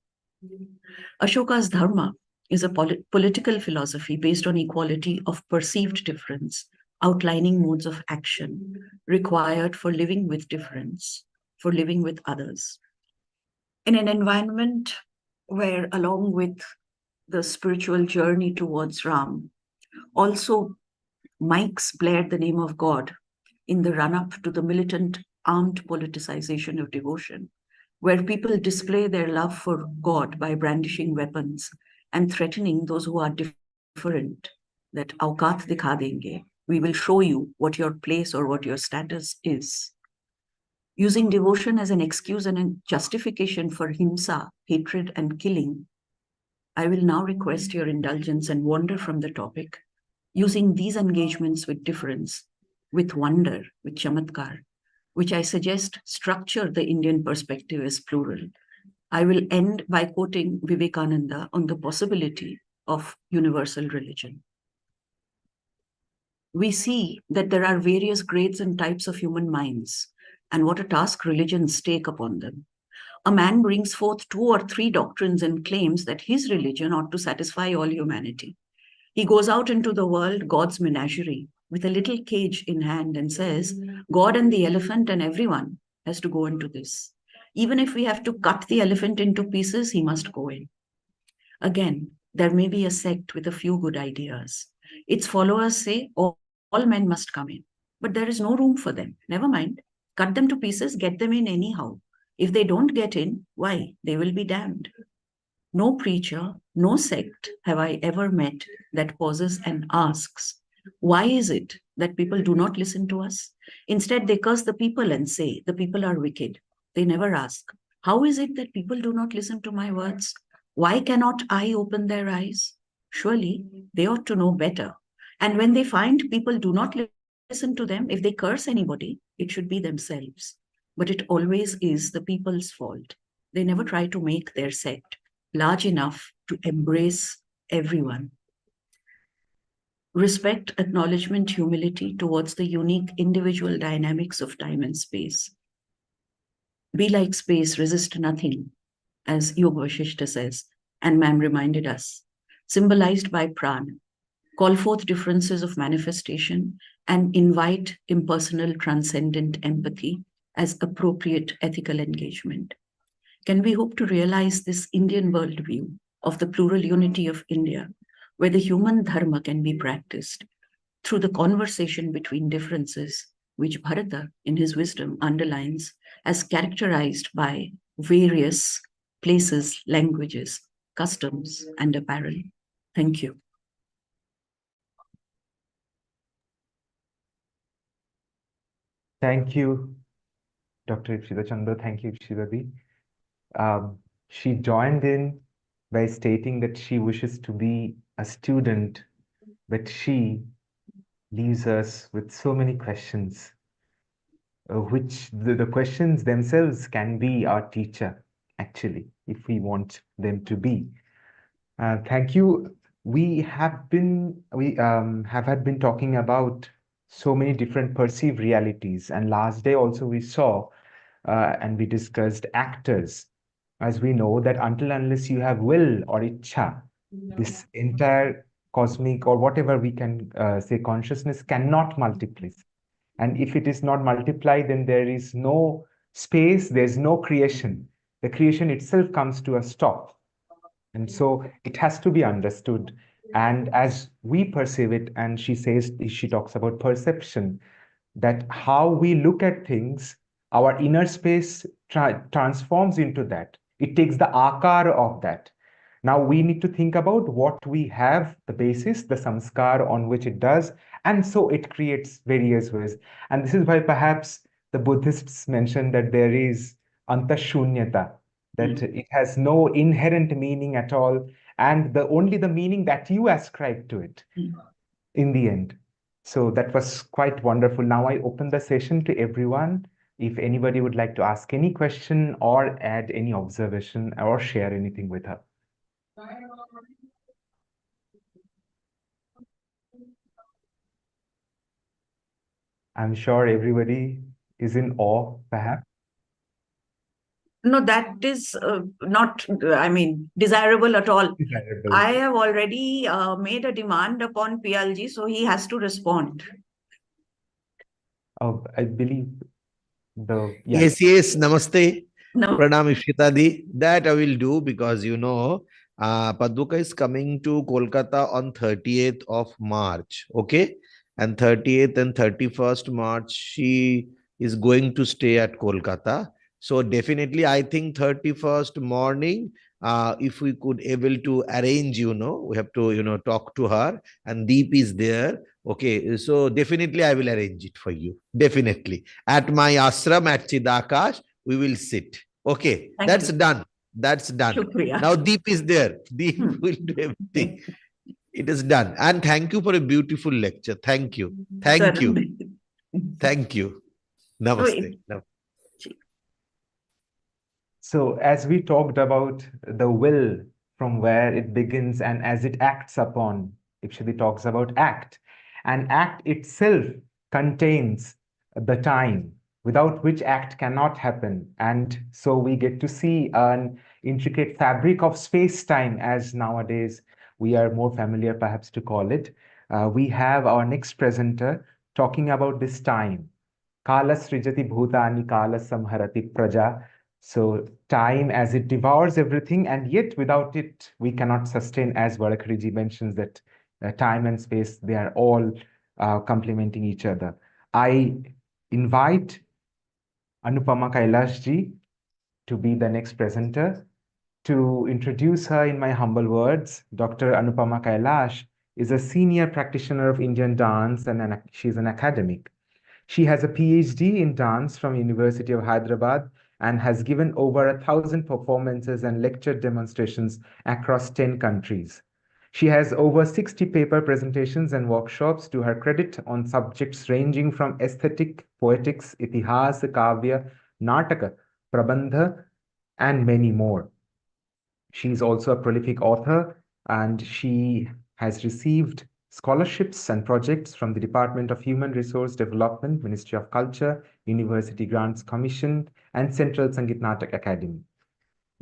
Ashoka's Dharma is a political philosophy based on equality of perceived difference, outlining modes of action required for living with difference, for living with others. In an environment where, along with the spiritual journey towards Ram, also mics blared the name of God in the run-up to the militant armed politicization of devotion, where people display their love for God by brandishing weapons and threatening those who are different, that aukat dikha denge, we will show you what your place or what your status is. Using devotion as an excuse and a justification for himsa, hatred, and killing, I will now request your indulgence and wander from the topic, using these engagements with difference, with wonder, with chamatkar, which I suggest structure the Indian perspective as plural. I will end by quoting Vivekananda on the possibility of universal religion. We see that there are various grades and types of human minds, and what a task religions take upon them. A man brings forth 2 or 3 doctrines and claims that his religion ought to satisfy all humanity. He goes out into the world, God's menagerie, with a little cage in hand and says, God and the elephant and everyone has to go into this. Even if we have to cut the elephant into pieces, he must go in. Again, there may be a sect with a few good ideas. Its followers say, all men must come in, but there is no room for them. Never mind, cut them to pieces, get them in anyhow. If they don't get in, why? They will be damned. No preacher, no sect have I ever met that pauses and asks, why is it that people do not listen to us? Instead, they curse the people and say, the people are wicked. They never ask, how is it that people do not listen to my words? Why cannot I open their eyes? Surely they ought to know better. And when they find people do not listen to them, if they curse anybody, it should be themselves. But it always is the people's fault. They never try to make their sect large enough to embrace everyone. Respect, acknowledgement, humility towards the unique individual dynamics of time and space. Be like space, resist nothing, as Yoga Vashishta says, and ma'am reminded us, symbolized by prana. Call forth differences of manifestation and invite impersonal transcendent empathy as appropriate ethical engagement. Can we hope to realize this Indian worldview of the plural unity of India, where the human dharma can be practiced through the conversation between differences, which Bharata, in his wisdom, underlines as characterized by various places, languages, customs, and apparel? Thank you. Thank you, Dr. Ipshita Chandra. Thank you, Ipshita. She joined in by stating that she wishes to be a student, but she leaves us with so many questions, which the questions themselves can be our teacher, actually, if we want them to be. Thank you. We have been talking about so many different perceived realities, and last day also we saw and we discussed actors. As we know that until unless you have will or ichha, this entire cosmic or whatever we can say consciousness cannot multiply. And if it is not multiplied, then there is no space, there's no creation. The creation itself comes to a stop. And so it has to be understood. And as we perceive it, and she talks about perception, that how we look at things, our inner space transforms into that. It takes the akar of that. Now we need to think about what we have, the basis, the samskar on which it does, and so it creates various ways. And this is why perhaps the Buddhists mention that there is antashunyata, that it has no inherent meaning at all, and only the meaning that you ascribe to it in the end. So that was quite wonderful. Now I open the session to everyone. If anybody would like to ask any question or add any observation or share anything with her. I'm sure everybody is in awe, perhaps. No, that is not, desirable at all. Desirable. I have already made a demand upon PLG, so he has to respond. Oh, I believe Yes, namaste. No. Pranam Ishitadi. That I will do because, Paduka is coming to Kolkata on 30th of March. Okay. And 30th and 31st March, she is going to stay at Kolkata. So definitely, I think 31st morning, if we could able to arrange, we have to, talk to her, and Deep is there. Okay. So definitely, I will arrange it for you. Definitely. At my ashram at Chidakash, we will sit. Okay. That's done. That's done. Shukriya. Now Deep is there. Deep will do everything. It is done. And thank you for a beautiful lecture. Thank you. Thank you. Thank you. Namaste. So as we talked about the will from where it begins and as it acts upon, Ipshadi talks about act. And act itself contains the time, without which act cannot happen. And so we get to see an intricate fabric of space-time, as nowadays we are more familiar perhaps to call it. We have our next presenter talking about this time. Kala srijati bhutani kala samharati praja. So time as it devours everything, and yet without it, we cannot sustain, as Varakariji mentions, that time and space, they are all complementing each other. I invite Anupama Kailashji to be the next presenter. To introduce her in my humble words, Dr. Anupama Kailash is a senior practitioner of Indian dance and she's an academic. She has a PhD in dance from University of Hyderabad and has given over 1,000 performances and lecture demonstrations across 10 countries. She has over 60 paper presentations and workshops to her credit on subjects ranging from aesthetic, poetics, itihas, kavya, nataka, prabandha, and many more. She's also a prolific author, and she has received scholarships and projects from the Department of Human Resource Development, Ministry of Culture, University Grants Commission, and Central Sangeet Natak Akademi.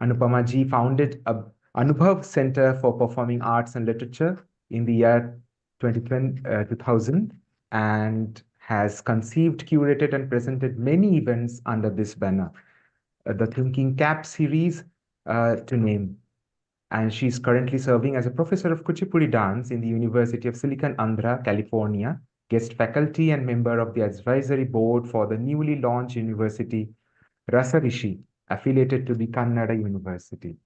Anupama ji founded a Anubhav Center for Performing Arts and Literature in the year 2000 and has conceived, curated, and presented many events under this banner. The Thinking Cap series, to name. And she's currently serving as a professor of Kuchipudi dance in the University of Silicon Andhra, California, guest faculty and member of the advisory board for the newly launched university, Rasarishi, affiliated to the Kannada University.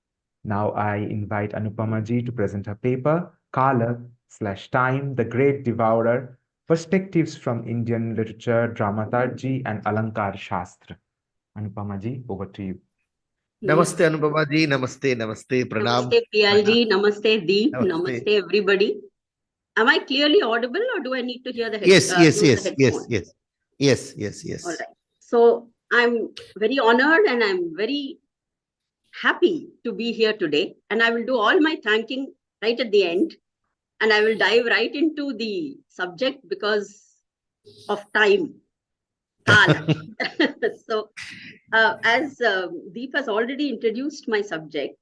Now I invite Anupama ji to present her paper, Kala/Time, the Great Devourer, Perspectives from Indian Literature, Dramaturgy, and Alankar Shastra. Anupama ji, over to you. Namaste, Anupama ji. Namaste, namaste. Pranam. Namaste, PLG. Namaste, Deep. Namaste, everybody. Am I clearly audible, or do I need to hear the Yes. All right. So I'm very honored and I'm very happy to be here today. And I will do all my thanking right at the end. And I will dive right into the subject because of time. Kala. So as Deep has already introduced my subject,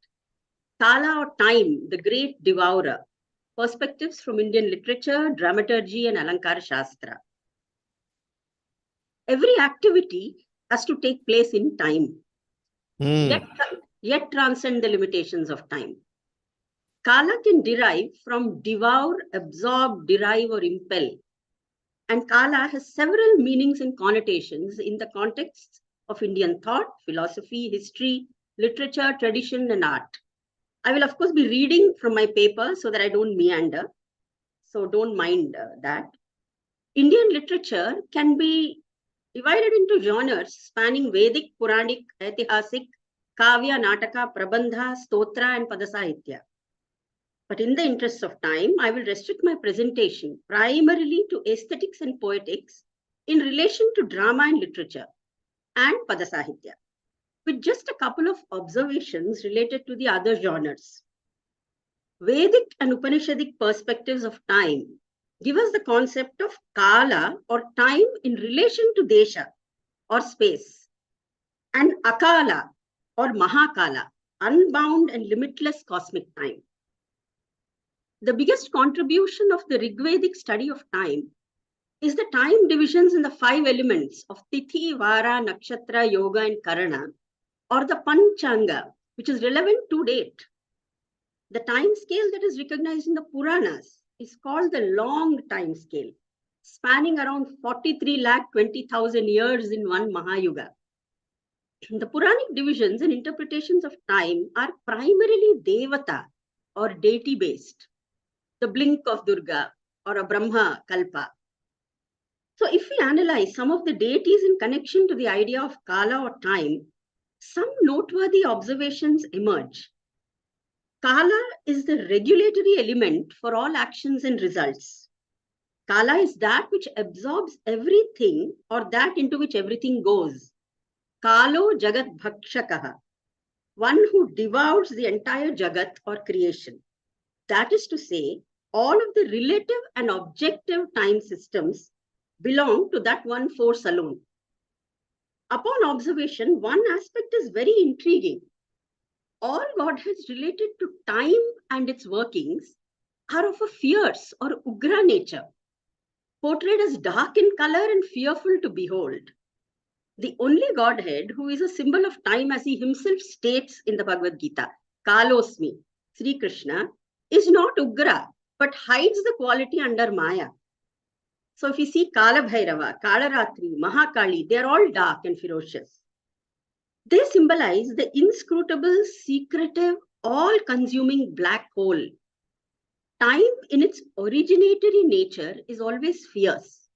Kala or Time, the Great Devourer, Perspectives from Indian Literature, Dramaturgy, and Alankar Shastra. every activity has to take place in time, Hmm. yet transcend the limitations of time. Kala can derive from devour, absorb, derive, or impel. And Kala has several meanings and connotations in the context of Indian thought, philosophy, history, literature, tradition, and art. I will, of course, be reading from my paper so that I don't meander. So don't mind that. Indian literature can be divided into genres spanning Vedic, Puranic, Aitihasic, Kavya, Nataka, Prabandha, Stotra, and Padasahitya. But in the interest of time, I will restrict my presentation primarily to aesthetics and poetics in relation to drama and literature and Padasahitya, with just a couple of observations related to the other genres. Vedic and Upanishadic perspectives of time give us the concept of Kala or time in relation to desha or space, and Akala or Mahakala, unbound and limitless cosmic time. The biggest contribution of the Rigvedic study of time is the time divisions in the 5 elements of Tithi, Vara, Nakshatra, Yoga, and Karana, or the Panchanga, which is relevant to date. The time scale that is recognized in the Puranas is called the long time scale, spanning around 43,20,000 years in one Mahayuga. The Puranic divisions and interpretations of time are primarily Devata or deity-based, the blink of Durga or a Brahma Kalpa. So if we analyze some of the deities in connection to the idea of Kala or time, some noteworthy observations emerge. Kala is the regulatory element for all actions and results. Kala is that which absorbs everything or that into which everything goes. Kalo Jagat Bhakshakaha, one who devours the entire Jagat or creation. That is to say, all of the relative and objective time systems belong to that one force alone. Upon observation, one aspect is very intriguing. All Godheads related to time and its workings are of a fierce or ugra nature, portrayed as dark in color and fearful to behold. The only Godhead who is a symbol of time, as he himself states in the Bhagavad Gita, Kalosmi, Sri Krishna, is not ugra, but hides the quality under Maya. So if you see Kala Bhairava, Kalaratri, Mahakali, they are all dark and ferocious. They symbolize the inscrutable, secretive, all-consuming black hole. Time in its originatory nature is always fierce.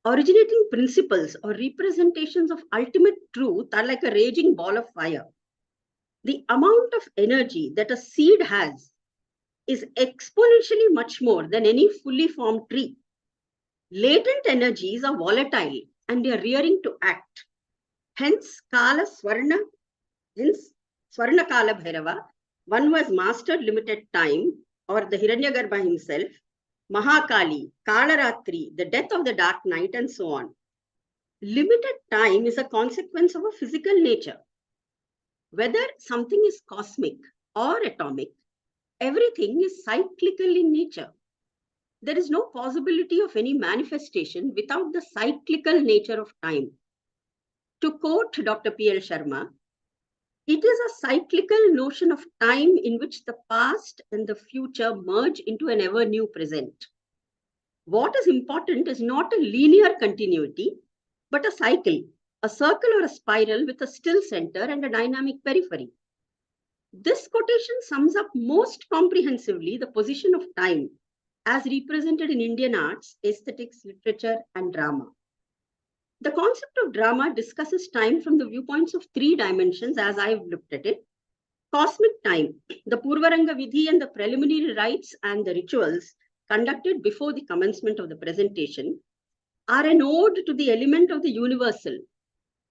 Originating principles or representations of ultimate truth are like a raging ball of fire. The amount of energy that a seed has is exponentially much more than any fully formed tree. Latent energies are volatile and they are rearing to act. Hence, Kala Swarna, hence Swarna Kala Bhairava, one who has mastered limited time, or the Hiranyagarbha himself, Mahakali, Kalaratri, the death of the dark night, and so on. Limited time is a consequence of a physical nature. Whether something is cosmic or atomic, everything is cyclical in nature. There is no possibility of any manifestation without the cyclical nature of time. To quote Dr. P.L. Sharma, it is a cyclical notion of time in which the past and the future merge into an ever new present. What is important is not a linear continuity, but a cycle, a circle or a spiral with a still center and a dynamic periphery. This quotation sums up most comprehensively the position of time as represented in Indian arts, aesthetics, literature, and drama. The concept of drama discusses time from the viewpoints of 3 dimensions as I've looked at it. Cosmic time, the Purvaranga Vidhi and the preliminary rites and the rituals conducted before the commencement of the presentation are an ode to the element of the universal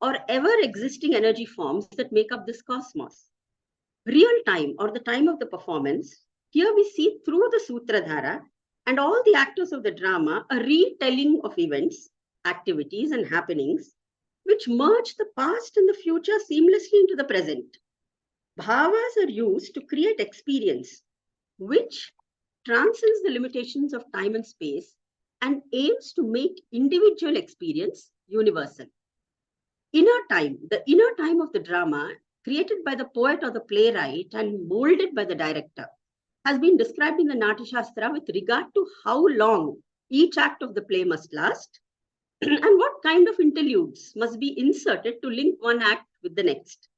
or ever-existing energy forms that make up this cosmos. Real time, or the time of the performance, here we see through the Sutradhara and all the actors of the drama a retelling of events, activities, and happenings which merge the past and the future seamlessly into the present. Bhavas are used to create experience which transcends the limitations of time and space and aims to make individual experience universal. Inner time, the inner time of the drama, created by the poet or the playwright and molded by the director, has been described in the Natya Shastra with regard to how long each act of the play must last and what kind of interludes must be inserted to link one act with the next.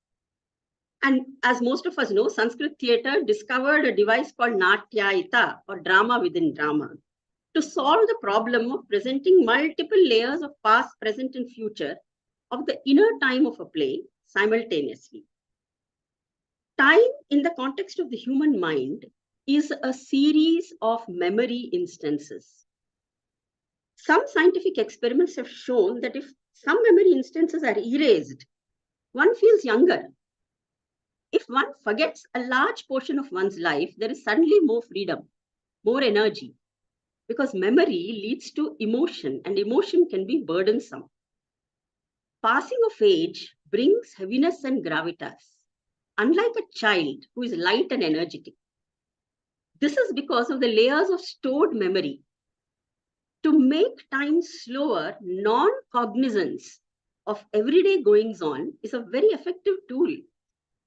And as most of us know, Sanskrit theatre discovered a device called Natyayita, or drama within drama, to solve the problem of presenting multiple layers of past, present, and future of the inner time of a play simultaneously. Time in the context of the human mind is a series of memory instances. Some scientific experiments have shown that if some memory instances are erased, one feels younger. If one forgets a large portion of one's life, there is suddenly more freedom, more energy, because memory leads to emotion, and emotion can be burdensome. Passing of age brings heaviness and gravitas, unlike a child who is light and energetic. This is because of the layers of stored memory. To make time slower, non-cognizance of everyday goings-on is a very effective tool.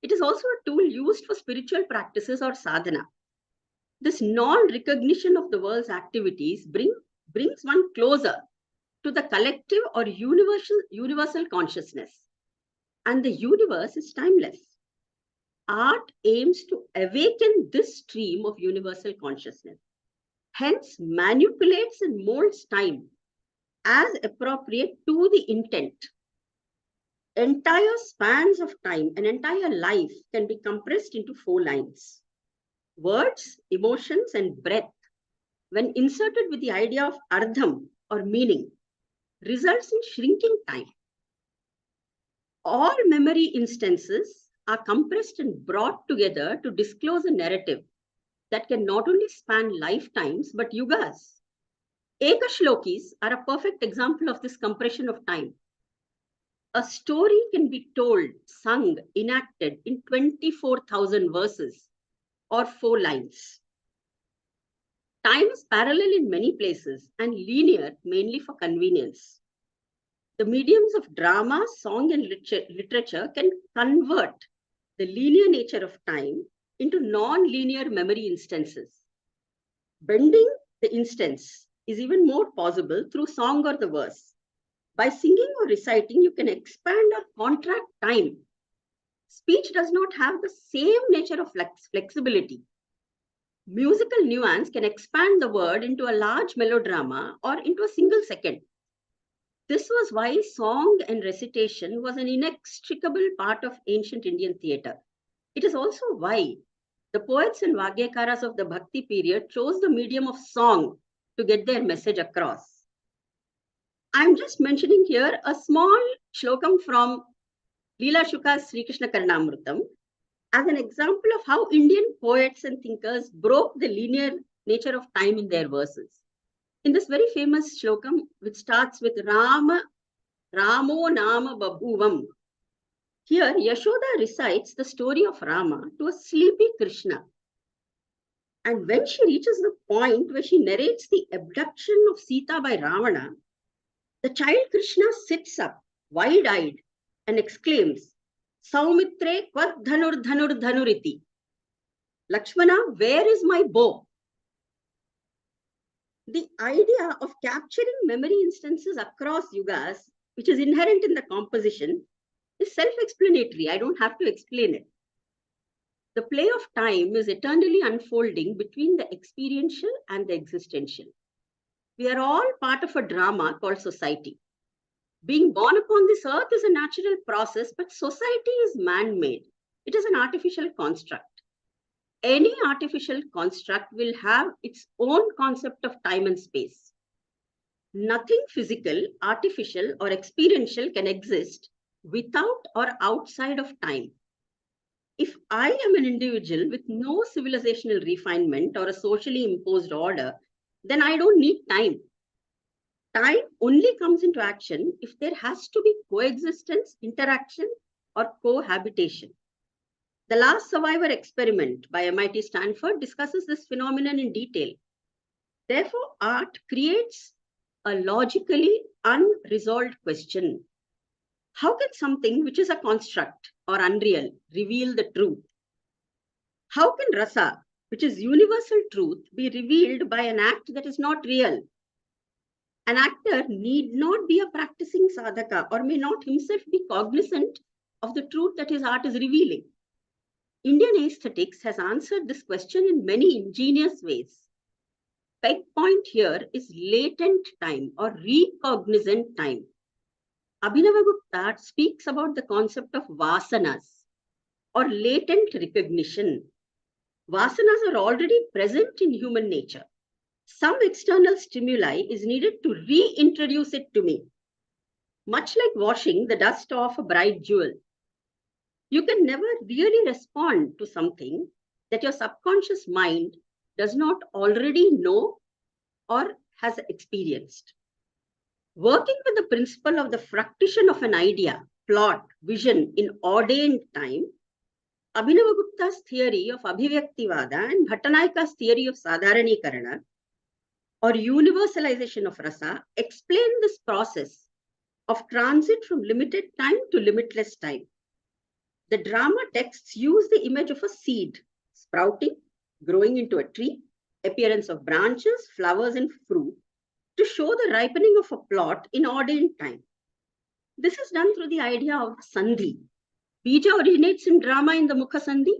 It is also a tool used for spiritual practices or sadhana. This non-recognition of the world's activities brings one closer to the collective or universal consciousness. And the universe is timeless. Art aims to awaken this stream of universal consciousness. Hence, manipulates and molds time as appropriate to the intent. Entire spans of time, an entire life, can be compressed into 4 lines. Words, emotions, and breath, when inserted with the idea of ardham or meaning, results in shrinking time. All memory instances are compressed and brought together to disclose a narrative that can not only span lifetimes, but yugas. Ekashlokis are a perfect example of this compression of time. A story can be told, sung, enacted in 24,000 verses or 4 lines. Time is parallel in many places and linear mainly for convenience. The mediums of drama, song, and literature can convert the linear nature of time into non-linear memory instances. Bending the instance is even more possible through song or the verse. By singing or reciting, you can expand or contract time. Speech does not have the same nature of flexibility. Musical nuance can expand the word into a large melodrama or into a single second. This was why song and recitation was an inextricable part of ancient Indian theatre. It is also why the poets and Vagyakaras of the Bhakti period chose the medium of song to get their message across. I'm just mentioning here a small shlokam from Leela Shuka's Sri Krishna Karnamrutam as an example of how Indian poets and thinkers broke the linear nature of time in their verses. In this very famous shlokam, which starts with Ramo Nama Babhuvam, here Yashoda recites the story of Rama to a sleepy Krishna. And when she reaches the point where she narrates the abduction of Sita by Ravana, the child Krishna sits up, wide-eyed, and exclaims, Saumitre kvad dhanur dhanur dhanuriti. Lakshmana, where is my bow? The idea of capturing memory instances across yugas, which is inherent in the composition, is self-explanatory. I don't have to explain it. The play of time is eternally unfolding between the experiential and the existential. We are all part of a drama called society. Being born upon this earth is a natural process, but society is man-made. It is an artificial construct. Any artificial construct will have its own concept of time and space. Nothing physical, artificial, or experiential can exist without or outside of time. If I am an individual with no civilizational refinement or a socially imposed order, then I don't need time. Time only comes into action if there has to be coexistence, interaction, or cohabitation. The Last Survivor experiment by MIT Stanford discusses this phenomenon in detail. Therefore, art creates a logically unresolved question. How can something which is a construct or unreal reveal the truth? How can rasa, which is universal truth, be revealed by an act that is not real? An actor need not be a practicing sadhaka or may not himself be cognizant of the truth that his art is revealing. Indian aesthetics has answered this question in many ingenious ways. Peg point here is latent time or recognizant time. Abhinaya speaks about the concept of vasanas or latent recognition. Vasanas are already present in human nature. Some external stimuli is needed to reintroduce it to me. Much like washing the dust off a bright jewel. You can never really respond to something that your subconscious mind does not already know or has experienced. Working with the principle of the fructition of an idea, plot, vision in ordained time, Abhinaya theory of Abhivyaktivada and Bhattanayaka's theory of Sadharanikarana or universalization of rasa explain this process of transit from limited time to limitless time. The drama texts use the image of a seed, sprouting, growing into a tree, appearance of branches, flowers, and fruit, to show the ripening of a plot in ordained time. This is done through the idea of sandhi. Bija originates in drama in the mukha sandhi,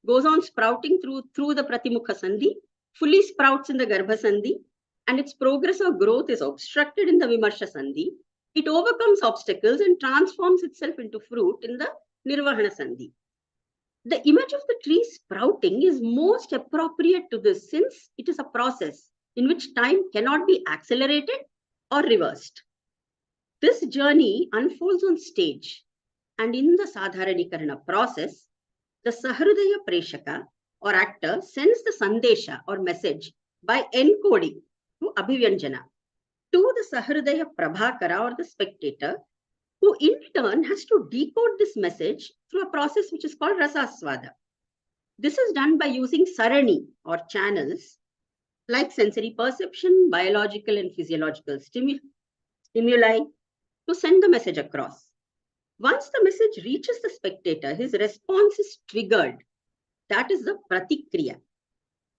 goes on sprouting through the pratimukha sandhi, fully sprouts in the garbha sandhi, and its progress or growth is obstructed in the vimarsha sandhi. It overcomes obstacles and transforms itself into fruit in the nirvahana sandhi. The image of the tree sprouting is most appropriate to this since it is a process in which time cannot be accelerated or reversed. This journey unfolds on stage, and in the Sadharanikarana process, the Sahrudaya Preshaka or actor sends the Sandesha or message by encoding to Abhivyanjana to the Sahrudaya Prabhakara or the spectator, who in turn has to decode this message through a process which is called Rasaswada. This is done by using sarani or channels like sensory perception, biological and physiological stimuli to send the message across. Once the message reaches the spectator, his response is triggered. That is the pratikriya.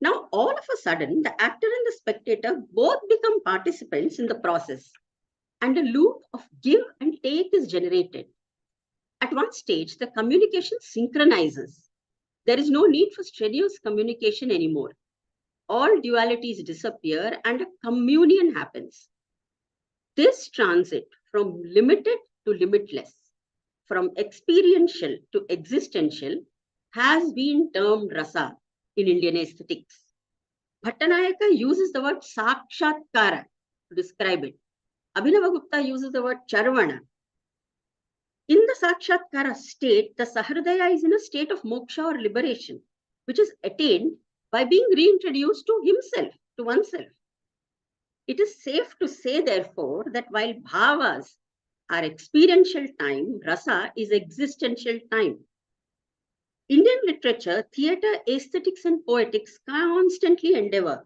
Now, all of a sudden, the actor and the spectator both become participants in the process, and a loop of give and take is generated. At one stage, the communication synchronizes. There is no need for strenuous communication anymore. All dualities disappear and a communion happens. This transit from limited to limitless, from experiential to existential, has been termed rasa in Indian aesthetics. Bhattanayaka uses the word sakshatkara to describe it. Abhinaya uses the word charvana. In the sakshatkara state, the sahrudaya is in a state of moksha or liberation, which is attained by being reintroduced to himself, to oneself. It is safe to say, therefore, that while bhavas are experiential time, rasa is existential time. Indian literature, theatre, aesthetics, and poetics constantly endeavor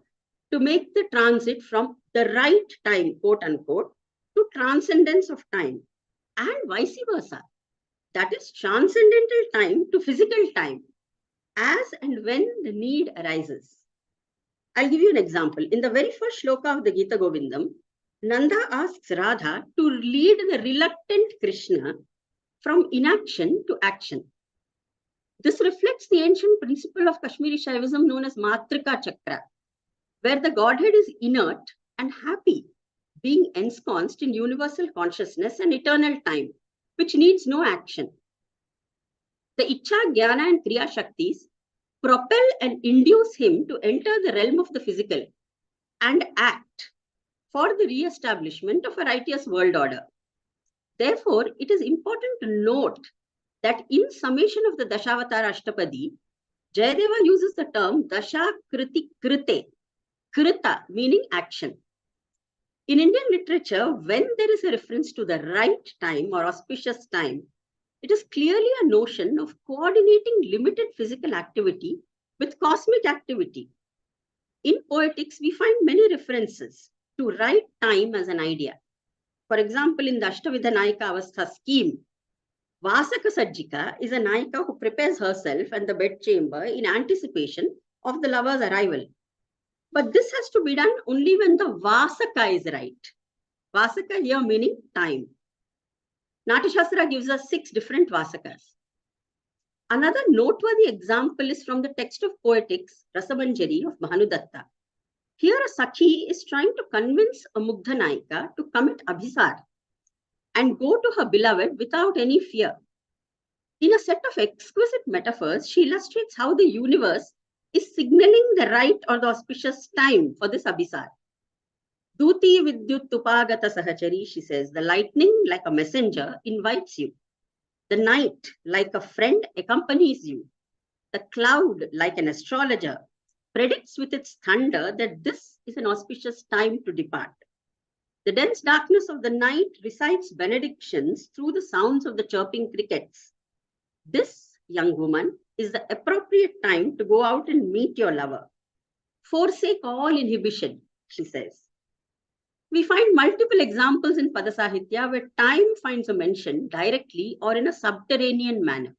to make the transit from the right time, quote unquote, to transcendence of time, and vice versa. That is transcendental time to physical time, as and when the need arises. I'll give you an example. In the very first shloka of the Gita Govindam, Nanda asks Radha to lead the reluctant Krishna from inaction to action. This reflects the ancient principle of Kashmiri Shaivism known as Matrika Chakra, where the Godhead is inert and happy, being ensconced in universal consciousness and eternal time, which needs no action. The Ichcha, Jnana, and Kriya Shaktis propel and induce him to enter the realm of the physical and act for the re-establishment of a righteous world order. Therefore, it is important to note that in summation of the Dashavatara Ashtapadi, Jayadeva uses the term Dasha Kriti Krite, Krita meaning action. In Indian literature, when there is a reference to the right time or auspicious time, it is clearly a notion of coordinating limited physical activity with cosmic activity. In poetics, we find many references to write time as an idea. For example, in the Ashtavidha Nayika Avastha scheme, Vasaka Sajjika is a Nayika who prepares herself and the bedchamber in anticipation of the lover's arrival. But this has to be done only when the Vasaka is right. Vasaka here meaning time. Natyashastra gives us 6 different Vasakas. Another noteworthy example is from the text of poetics, Rasamanjari of Bhanudatta. Here a Sakhi is trying to convince a Mugdha Nayika to commit Abhisar and go to her beloved without any fear. In a set of exquisite metaphors, she illustrates how the universe is signaling the right or the auspicious time for this Abhisar. Duti vidyut upagata sahachari, she says, the lightning like a messenger invites you. The night like a friend accompanies you. The cloud like an astrologer predicts with its thunder that this is an auspicious time to depart. The dense darkness of the night recites benedictions through the sounds of the chirping crickets. This, young woman, is the appropriate time to go out and meet your lover. Forsake all inhibition, she says. We find multiple examples in Padasahitya where time finds a mention directly or in a subterranean manner.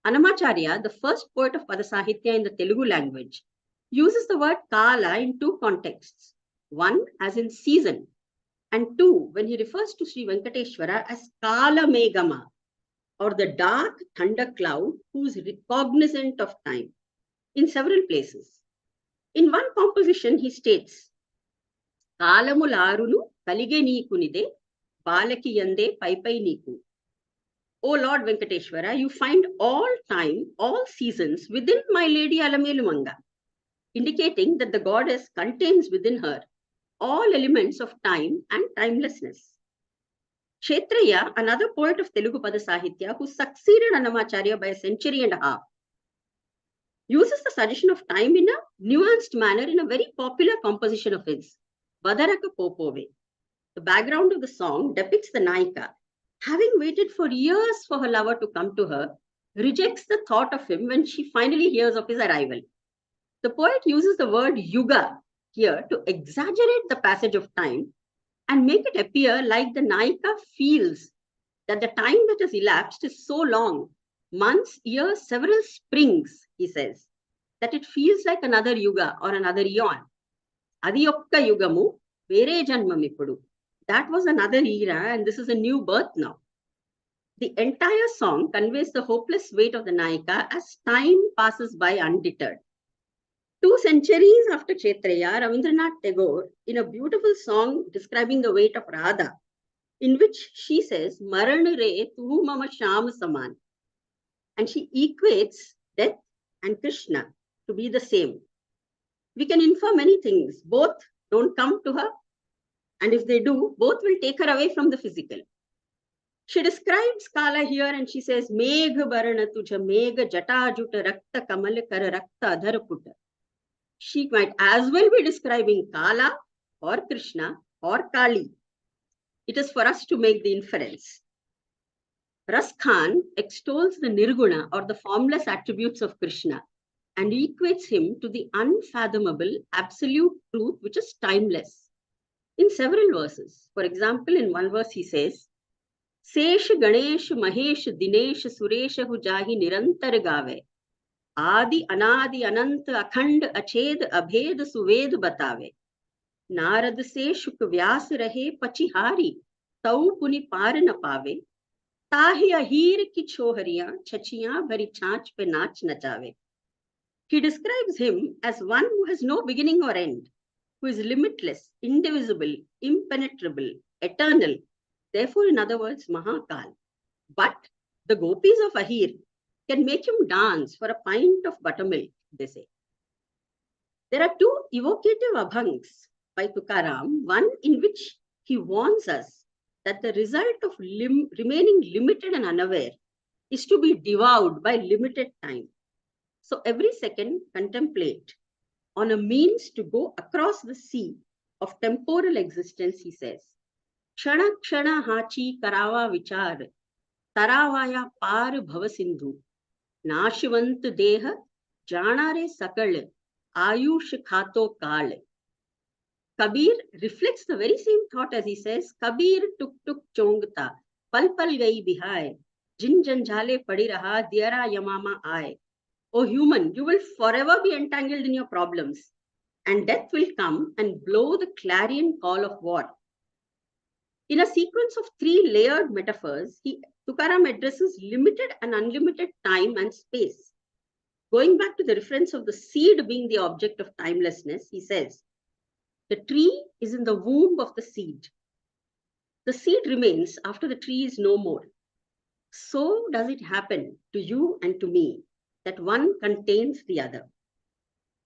Annamacharya, the first poet of Padasahitya in the Telugu language, uses the word Kala in 2 contexts. One as in season, and 2 when he refers to Sri Venkateshwara as Kala Megama, or the dark thunder cloud who is cognizant of time, in several places. In one composition, he states, Kalamularunu kalige neekunide, balaki yande paipai neeku. O Lord Venkateshwara, you find all time, all seasons within my lady Alamelumanga, indicating that the goddess contains within her all elements of time and timelessness. Kshetraya, another poet of Telugu Padasahitya who succeeded Annamacharya by a century and a half, uses the suggestion of time in a nuanced manner in a very popular composition of his, Badaraka Popove. The background of the song depicts the Nayika, having waited for years for her lover to come to her, rejects the thought of him when she finally hears of his arrival. The poet uses the word yuga here to exaggerate the passage of time and make it appear like the Nayika feels that the time that has elapsed is so long, months, years, several springs, he says, that it feels like another yuga or another eon. Adiyokka yugamu, vere janmamipudu. That was another era and this is a new birth now. The entire song conveys the hopeless weight of the Nayika as time passes by undeterred. 2 centuries after Kshetraya, Rabindranath Tagore, in a beautiful song describing the weight of Radha, in which she says, Maran re tu mama sham saman. And she equates death and Krishna to be the same. We can infer many things. Both don't come to her. And if they do, both will take her away from the physical. She describes Kala here and she says, Megha barana tuja megha jata juta rakta kamal kar rakta adhar puta. She might as well be describing Kala or Krishna or Kali. It is for us to make the inference. Ras Khan extols the Nirguna or the formless attributes of Krishna and equates him to the unfathomable absolute truth which is timeless. In several verses, for example, in one verse he says, Sesh Ganesh Mahesh Dinesh Suresh Hujahi Nirantar Gave. Adi Anadi Anant Akhand Ached Abhed Suved Batave. Narad se Shuk Vyas Rahe Pachihari Tau Puni Par Na Pave. Tahi Ahir Ki Chohariya Chachiya Bhari Chach Pe Nach Nachave. He describes him as one who has no beginning or end, who is limitless, indivisible, impenetrable, eternal. Therefore, in other words, Mahakal. But the gopis of Ahir can make him dance for a pint of buttermilk, they say. There are 2 evocative abhangs by Tukaram, one in which he warns us that the result of remaining limited and unaware is to be devoured by limited time. So every second, contemplate on a means to go across the sea of temporal existence, he says. Kshana kshana hachi karava vichar, taravaya par bhavasindhu, nashivant deha, janare sakal, ayush khato kal. Kabir reflects the very same thought as he says, Kabir tuk tuk chongta, pal pal gai bihai, jin janjale padi raha, diara yamama aaye. O human, you will forever be entangled in your problems, and death will come and blow the clarion call of war. In a sequence of 3 layered metaphors, Tukaram addresses limited and unlimited time and space. Going back to the reference of the seed being the object of timelessness, he says, the tree is in the womb of the seed. The seed remains after the tree is no more. So does it happen to you and to me, that one contains the other.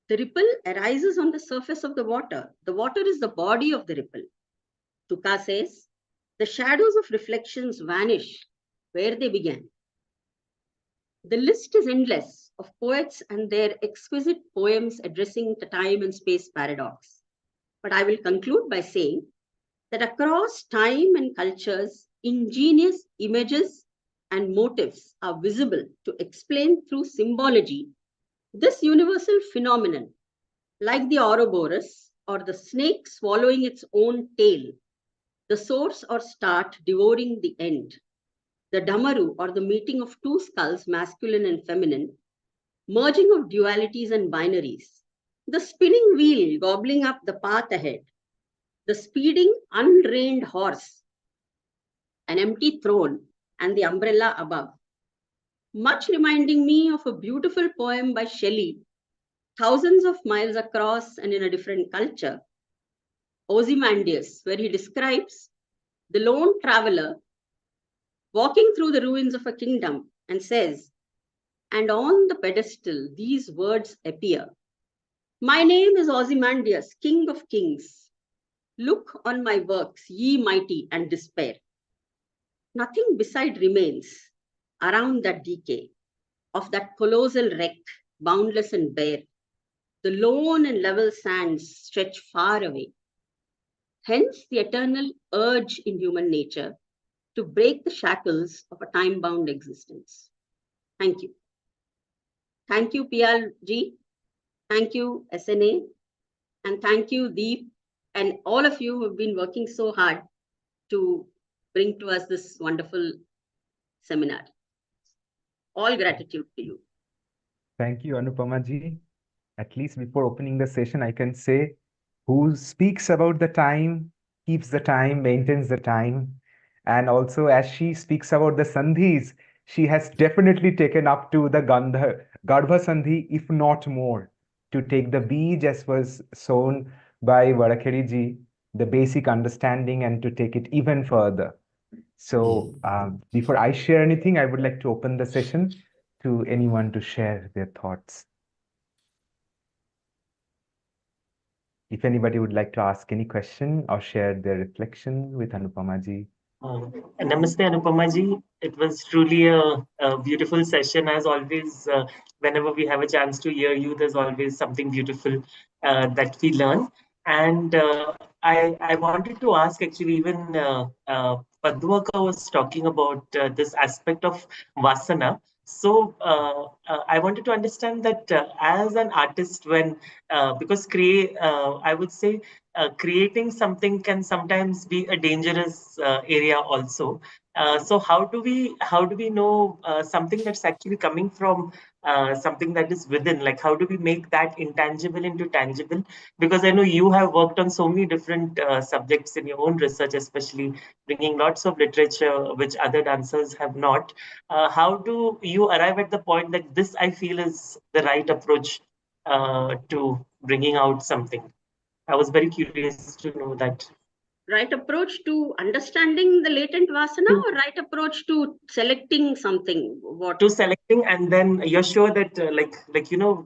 The ripple arises on the surface of the water. The water is the body of the ripple. Tuka says, the shadows of reflections vanish where they began. The list is endless of poets and their exquisite poems addressing the time and space paradox. But I will conclude by saying that across time and cultures, ingenious images and motifs are visible to explain through symbology this universal phenomenon, like the Ouroboros or the snake swallowing its own tail, the source or start devouring the end, the Damaru or the meeting of 2 skulls, masculine and feminine, merging of dualities and binaries, the spinning wheel gobbling up the path ahead, the speeding unreined horse, an empty throne, and the umbrella above. Much reminding me of a beautiful poem by Shelley, thousands of miles across and in a different culture, Ozymandias, where he describes the lone traveler walking through the ruins of a kingdom and says, and on the pedestal these words appear, my name is Ozymandias, king of kings. Look on my works, ye mighty, and despair. Nothing beside remains around that decay of that colossal wreck, boundless and bare. The lone and level sands stretch far away. Hence the eternal urge in human nature to break the shackles of a time-bound existence. Thank you. Thank you, PLG. Thank you, SNA. And thank you, Deep, and all of you who have been working so hard to bring to us this wonderful seminar. All gratitude to you. Thank you, Anupama ji. At least before opening the session, I can say, who speaks about the time, keeps the time, maintains the time. And also, as she speaks about the sandhis, she has definitely taken up to the Garbha Sandhi, if not more, to take the beej as was shown by Varakhedi ji, the basic understanding, and to take it even further. So before I share anything, I would like to open the session to anyone to share their thoughts. If anybody would like to ask any question or share their reflection with Anupama ji. Namaste, Anupama ji. It was truly a beautiful session. As always, whenever we have a chance to hear you, there's always something beautiful that we learn. And I wanted to ask, actually, even Padmaka was talking about this aspect of vasana. So I wanted to understand that as an artist, when because I would say creating something can sometimes be a dangerous area also. So how do we know something that's actually coming from something that is within? Like, how do we make that intangible into tangible? Because I know you have worked on so many different subjects in your own research, especially bringing lots of literature which other dancers have not. How do you arrive at the point that this, I feel, is the right approach to bringing out something? I was very curious to know that. Right approach to understanding the latent vasana, or right approach to selecting something? What? To selecting, and then you're sure that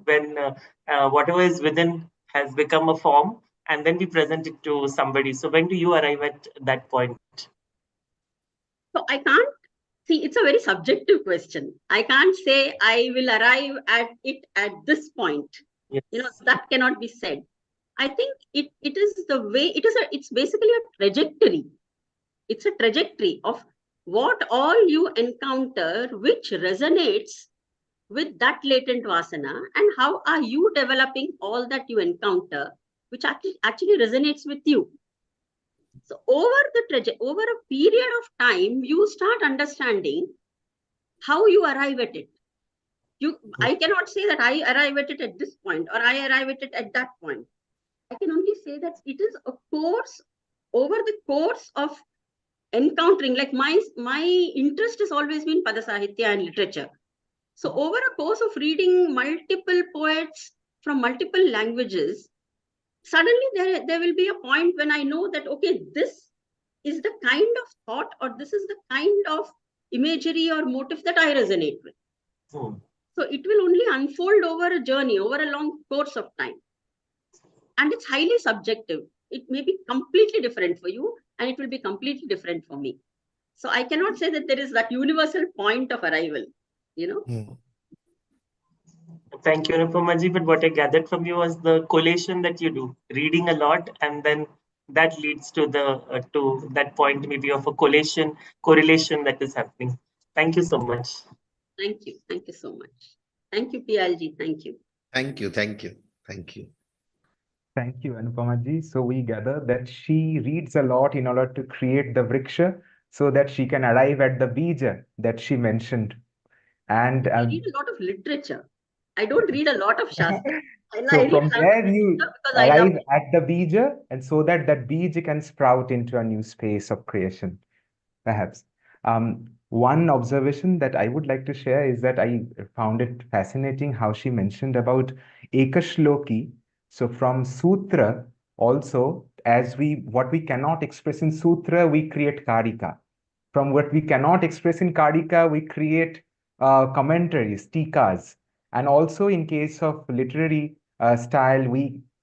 when whatever is within has become a form, and then we present it to somebody. So when do you arrive at that point? So I can't see, it's a very subjective question. I can't say I will arrive at it at this point. Yes. That cannot be said. I think it is the way, it's basically a trajectory. It's a trajectory of what all you encounter, which resonates with that latent vasana, and how are you developing all that you encounter which actually resonates with you. So over a period of time, you start understanding how you arrive at it. I cannot say that I arrive at it at this point or I arrive at it at that point. I can only say that it is a course over the course of encountering, like my interest has always been Pada Sahitya and literature. So over a course of reading multiple poets from multiple languages, suddenly there will be a point when I know that, okay, this is the kind of thought or this is the kind of imagery or motif that I resonate with. So it will only unfold over a journey, over a long course of time. And it's highly subjective. It may be completely different for you and it will be completely different for me. So I cannot say that there is that universal point of arrival, you know. Thank you, Anupamaji. But what I gathered from you was the collation that you do, reading a lot, and then that leads to the to that point maybe of a correlation that is happening. Thank you so much. Thank you so much. Thank you, PLG. Thank you. Thank you. Thank you, Anupamaji. So we gather that she reads a lot in order to create the vriksha so that she can arrive at the bija that she mentioned. And I read a lot of literature. I don't read a lot of Shastra. So from there you arrive at the bija, and so that bija can sprout into a new space of creation, perhaps. One observation that I would like to share is that I found it fascinating how she mentioned about Ekashloki. So from Sutra, also, what we cannot express in Sutra, we create Karika. From what we cannot express in Karika, we create commentaries, tikas. And also in case of literary style,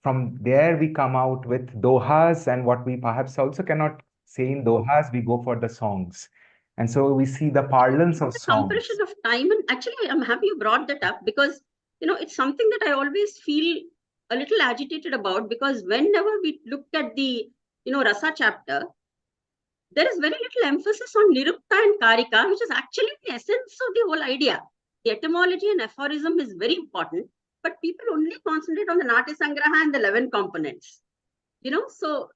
from there we come out with dohas, and what we perhaps also cannot say in dohas, we go for the songs. And so we see the parlance of songs. Compression of time. And actually, I'm happy you brought that up because, it's something that I always feel a little agitated about, because whenever we look at the, Rasa chapter, there is very little emphasis on Nirukta and Karika, which is actually the essence of the whole idea. The etymology and aphorism is very important, but people only concentrate on the Natya Sangraha and the 11 components. So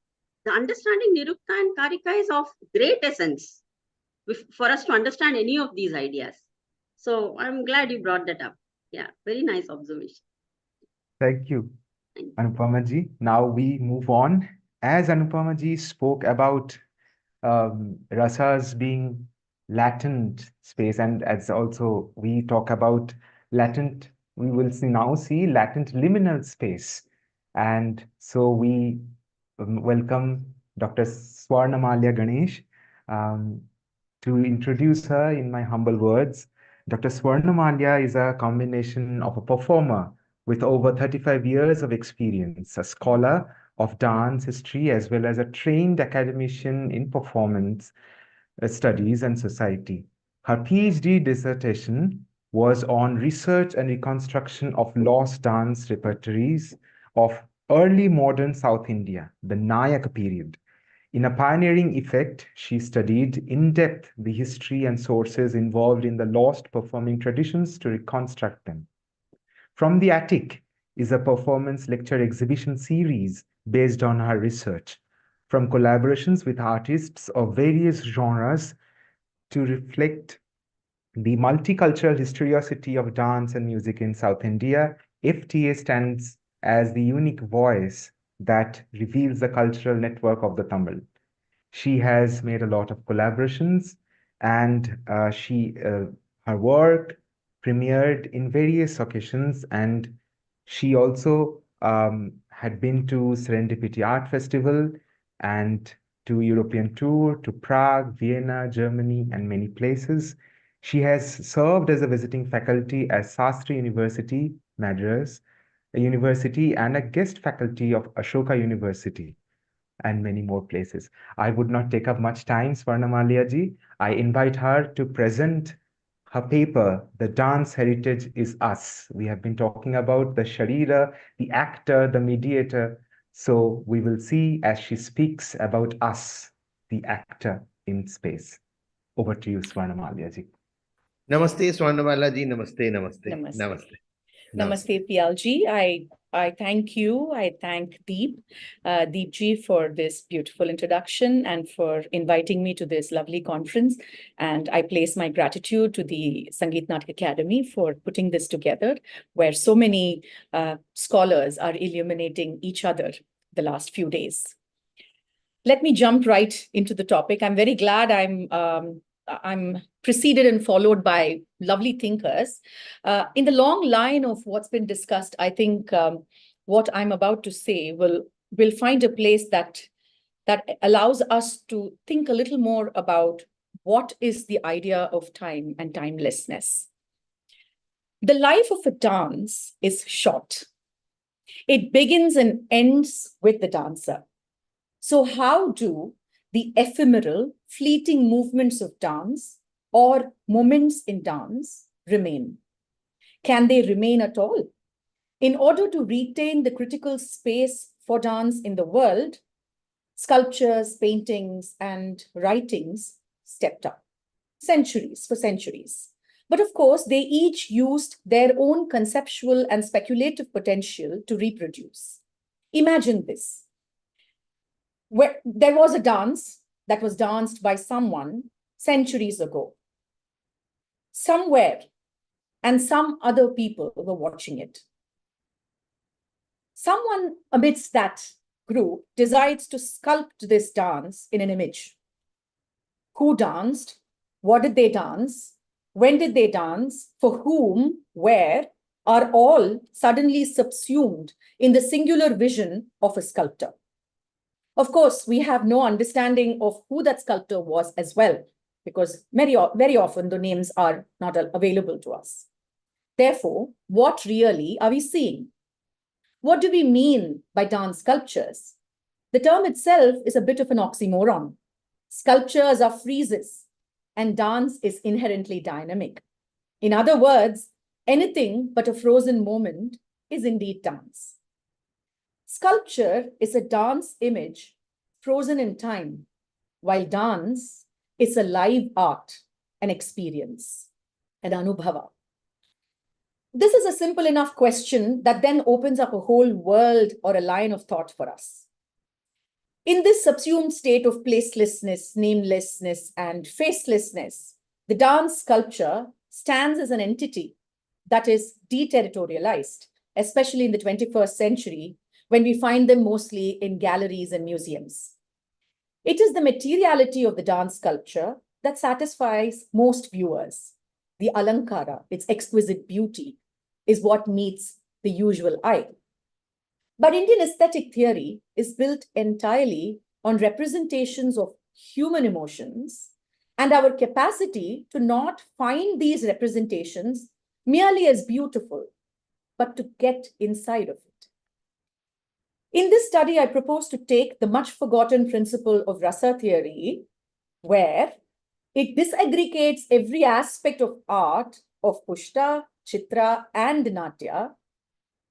the understanding Nirukta and Karika is of great essence for us to understand any of these ideas. So I'm glad you brought that up. Yeah, very nice observation. Thank you, Anupamaji. Now we move on. As Anupamaji spoke about rasas being latent space, and as also we talk about latent, we will now see latent liminal space. And so we welcome Dr. Swarnamalya Ganesh. To introduce her in my humble words, Dr. Swarnamalya is a combination of a performer with over 35 years of experience, a scholar of dance history, as well as a trained academician in performance studies and society. Her PhD dissertation was on research and reconstruction of lost dance repertories of early modern South India, the Nayak period. In a pioneering effect, she studied in depth the history and sources involved in the lost performing traditions to reconstruct them. From the Attic is a performance lecture exhibition series based on her research, from collaborations with artists of various genres to reflect the multicultural historicity of dance and music in South India. FTA stands as the unique voice that reveals the cultural network of the Tamil. She has made a lot of collaborations, and her work premiered in various occasions, and she also had been to Serendipity Art Festival and to European tour, to Prague, Vienna, Germany, and many places. She has served as a visiting faculty at Sastri University, Madras, a university, and a guest faculty of Ashoka University, and many more places. I would not take up much time, Swarnamalya ji. I invite her to present her paper, The Dance Heritage is Us. We have been talking about the Sharira, the actor, the mediator. So we will see as she speaks about us, the actor in space. Over to you, Swarnamalya ji. Namaste, Swarnamalya ji. Namaste. Namaste, PLG. I thank you. I thank Deepji for this beautiful introduction and for inviting me to this lovely conference. And I place my gratitude to the Sangeet Natak Akademi for putting this together, where so many scholars are illuminating each other the last few days. Let me jump right into the topic. I'm very glad I'm preceded and followed by lovely thinkers. In the long line of what's been discussed, I think what I'm about to say will find a place that allows us to think a little more about what is the idea of time and timelessness. The life of a dance is short. It begins and ends with the dancer. So how do the ephemeral, fleeting movements of dance or moments in dance remain? Can they remain at all? In order to retain the critical space for dance in the world, sculptures, paintings, and writings stepped up, for centuries. But of course, they each used their own conceptual and speculative potential to reproduce. Imagine this. Where there was a dance that was danced by someone centuries ago, somewhere, and some other people were watching it. Someone amidst that group decides to sculpt this dance in an image. Who danced? What did they dance? When did they dance? For whom? Where? Are all suddenly subsumed in the singular vision of a sculptor. Of course, we have no understanding of who that sculptor was as well, because very often the names are not available to us. Therefore, what really are we seeing? What do we mean by dance sculptures? The term itself is a bit of an oxymoron. Sculptures are freezes, and dance is inherently dynamic. In other words, anything but a frozen moment is indeed dance. Sculpture is a dance image frozen in time, while dance is a live art, an experience, an anubhava. This is a simple enough question that then opens up a whole world or a line of thought for us. In this subsumed state of placelessness, namelessness, and facelessness, the dance sculpture stands as an entity that is deterritorialized, especially in the 21st century, when we find them mostly in galleries and museums. It is the materiality of the dance sculpture that satisfies most viewers. The alankara, its exquisite beauty, is what meets the usual eye. But Indian aesthetic theory is built entirely on representations of human emotions and our capacity to not find these representations merely as beautiful, but to get inside of it. In this study, I propose to take the much forgotten principle of rasa theory, where it disaggregates every aspect of art of Pushta, Chitra, and Natya,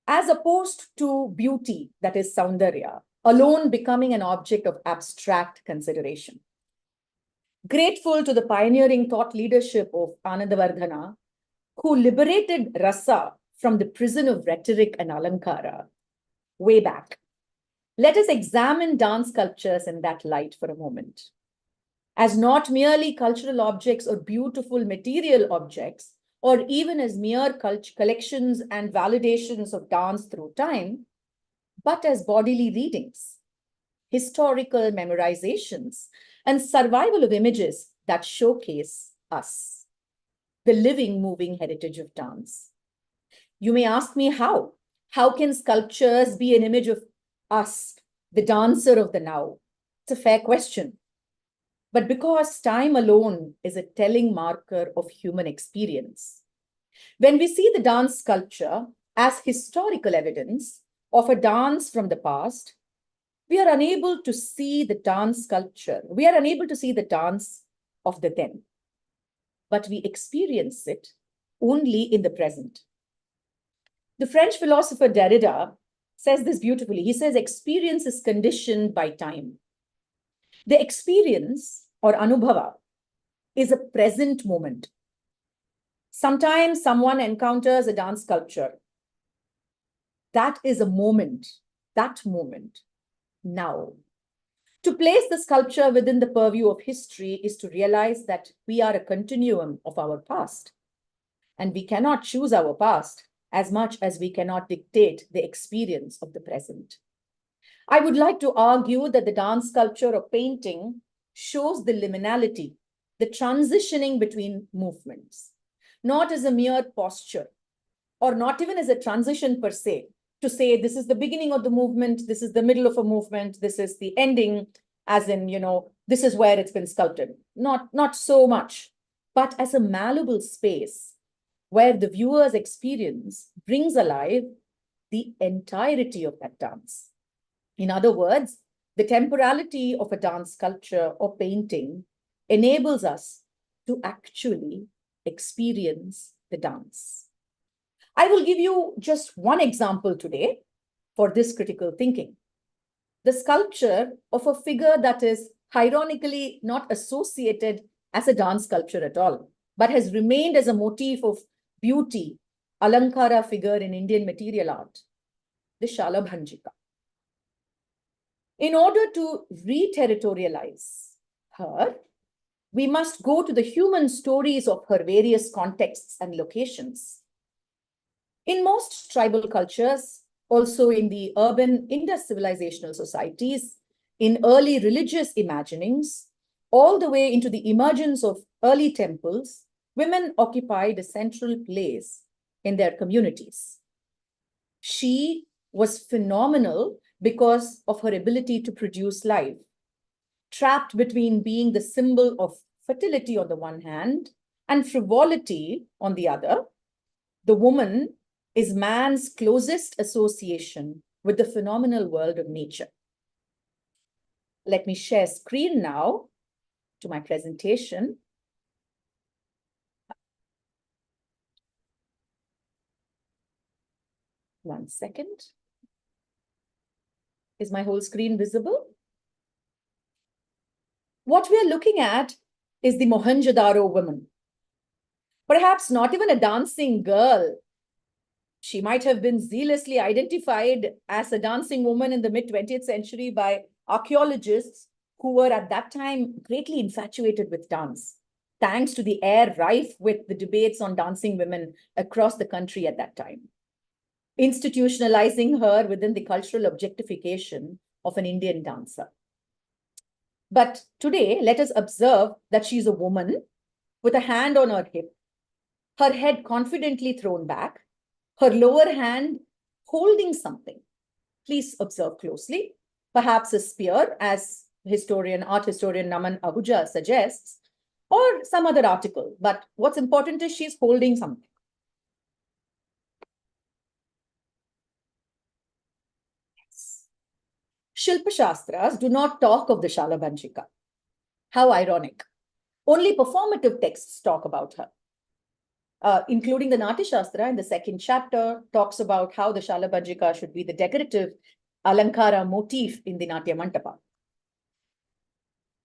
as opposed to beauty, that is Saundarya, alone becoming an object of abstract consideration. Grateful to the pioneering thought leadership of Anandavardhana, who liberated rasa from the prison of rhetoric and alankara way back. Let us examine dance sculptures in that light for a moment. As not merely cultural objects or beautiful material objects, or even as mere collections and validations of dance through time, but as bodily readings, historical memorizations, and survival of images that showcase us, the living, moving heritage of dance. You may ask me how? How can sculptures be an image of us, the dancer of the now? It's a fair question. But because time alone is a telling marker of human experience, when we see the dance sculpture as historical evidence of a dance from the past, we are unable to see the dance sculpture. We are unable to see the dance of the then, but we experience it only in the present. The French philosopher Derrida says this beautifully. He says, experience is conditioned by time. The experience or anubhava is a present moment. Sometimes someone encounters a dance sculpture That is a moment, that moment, now. To place the sculpture within the purview of history is to realize that we are a continuum of our past. And we cannot choose our past as much as we cannot dictate the experience of the present. I would like to argue that the dance sculpture or painting shows the liminality, the transitioning between movements, not as a mere posture, or not even as a transition per se, to say this is the beginning of the movement, this is the middle of a movement, this is the ending, as in, this is where it's been sculpted. Not so much, but as a malleable space where the viewer's experience brings alive the entirety of that dance. In other words, the temporality of a dance sculpture or painting enables us to actually experience the dance. I will give you just one example today for this critical thinking. The sculpture of a figure that is ironically not associated as a dance sculpture at all, but has remained as a motif of beauty, Alankara figure in Indian material art, the Shalabhanjika. In order to re-territorialize her, we must go to the human stories of her various contexts and locations. In most tribal cultures, also in the urban Indus civilizational societies, in early religious imaginings, all the way into the emergence of early temples, women occupied a central place in their communities. She was phenomenal because of her ability to produce life, trapped between being the symbol of fertility on the one hand and frivolity on the other. The woman is man's closest association with the phenomenal world of nature. Let me share screen now to my presentation. One second. Is my whole screen visible? What we are looking at is the Mohenjo-daro woman. Perhaps not even a dancing girl. She might have been zealously identified as a dancing woman in the mid-20th century by archaeologists who were at that time greatly infatuated with dance, thanks to the air rife with the debates on dancing women across the country at that time, institutionalizing her within the cultural objectification of an Indian dancer. But today, let us observe that she's a woman with a hand on her hip, her head confidently thrown back, her lower hand holding something. Please observe closely. Perhaps a spear, as art historian Naman Ahuja suggests, or some other article. But what's important is she's holding something. Yes. Shilpa Shastras do not talk of the Shalabhanjika. How ironic. Only performative texts talk about her. Including the Natya Shastra in the second chapter, talks about how the Shalabhanjika should be the decorative Alankara motif in the Natya Mantapa.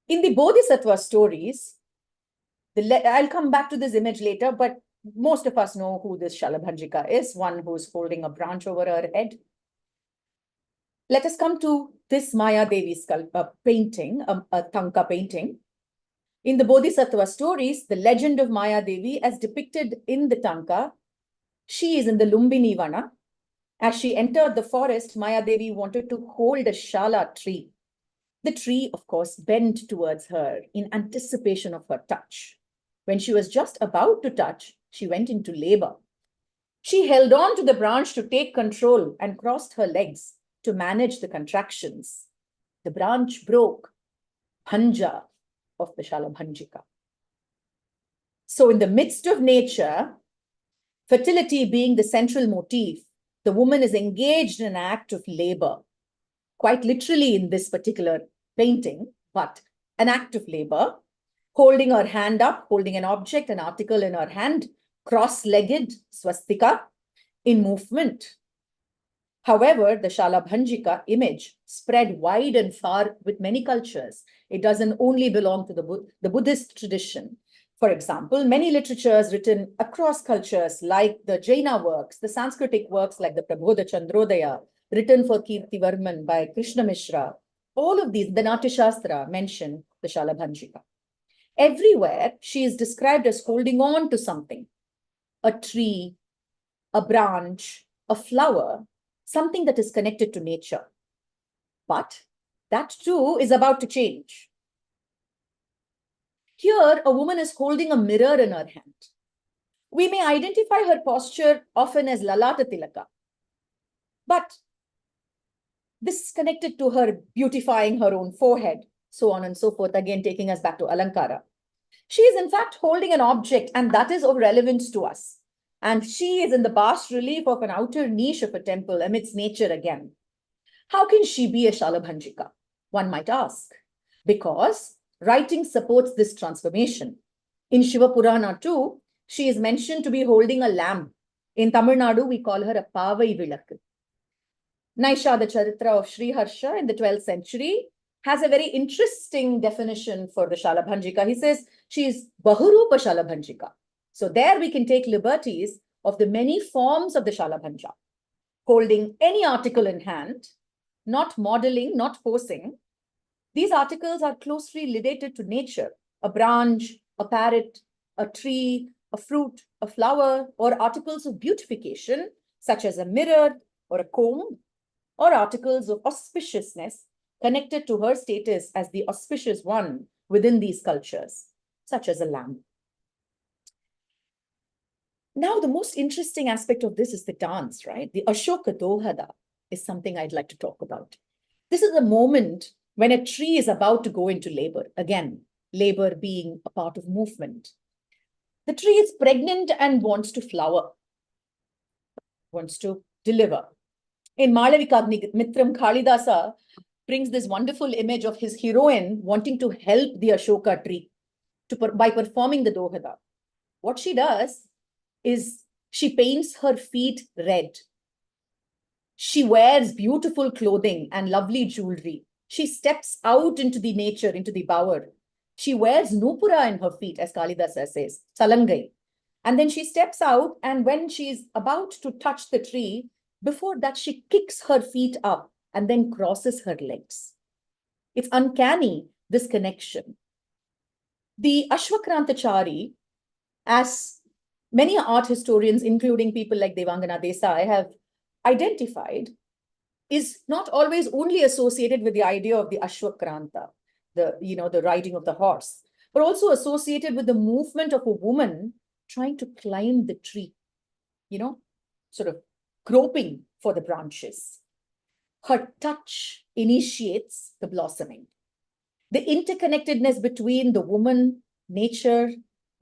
In the Bodhisattva stories, I'll come back to this image later, but most of us know who this Shalabhanjika is, one who's holding a branch over her head. Let us come to this Maya Devi painting, a Tanka painting. In the Bodhisattva stories, the legend of Maya Devi, as depicted in the Tanka, she is in the Lumbini Vana. As she entered the forest, Maya Devi wanted to hold a Shala tree. The tree, of course, bent towards her in anticipation of her touch. When she was just about to touch, she went into labor. She held on to the branch to take control and crossed her legs to manage the contractions. The branch broke. Bhanja of the Shalabhanjika. So in the midst of nature, fertility being the central motif, the woman is engaged in an act of labor, quite literally in this particular painting, but an act of labor, holding her hand up, holding an object, an article in her hand, cross-legged, swastika, in movement. However, the Shalabhanjika image spread wide and far with many cultures. It doesn't only belong to the Buddhist tradition. For example, many literatures written across cultures, like the Jaina works, the Sanskritic works like the Prabodha Chandrodaya, written for Kirtivarman by Krishna Mishra, all of these, the Natya Shastra, mention the Shalabhanjika. Everywhere, she is described as holding on to something, a tree, a branch, a flower, something that is connected to nature. But that too is about to change. Here, a woman is holding a mirror in her hand. We may identify her posture often as Lalata Tilaka, but this is connected to her beautifying her own forehead, so on and so forth, again taking us back to Alankara. She is in fact holding an object, and that is of relevance to us. And she is in the bas relief of an outer niche of a temple amidst nature again. How can she be a Shalabhanjika? One might ask. Because writing supports this transformation. In Shiva Purana too, she is mentioned to be holding a lamp. In Tamil Nadu, we call her a Pavai Vilakku. Naishada Charitra of Sri Harsha in the 12th century has a very interesting definition for the Shalabhanjika. He says she is Bahurupa Shalabhanjika. So there we can take liberties of the many forms of the Shalabhanja, holding any article in hand, not modeling, not posing. These articles are closely related to nature, a branch, a parrot, a tree, a fruit, a flower, or articles of beautification, such as a mirror or a comb, or articles of auspiciousness connected to her status as the auspicious one within these cultures, such as a lamp. Now, the most interesting aspect of this is the dance, right? The Ashoka Dohada is something I'd like to talk about. This is a moment when a tree is about to go into labor. Again, labor being a part of movement. The tree is pregnant and wants to flower, wants to deliver. In Malavika Mitram, Kalidasa brings this wonderful image of his heroine wanting to help the Ashoka tree by performing the Dohada. What she does is she paints her feet red. She wears beautiful clothing and lovely jewelry. She steps out into the nature, into the bower. She wears nupura in her feet, as Kalidasa says, salangai. And then she steps out, and when she's about to touch the tree, before that, she kicks her feet up and then crosses her legs. It's uncanny, this connection. The Ashwakrantachari, as many art historians, including people like Devangana Desai, have identified, is not always only associated with the idea of the Ashwakranta, the riding of the horse, but also associated with the movement of a woman trying to climb the tree, sort of groping for the branches. Her touch initiates the blossoming. The interconnectedness between the woman, nature,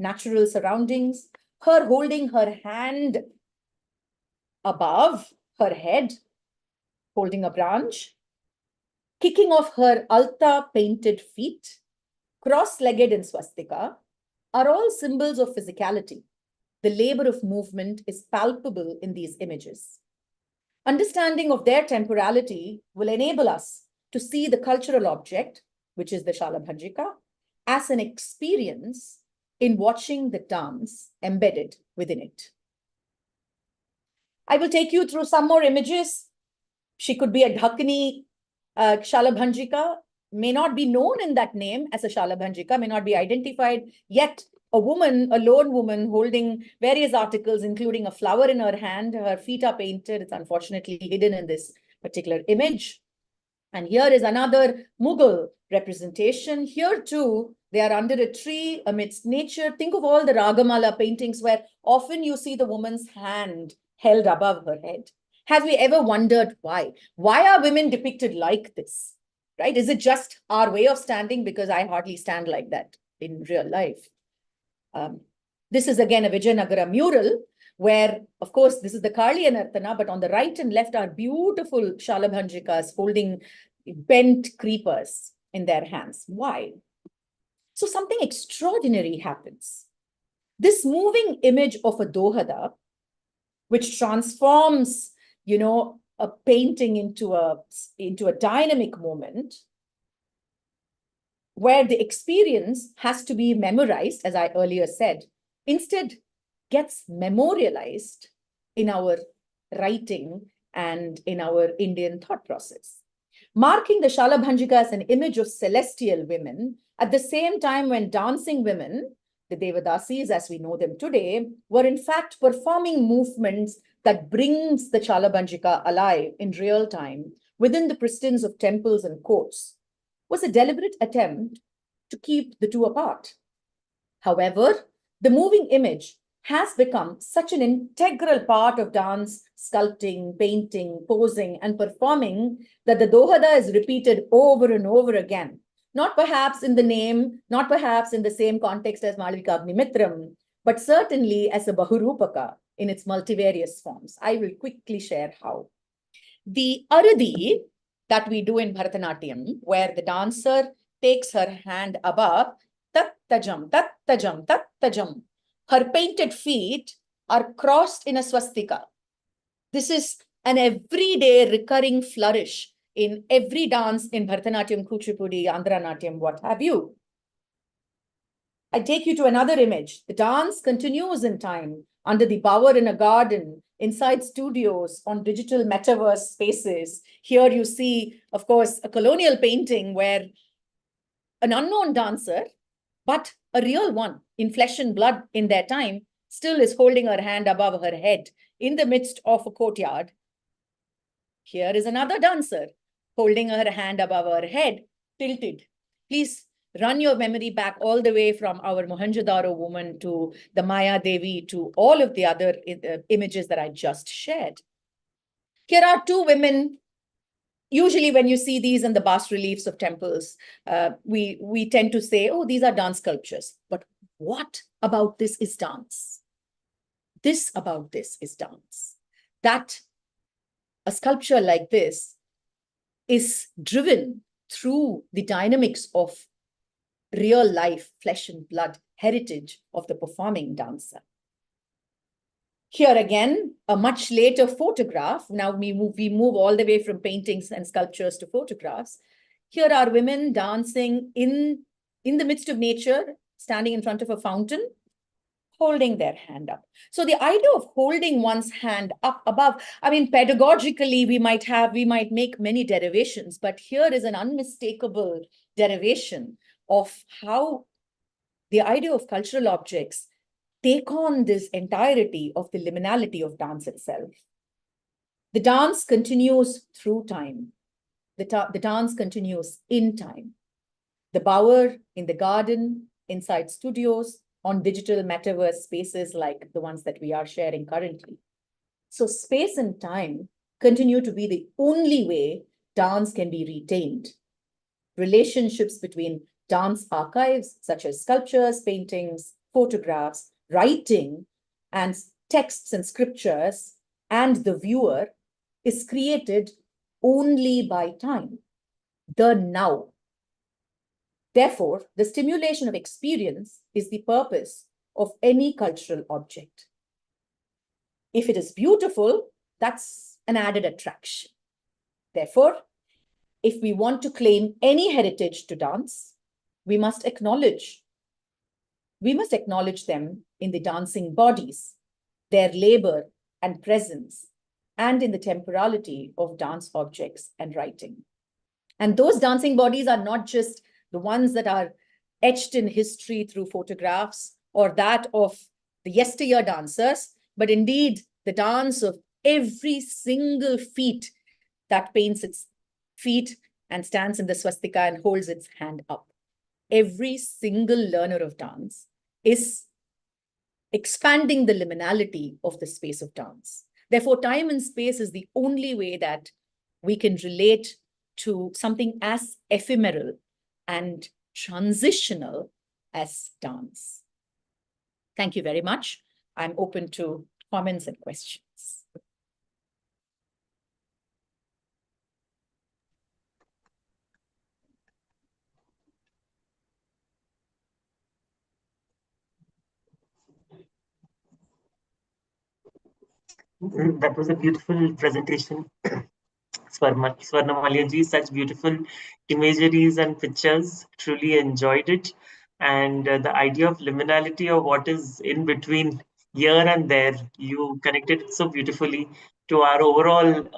natural surroundings, her holding her hand above her head, holding a branch, kicking off her alta painted feet, cross-legged in swastika, are all symbols of physicality. The labor of movement is palpable in these images. Understanding of their temporality will enable us to see the cultural object, which is the Shalabhanjika, as an experience in watching the dance embedded within it. I will take you through some more images. She could be a Dhakkani Shalabhanjika, may not be known in that name as a Shalabhanjika, may not be identified, yet a woman, a lone woman holding various articles, including a flower in her hand. Her feet are painted. It's unfortunately hidden in this particular image. And here is another Mughal representation. Here too, they are under a tree amidst nature. Think of all the Ragamala paintings where often you see the woman's hand held above her head. Have we ever wondered why? Why are women depicted like this? Right? Is it just our way of standing? Because I hardly stand like that in real life. This is again a Vijayanagara mural where, of course, this is the Kali and Artana, but on the right and left are beautiful Shalabhanjikas holding bent creepers in their hands. Why? So something extraordinary happens. This moving image of a Dohada, which transforms, a painting into a dynamic moment, where the experience has to be memorized, as I earlier said, instead gets memorialized in our writing and in our Indian thought process. Marking the Shalabhanjika as an image of celestial women, at the same time when dancing women, the Devadasis as we know them today, were in fact performing movements that brings the Shalabhanjika alive in real time within the pristines of temples and courts, was a deliberate attempt to keep the two apart. However, the moving image has become such an integral part of dance, sculpting, painting, posing, and performing that the Dohada is repeated over and over again. Not perhaps in the name, not perhaps in the same context as Malavika Agnimitram, but certainly as a Bahurupaka in its multivarious forms. I will quickly share how. The Aradi that we do in Bharatanatyam, where the dancer takes her hand above, tat-tajam, tat-tajam, tat-tajam. Her painted feet are crossed in a swastika. This is an everyday recurring flourish in every dance in Bharatanatyam, Kuchipudi, Andhra Natyam, what have you. I take you to another image. The dance continues in time under the bower in a garden, inside studios, on digital metaverse spaces. Here you see, of course, a colonial painting where an unknown dancer, but a real one in flesh and blood in their time, still is holding her hand above her head in the midst of a courtyard. Here is another dancer holding her hand above her head, tilted. Please run your memory back all the way from our Mohenjo-daro woman to the Maya Devi to all of the other images that I just shared. Here are two women. Usually when you see these in the bas-reliefs of temples, we tend to say, oh, these are dance sculptures. But what about this is dance? This about this is dance. That a sculpture like this is driven through the dynamics of real life, flesh and blood heritage of the performing dancer. Here again, a much later photograph. Now we move all the way from paintings and sculptures to photographs. Here are women dancing in the midst of nature, standing in front of a fountain, holding their hand up. So the idea of holding one's hand up above, I mean, pedagogically, we might make many derivations, but here is an unmistakable derivation of how the idea of cultural objects take on this entirety of the liminality of dance itself. The dance continues through time. The dance continues in time. The bower, in the garden, inside studios, on digital metaverse spaces like the ones that we are sharing currently. So space and time continue to be the only way dance can be retained. Relationships between dance archives, such as sculptures, paintings, photographs, writing, and texts and scriptures, and the viewer is created only by time, the now. Therefore, the stimulation of experience is the purpose of any cultural object. If it is beautiful, that's an added attraction. Therefore, if we want to claim any heritage to dance, we must acknowledge them in the dancing bodies, their labor and presence, and in the temporality of dance objects and writing. And those dancing bodies are not just the ones that are etched in history through photographs or that of the yesteryear dancers, but indeed the dance of every single feet that paints its feet and stands in the swastika and holds its hand up. Every single learner of dance is expanding the liminality of the space of dance. Therefore, time and space is the only way that we can relate to something as ephemeral and transitional as dance. Thank you very much. I'm open to comments and questions. That was a beautiful presentation, Swarnamalya such beautiful imageries and pictures. Truly enjoyed it. And the idea of liminality, or what is in between here and there, you connected it so beautifully to our overarching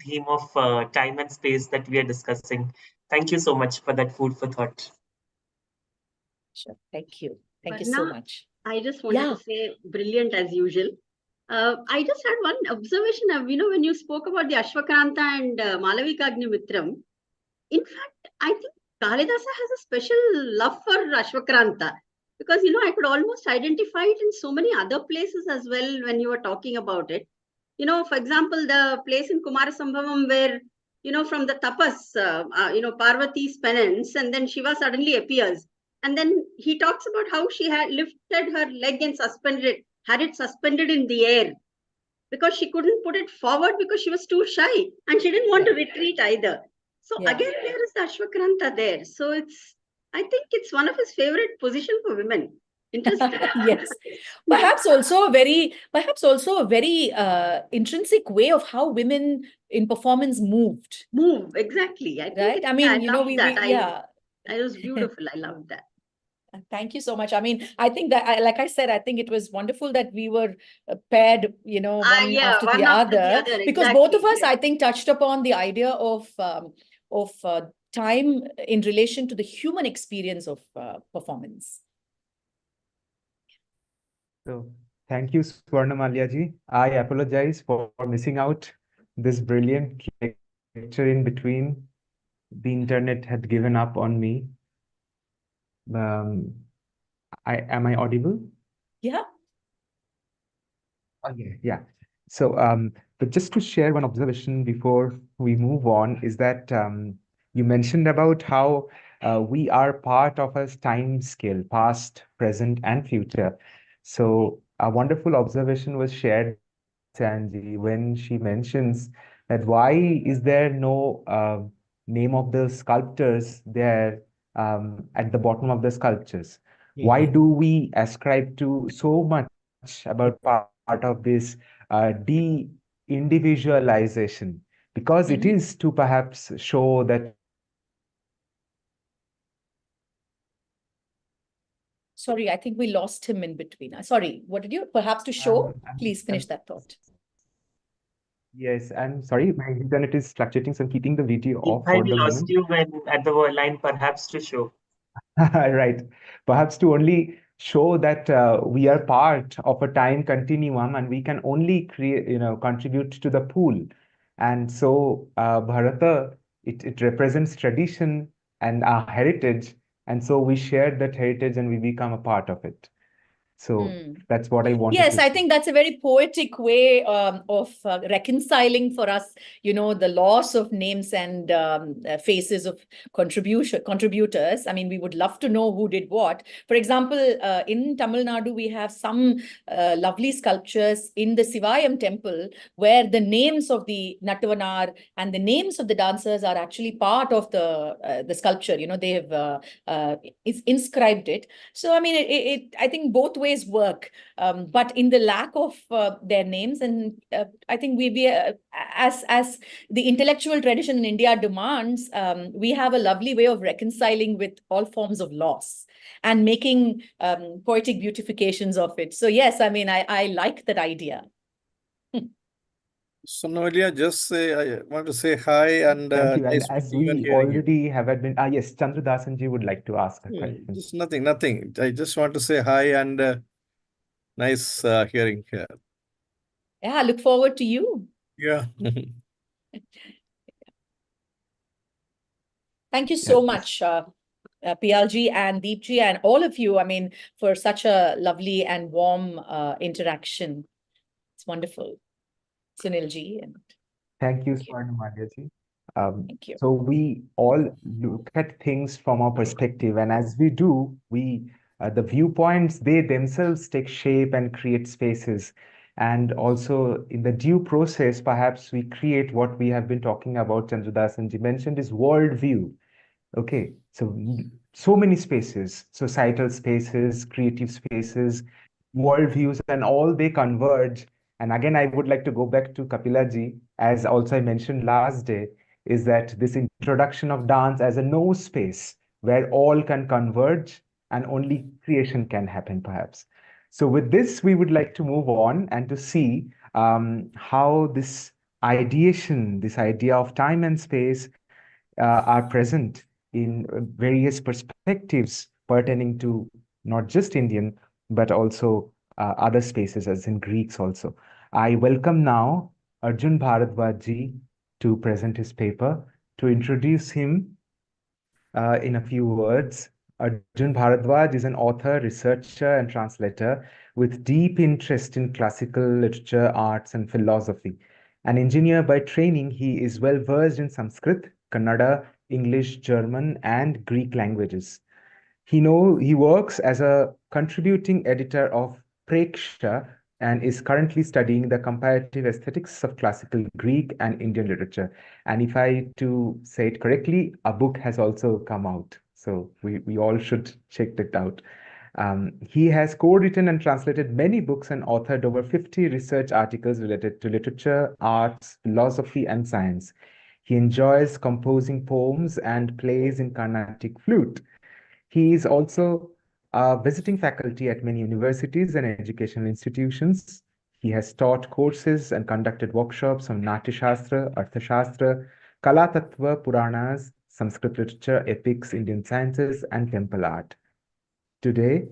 theme of time and space that we are discussing. Thank you so much for that food for thought. Sure. Thank you. Thank you Padma, so much. I just wanted Yeah. to say brilliant as usual. I just had one observation of, when you spoke about the Ashwakranta and Malavika Agnimitram, in fact, I think Kalidasa has a special love for Ashwakranta because, I could almost identify it in so many other places as well when you were talking about it. For example, the place in Kumarasambhavam where, from the tapas, Parvati's penance, and then Shiva suddenly appears. And then he talks about how she had lifted her leg and had it suspended in the air because she couldn't put it forward because she was too shy and she didn't want to retreat either. So again, there is the Ashwakranta there. So I think it's one of his favorite position for women. Interesting. Yes, perhaps also a very intrinsic way of how women in performance move, exactly. I think right? I mean, it was beautiful. I love that. Thank you so much. I mean, I think that, like I said, I think it was wonderful that we were paired, one after the other, because exactly. both of us, I think, touched upon the idea of time in relation to the human experience of performance. So thank you, Swarnamalya ji. I apologize for missing out this brilliant lecture in between. The internet had given up on me. Am I audible? Yeah. Okay, yeah. So, but just to share one observation before we move on is that you mentioned about how we are part of a time scale, past, present, and future. So a wonderful observation was shared by Sanji when she mentions that why is there no name of the sculptors there at the bottom of the sculptures? Why do we ascribe to so much about part of this de-individualization? Because it is to perhaps show that. Sorry, I think we lost him in between. Sorry, what did you, perhaps to show? Please finish that thought. Yes, I'm sorry, my internet is fluctuating, so I'm keeping the video off I for the lost moment. you when at the line, perhaps to show. Right. Perhaps to only show that we are part of a time continuum and we can only create, contribute to the pool. And so Bharata, it represents tradition and our heritage. And so we share that heritage and we become a part of it. So that's what I wanted Yes, to I think that's a very poetic way of reconciling for us, the loss of names and faces of contributors. I mean, we would love to know who did what. For example, in Tamil Nadu, we have some lovely sculptures in the Sivayam temple where the names of the Natavanar and the names of the dancers are actually part of the sculpture. They have inscribed it. So, I mean, I think both ways work. But in the lack of their names, and I think we as the intellectual tradition in India demands, we have a lovely way of reconciling with all forms of loss and making poetic beautifications of it. So yes, I mean, I like that idea. So Noelia, just say, I want to say hi and thank you. And nice as meeting and we hearing you. already have admin, yes, Chandradasanji would like to ask a Yeah, question. just nothing. I just want to say hi and nice hearing here. Yeah, I look forward to you. Yeah. Thank you so much, PLG and Deepji and all of you, I mean, for such a lovely and warm interaction. It's wonderful. Sunilji. Thank you, Swarnamalyaji. Thank you. So we all look at things from our perspective, and as we do, the viewpoints, they themselves take shape and create spaces. And also in the due process, perhaps we create what we have been talking about, Chandradasanji mentioned, is worldview. Okay, so many spaces, societal spaces, creative spaces, worldviews, and all they converge And again, I would like to go back to Kapilaji, as also I mentioned last day, is that this introduction of dance as a no space where all can converge and only creation can happen, perhaps. So with this, we would like to move on and to see how this ideation, this idea of time and space are present in various perspectives pertaining to not just Indian, but also other spaces, as in Greeks also. I welcome now Arjun Bharadwaj to present his paper. To introduce him in a few words, Arjun Bharadwaj is an author, researcher, and translator with deep interest in classical literature, arts, and philosophy. An engineer by training, he is well versed in Sanskrit, Kannada, English, German, and Greek languages. He works as a contributing editor of Preksha and is currently studying the comparative aesthetics of classical Greek and Indian literature. And if I to say it correctly, a book has also come out. So we all should check that out. He has co-written and translated many books and authored over 50 research articles related to literature, arts, philosophy, and science. He enjoys composing poems and plays in Carnatic flute. He is also a visiting faculty at many universities and educational institutions. He has taught courses and conducted workshops on Natya Shastra, Artha Shastra, Kala Tattva, Puranas, Sanskrit literature, epics, Indian sciences, and temple art. Today,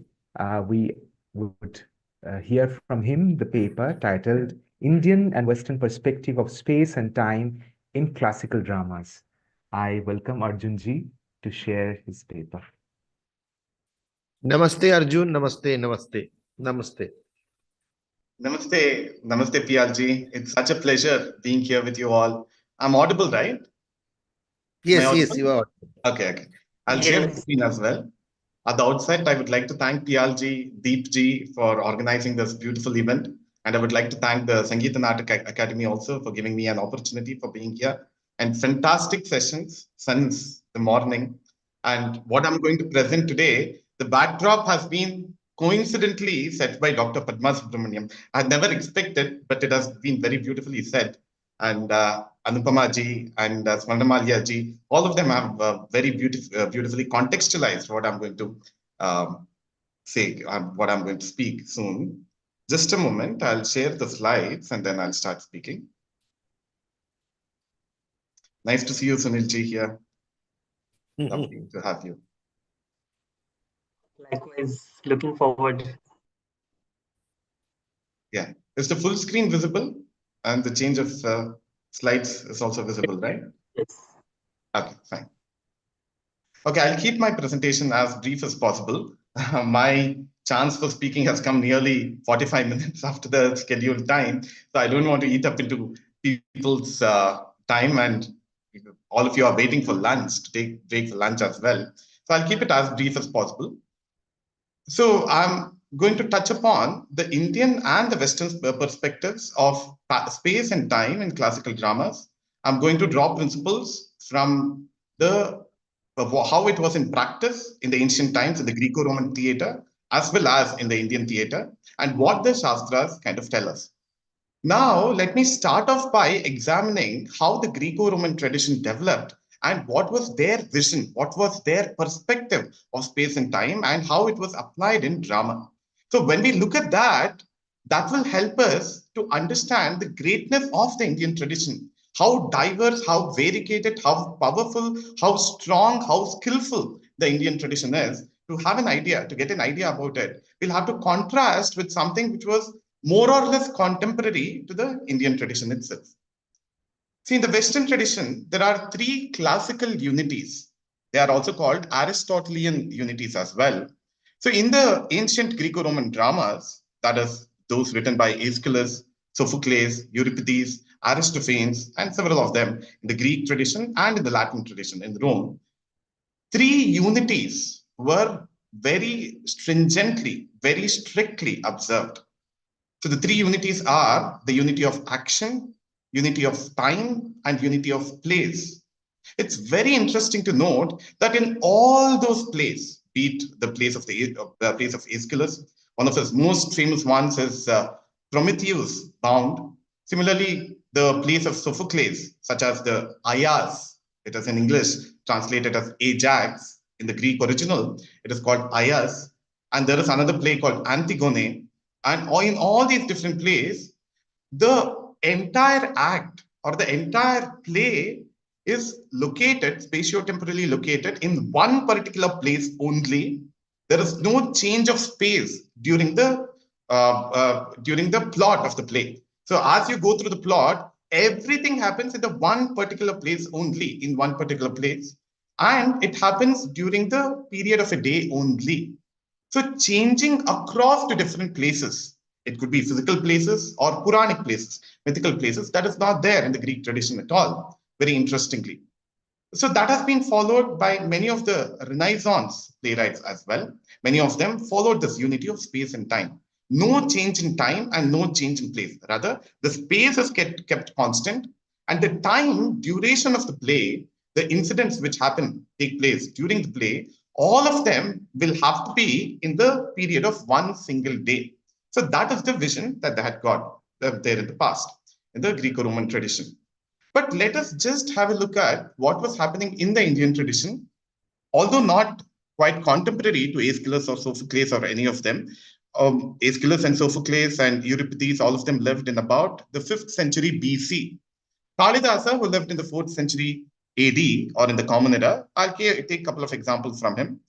we would hear from him the paper titled Indian and Western Perspective of Space and Time in Classical Dramas. I welcome Arjunji to share his paper. Namaste, Arjun. Namaste, namaste, namaste. Namaste, namaste, PRG. It's such a pleasure being here with you all. I'm audible, right? Yes, you are. Okay. I'll share the screen as well. At the outset, I would like to thank PRG, Deepji for organizing this beautiful event. And I would like to thank the Sangeet Natak Akademi also for giving me an opportunity for being here. And fantastic sessions since the morning. And what I'm going to present today, the backdrop has been coincidentally set by Dr. Padma Subramanyam. I had never expected, but it has been very beautifully said. And Anupama ji and Swarnamalya ji, all of them have very beautifully contextualized what I'm going to say, what I'm going to speak soon. Just a moment, I'll share the slides and then I'll start speaking. Nice to see you, Sunil ji, here. Lovely to have you. Likewise, looking forward. Yeah, is the full screen visible? And the change of slides is also visible, right? Yes. Okay, fine. Okay, I'll keep my presentation as brief as possible. My chance for speaking has come nearly 45 minutes after the scheduled time. So I don't want to eat up into people's time, and all of you are waiting for lunch to take break for lunch as well. So I'll keep it as brief as possible. So I'm going to touch upon the Indian and the Western perspectives of space and time in classical dramas. I'm going to draw principles from how it was in practice in the ancient times in the Greco-Roman theater, as well as in the Indian theater, and what the Shastras kind of tell us. Now, let me start off by examining how the Greco-Roman tradition developed and what was their vision, what was their perspective of space and time, and how it was applied in drama. So when we look at that, that will help us to understand the greatness of the Indian tradition, how diverse, how variegated, how powerful, how strong, how skillful the Indian tradition is. To have an idea, to get an idea about it, we'll have to contrast with something which was more or less contemporary to the Indian tradition itself. See, in the Western tradition, there are three classical unities. They are also called Aristotelian unities as well. So in the ancient Greco-Roman dramas, that is those written by Aeschylus, Sophocles, Euripides, Aristophanes, and several of them in the Greek tradition and in the Latin tradition in Rome, three unities were very stringently, very strictly observed. So the three unities are the unity of action, unity of time, and unity of place. It's very interesting to note that in all those plays, be it the place of Aeschylus, one of his most famous ones is Prometheus bound. Similarly, the plays of Sophocles, such as the Aias, it is in English translated as Ajax. In the Greek original, it is called Aias. And there is another play called Antigone. And in all these different plays, the entire act or the entire play is located, spatio-temporally located in one particular place only. There is no change of space during the plot of the play. So as you go through the plot, everything happens in the one particular place only, in one particular place. And it happens during the period of a day only. So changing across to different places. It could be physical places or Puranic places, mythical places. That is not there in the Greek tradition at all, very interestingly. So that has been followed by many of the Renaissance playwrights as well. Many of them followed this unity of space and time. No change in time and no change in place. Rather, the space is kept constant, and the time duration of the play, the incidents which take place during the play, all of them will have to be in the period of one single day. So that is the vision that they had got there in the past, in the Greco-Roman tradition. But let us just have a look at what was happening in the Indian tradition, although not quite contemporary to Aeschylus or Sophocles or any of them. Aeschylus and Sophocles and Euripides, all of them lived in about the 5th century BC. Kalidasa, who lived in the 4th century AD or in the Common Era, I'll take a couple of examples from him.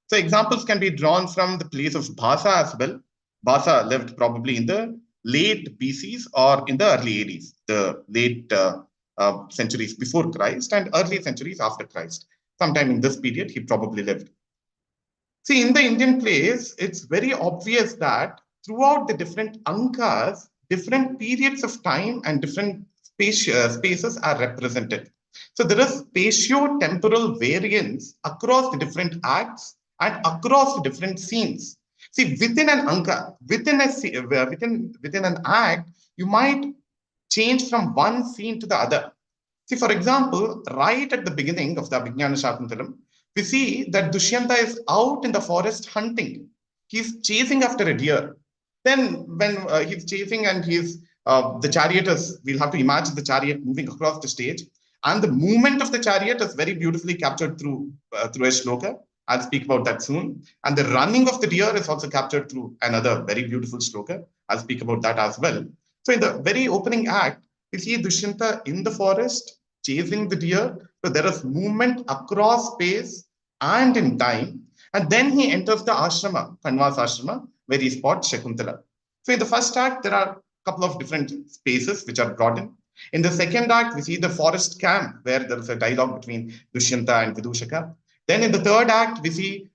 So examples can be drawn from the place of Bhasa as well. Bhasa lived probably in the late BCs or in the early ADs, the late centuries before Christ and early centuries after Christ. Sometime in this period, he probably lived. See, in the Indian plays, it's very obvious that throughout the different ankas, different periods of time and different spaces are represented. So there is spatio-temporal variance across the different acts and across the different scenes. See, within an anka, within an act, you might change from one scene to the other. See, for example, right at the beginning of the Abhinaya Shakuntalam, we see that Dushyanta is out in the forest hunting. He's chasing after a deer. Then when he's chasing and the chariot we'll have to imagine the chariot moving across the stage. And the movement of the chariot is very beautifully captured through a shloka. I'll speak about that soon. And the running of the deer is also captured through another very beautiful shloka. I'll speak about that as well. So in the very opening act, we see Dushyanta in the forest chasing the deer. So there is movement across space and in time. And then he enters the ashrama, Kanva's ashrama, where he spots Shakuntala. So in the first act, there are a couple of different spaces which are brought in. In the second act, we see the forest camp where there is a dialogue between Dushyanta and Vidushaka. Then in the third act, we see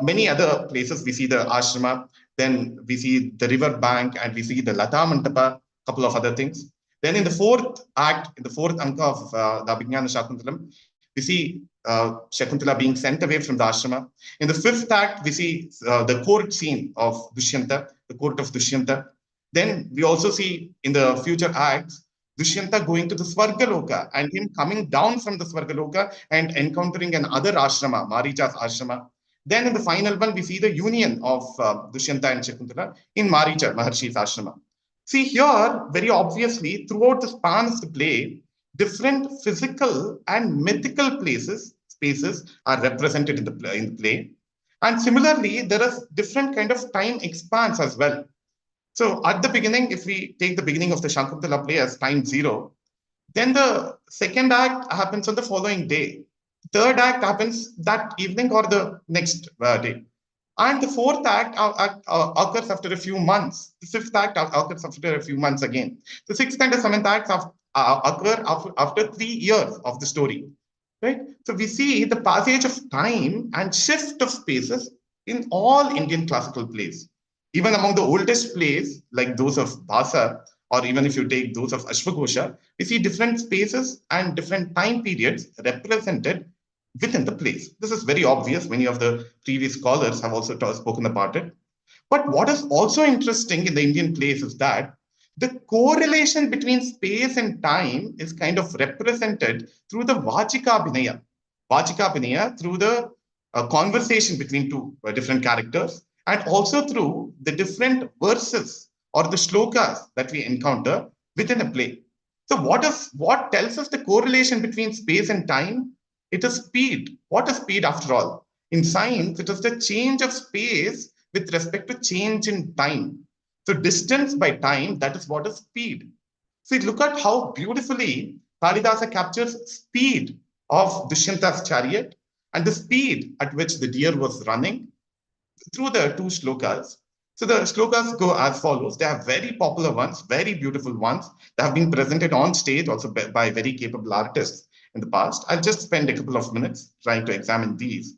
many other places. We see the ashrama, then we see the river bank, and we see the Lata Mantapa, a couple of other things. Then in the fourth act, in the fourth anka of the Abhinaya Shakuntalam, we see Shakuntala being sent away from the ashrama. In the fifth act, we see the court scene of Dushyanta, the court of Dushyanta. Then we also see in the future acts, Dushyanta going to the Svargaloka and him coming down from the Svargaloka and encountering another ashrama, Maricha's ashrama. Then in the final one, we see the union of Dushyanta and Shakuntala in Maricha, Maharshi's ashrama. See here, very obviously, throughout the span of the play, different physical and mythical spaces are represented in the play. And similarly, there is different kind of time expanse as well. So at the beginning, if we take the beginning of the Shakuntala play as time 0, then the second act happens on the following day. Third act happens that evening or the next day. And the fourth act occurs after a few months. The fifth act occurs after a few months again. The sixth and the seventh acts occur after 3 years of the story. Right? So we see the passage of time and shift of spaces in all Indian classical plays. Even among the oldest plays, like those of Bhasa, or even if you take those of Ashwagosha, we see different spaces and different time periods represented within the plays. This is very obvious. Many of the previous scholars have also spoken about it. But what is also interesting in the Indian plays is that the correlation between space and time is kind of represented through the Vachika Abhinaya. Vachika Abhinaya through the conversation between two different characters, and also through the different verses or the shlokas that we encounter within a play. So what tells us the correlation between space and time? It is speed. What is speed after all? In science, it is the change of space with respect to change in time. So distance by time, that is what is speed. See, look at how beautifully Kalidasa captures speed of Dushyanta's chariot and the speed at which the deer was running through the two shlokas. So the shlokas go as follows. They are very popular ones, very beautiful ones. They have been presented on stage also by very capable artists in the past. I'll just spend a couple of minutes trying to examine these.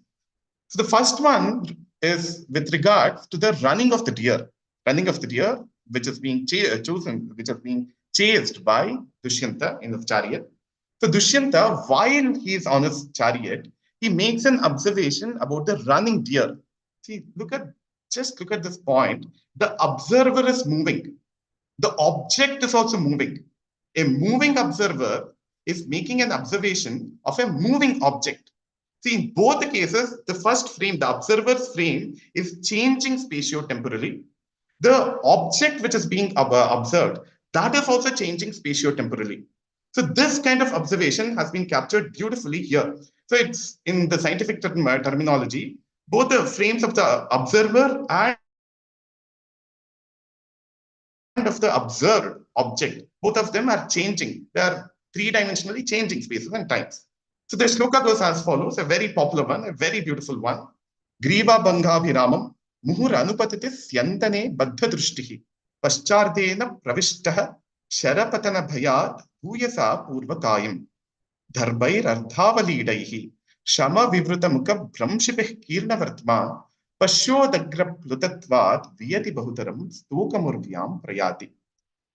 So the first one is with regards to the running of the deer. Running of the deer, which is being chosen, which is being chased by Dushyanta in his chariot. So Dushyanta, while he is on his chariot, he makes an observation about the running deer. See, just look at this point. The observer is moving. The object is also moving. A moving observer is making an observation of a moving object. See, in both the cases, the first frame, the observer's frame, is changing spatio-temporally. The object which is being observed, that is also changing spatio-temporally. So this kind of observation has been captured beautifully here. So it's in the scientific terminology, both the frames of the observer and of the observed object, both of them are changing. They are three-dimensionally changing spaces and times. So the shloka goes as follows, a very popular one, a very beautiful one. Griva Bangabhiramam Muhur Anupatitis Yantane Baddha Drushtihi Paschardena Pravishtaha Sharapatana Bhayat Bhuyasa Purvakayam Dharbair Ardhavalidaihi Shama Vivruta Mukha Bramshipih Kirna Vartma Pashodagra Plutatvat Vyati Bahutaram Stokamurvyam Prayati.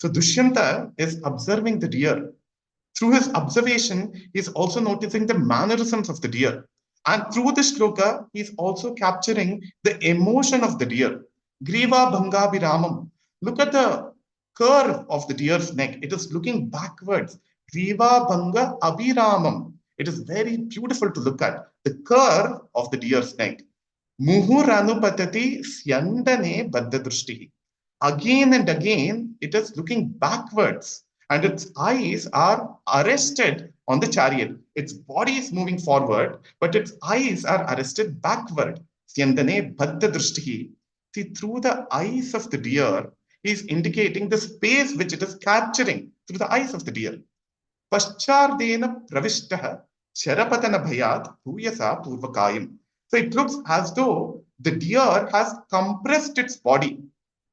So Dushyanta is observing the deer. Through his observation, he is also noticing the mannerisms of the deer. And through this shloka, he is also capturing the emotion of the deer. Griva Bhanga Viramam. Look at the curve of the deer's neck. It is looking backwards. Griva Bhanga Abhiramam. It is very beautiful to look at. The curve of the deer's neck. Muhuranupatati Syandane Baddadrushtihi. Again and again, it is looking backwards. And its eyes are arrested on the chariot. Its body is moving forward, but its eyes are arrested backward. Syandane Baddadrushtihi. See, through the eyes of the deer, he is indicating the space which it is capturing through the eyes of the deer. Paschardena Pravishtaha Sharapatana Bhayat Bhuyasa Purvakayam. So it looks as though the deer has compressed its body.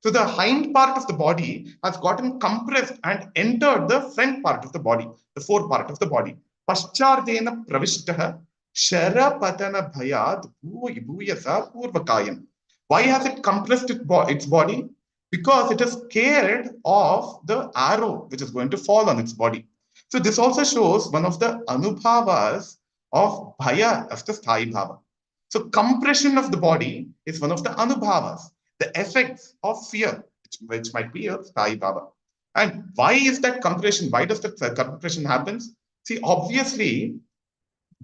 So the hind part of the body has gotten compressed and entered the front part of the body, the fore part of the body. Paschardena Pravishtaha Sharapatana Bhayat Bhuyasa Purvakayam. Why has it compressed its body? Because it is scared of the arrow which is going to fall on its body. So this also shows one of the anubhavas of bhaya, of the sthayi bhava. So compression of the body is one of the anubhavas, the effects of fear, which might be a sthayi bhava. And why is that compression? Why does that compression happen? See, obviously,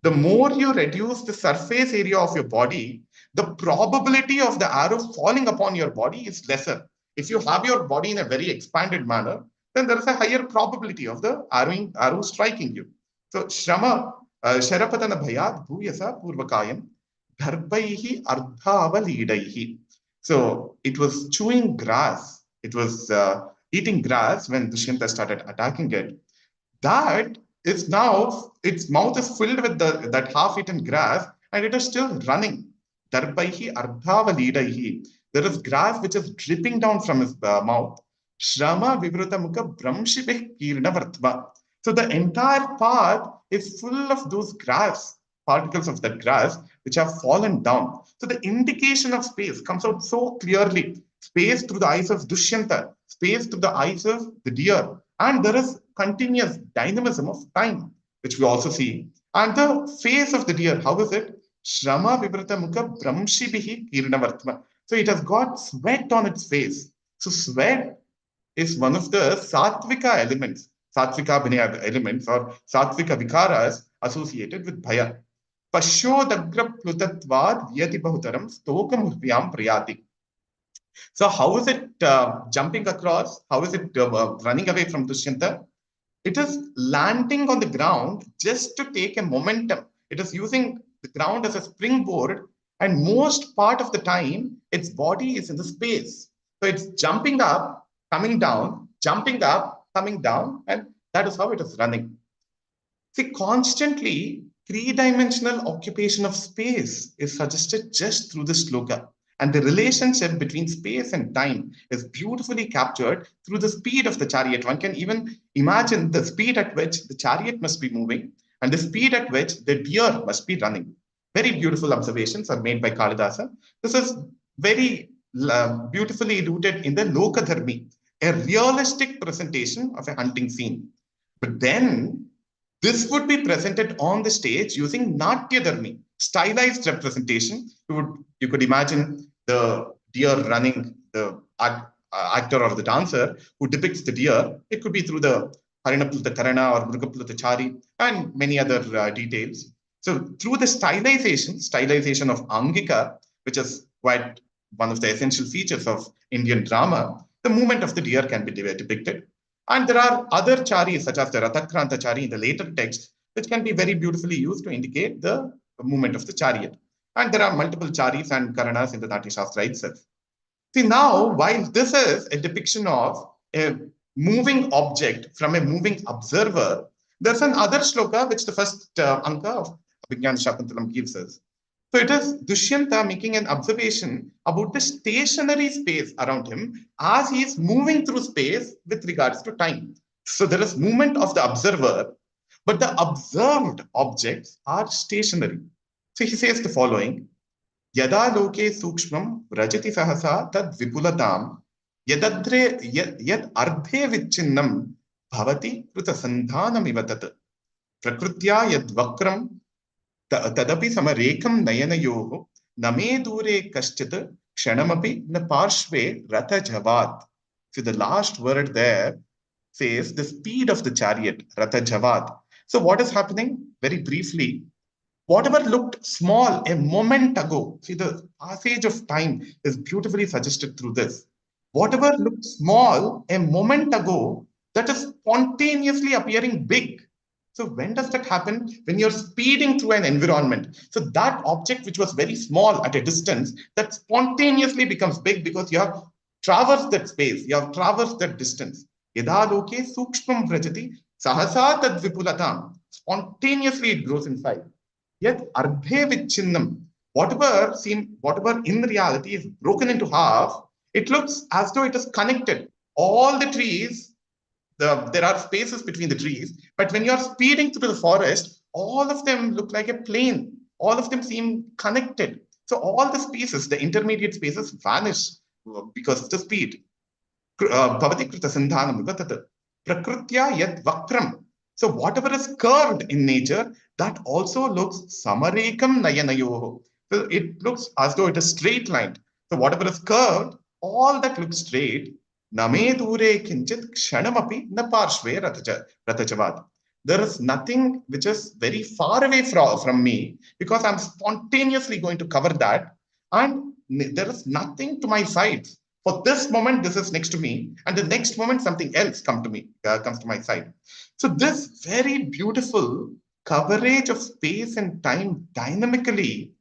the more you reduce the surface area of your body, the probability of the arrow falling upon your body is lesser. If you have your body in a very expanded manner, then there is a higher probability of the arrow striking you. So, Sharapatana Bhayat Bhuyasa Purvakayam Dharbaihi Ardhavalidaihi. So, it was chewing grass. It was eating grass when Dushyanta started attacking it. That is now, its mouth is filled with that half-eaten grass and it is still running. Darbaihi Ardhavalidaihi. There is grass which is dripping down from his mouth. Shrama Vivruta Mukha Bramshibeh Kirna Vartma. So the entire path is full of those grass, particles of that grass, which have fallen down. So the indication of space comes out so clearly. Space through the eyes of Dushyanta, space through the eyes of the deer. And there is continuous dynamism of time, which we also see. And the face of the deer, how is it? Shrama Vivruta Mukha Bramshibihi Kirna Vartma. So it has got sweat on its face. So sweat is one of the Sattvika elements, Sattvika Abhinaya elements or Sattvika Vikaras associated with Bhaya. Pashodagra Plutatvad Vyati Bahutaram Stokamurvyam Prayati. So how is it jumping across? How is it running away from Dushyanta? It is landing on the ground just to take a momentum. It is using the ground as a springboard, and most part of the time, its body is in the space. So it's jumping up, coming down, jumping up, coming down, and that is how it is running. See, constantly, three-dimensional occupation of space is suggested just through the sloka. And the relationship between space and time is beautifully captured through the speed of the chariot. One can even imagine the speed at which the chariot must be moving and the speed at which the deer must be running. Very beautiful observations are made by Kalidasa. This is very beautifully rooted in the Lokadharmi, a realistic presentation of a hunting scene. But then this would be presented on the stage using Natya Dharmi, stylized representation. You could imagine the deer running, the actor or the dancer who depicts the deer. It could be through the Harinapulta Karana or Mrugapulta Chari and many other details. So through the stylization of Angika, which is quite one of the essential features of Indian drama, the movement of the deer can be depicted. And there are other charis, such as the Rathakranta chari in the later text, which can be very beautifully used to indicate the movement of the chariot. And there are multiple charis and Karanas in the Natya Shastra itself. See, now, while this is a depiction of a moving object from a moving observer, there's another shloka which the first anka of Abhinaya Shakuntalam gives us. So it is Dushyanta making an observation about the stationary space around him as he is moving through space with regards to time. So there is movement of the observer, but the observed objects are stationary. So he says the following, Yada loke sukshmam rajati sahasa tad vipulatam yadadre yad ardhe vichinnam bhavati kruta sandhanam ivatat prakrutya yad vakram tadapi samarekam nayanayoho name dure kaschit kshanamapi na parshve ratha javad. So the last word there says the speed of the chariot, ratha javad. So what is happening? Very briefly, whatever looked small a moment ago, see the passage of time is beautifully suggested through this. Whatever looked small a moment ago, that is spontaneously appearing big. So when does that happen? When you're speeding through an environment. So that object which was very small at a distance, that spontaneously becomes big because you have traversed that space, you have traversed that distance. Yada loke sukshmam vrajati sahasa tad vipulatam. Spontaneously it grows in size. Yet ardhe vichinnam, whatever in reality is broken into half, it looks as though it is connected. All the trees, there are spaces between the trees, but when you're speeding through the forest, all of them look like a plane. All of them seem connected. So all the spaces, the intermediate spaces vanish because of the speed. Bhavati krita sandhanam vivatat. Prakrutya yad vakram. So whatever is curved in nature, that also looks samarekam nayanayoho. So it looks as though it is straight lined. So whatever is curved, all that looks straight. Name dure kinchit kshanamapi na parshve ratachavad. There is nothing which is very far away from me because I'm spontaneously going to cover that. And there is nothing to my sides. For this moment, this is next to me. And the next moment, something else comes to my side. So this very beautiful coverage of space and time dynamically,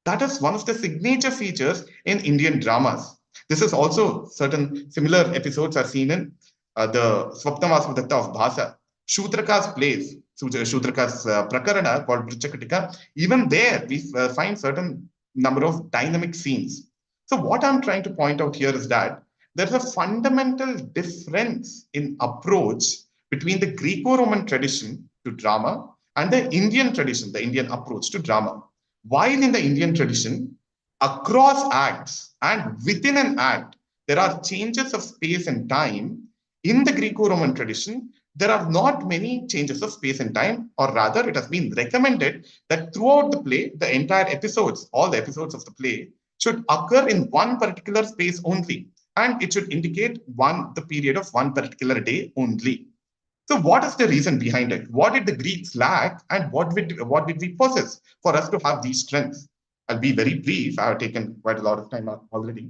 that is one of the signature features in Indian dramas. This is also certain similar episodes are seen in the Swapnavasvadatta of Bhasa. Shudraka's plays, Shudraka's Prakarana called Brichakatika, even there we find certain number of dynamic scenes. So what I'm trying to point out here is that there's a fundamental difference in approach between the Greco-Roman tradition to drama and the Indian tradition, the Indian approach to drama. While in the Indian tradition, across acts and within an act, there are changes of space and time. In the Greco-Roman tradition, there are not many changes of space and time, or rather it has been recommended that throughout the play, the entire episodes, all the episodes of the play should occur in one particular space only, and it should indicate the period of one particular day only. So what is the reason behind it? What did the Greeks lack and what did we possess for us to have these strengths? I'll be very brief. I have taken quite a lot of time already.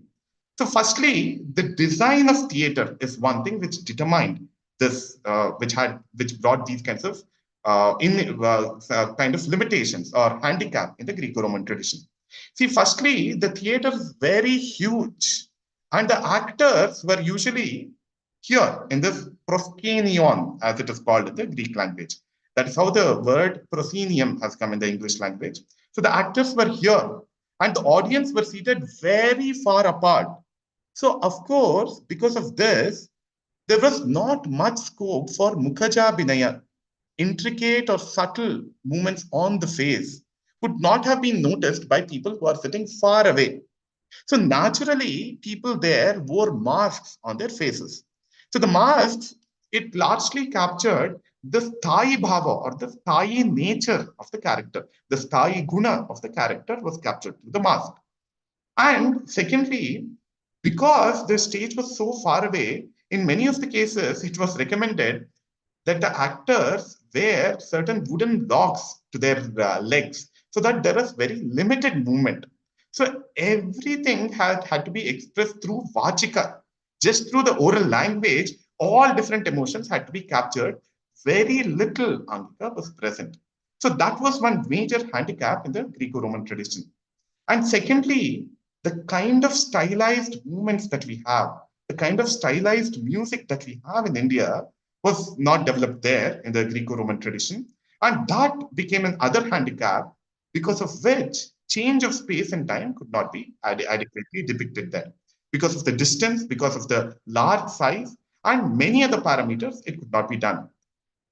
So firstly, the design of theater is one thing which determined this, which brought these kinds of kind of limitations or handicap in the Greco-Roman tradition. See, firstly, the theater is very huge, and the actors were usually here in this proskenion, as it is called in the Greek language. That is how the word proscenium has come in the English language. So the actors were here, and the audience were seated very far apart. So, of course, because of this, there was not much scope for mukhaja binaya, intricate or subtle movements on the face would not have been noticed by people who are sitting far away. So naturally, people there wore masks on their faces. So the masks, it largely captured the sthayi bhava or the sthayi nature of the character. The sthayi guna of the character was captured through the mask. And secondly, because the stage was so far away, in many of the cases, it was recommended that the actors wear certain wooden logs to their legs so that there is very limited movement. So everything had to be expressed through vachika. Just through the oral language, all different emotions had to be captured. Very little angika was present. So that was one major handicap in the Greco-Roman tradition. And secondly, the kind of stylized movements that we have, the kind of stylized music that we have in India was not developed there in the Greco-Roman tradition. And that became another handicap because of which change of space and time could not be adequately depicted there. Because of the distance, because of the large size, and many other parameters, it could not be done.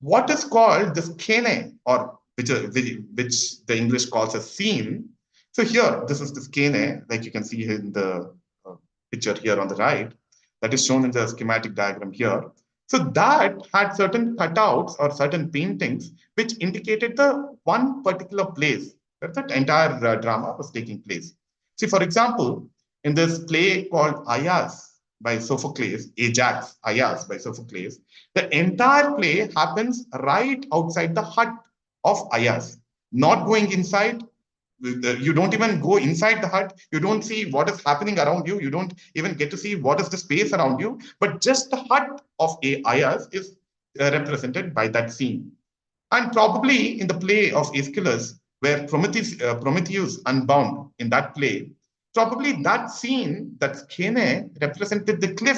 What is called the scene, or which the English calls a scene. So here, this is the scene, like you can see in the picture here on the right, that is shown in the schematic diagram here. So that had certain cutouts or certain paintings which indicated the one particular place where that entire drama was taking place. See, for example, in this play called Aias by Sophocles, Ajax, Aias by Sophocles, the entire play happens right outside the hut of Aias, not going inside. You don't even go inside the hut. You don't see what is happening around you. You don't even get to see what is the space around you. But just the hut of Aias is represented by that scene. And probably in the play of Aeschylus, where Prometheus unbound in that play, probably that scene, that scene, represented the cliff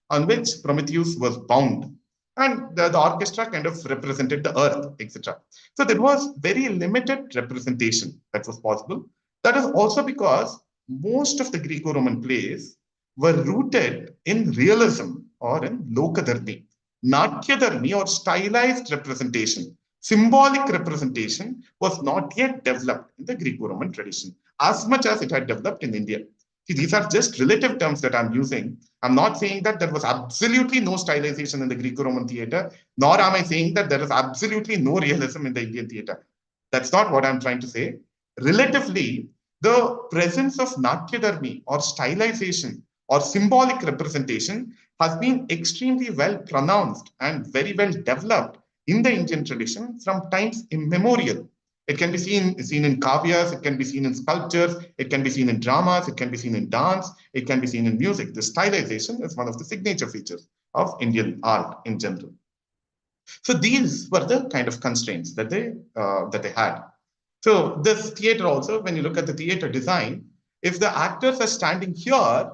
on which Prometheus was bound. And the orchestra kind of represented the earth, etc. So there was very limited representation that was possible. That is also because most of the Greco-Roman plays were rooted in realism or in lokadharmi. Natyadharmi or stylized representation, symbolic representation was not yet developed in the Greco-Roman tradition as much as it had developed in India. See, these are just relative terms that I'm using. I'm not saying that there was absolutely no stylization in the Greco-Roman theater, nor am I saying that there is absolutely no realism in the Indian theater. That's not what I'm trying to say. Relatively, the presence of Natyadharmi or stylization or symbolic representation has been extremely well pronounced and very well developed in the Indian tradition from times immemorial. It can be seen in kavyas, it can be seen in sculptures, it can be seen in dramas, it can be seen in dance, it can be seen in music. The stylization is one of the signature features of Indian art in general. So these were the kind of constraints that they had. So this theater also, when you look at the theater design, if the actors are standing here,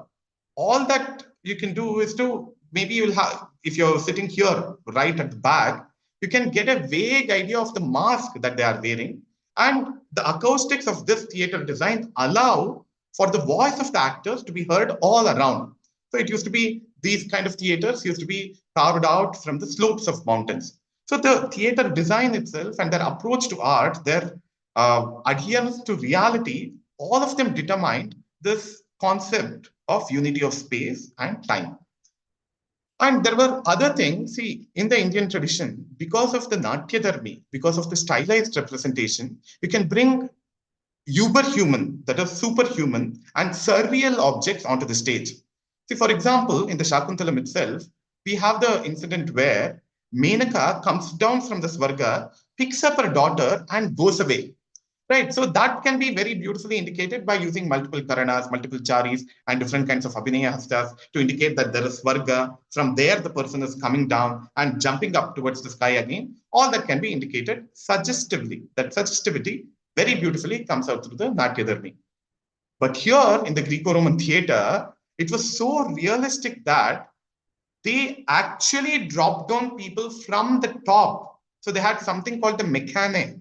all that you can do is to, maybe you'll have, if you're sitting here right at the back, you can get a vague idea of the mask that they are wearing. And the acoustics of this theater design allow for the voice of the actors to be heard all around. So it used to be, these kind of theaters used to be carved out from the slopes of mountains. So the theater design itself and their approach to art, their adherence to reality, all of them determined this concept of unity of space and time. And there were other things, see, in the Indian tradition, because of the Natyadharmi, because of the stylized representation, you can bring uberhuman, that is superhuman, and surreal objects onto the stage. See, for example, in the Shakuntalam itself, we have the incident where Menaka comes down from the Swarga, picks up her daughter, and goes away. Right, so that can be very beautifully indicated by using multiple Karanas, multiple Charis, and different kinds of Abhinaya hastas to indicate that there is Swarga. From there, the person is coming down and jumping up towards the sky again. All that can be indicated suggestively. That suggestivity very beautifully comes out through the Natyadharmi. But here in the Greco-Roman theater, it was so realistic that they actually dropped down people from the top. So they had something called the mechane.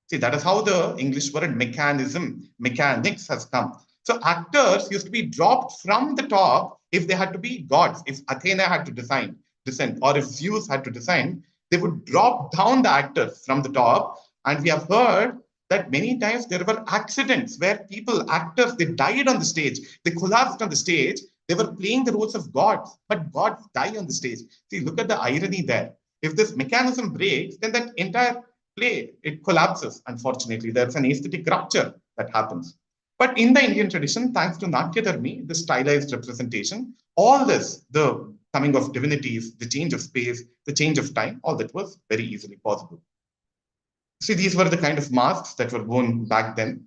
See, that is how the English word mechanism, mechanics has come. So actors used to be dropped from the top if they had to be gods. If Athena had to descend, or if Zeus had to descend, they would drop down the actors from the top. And we have heard that many times there were accidents where people, actors, they died on the stage. They collapsed on the stage. They were playing the roles of gods, but gods die on the stage. See, look at the irony there. If this mechanism breaks, then that entire play, it collapses, unfortunately. There's an aesthetic rupture that happens. But in the Indian tradition, thanks to Natyadharmi, the stylized representation, all this, the coming of divinities, the change of space, the change of time, all that was very easily possible. See, these were the kind of masks that were worn back then.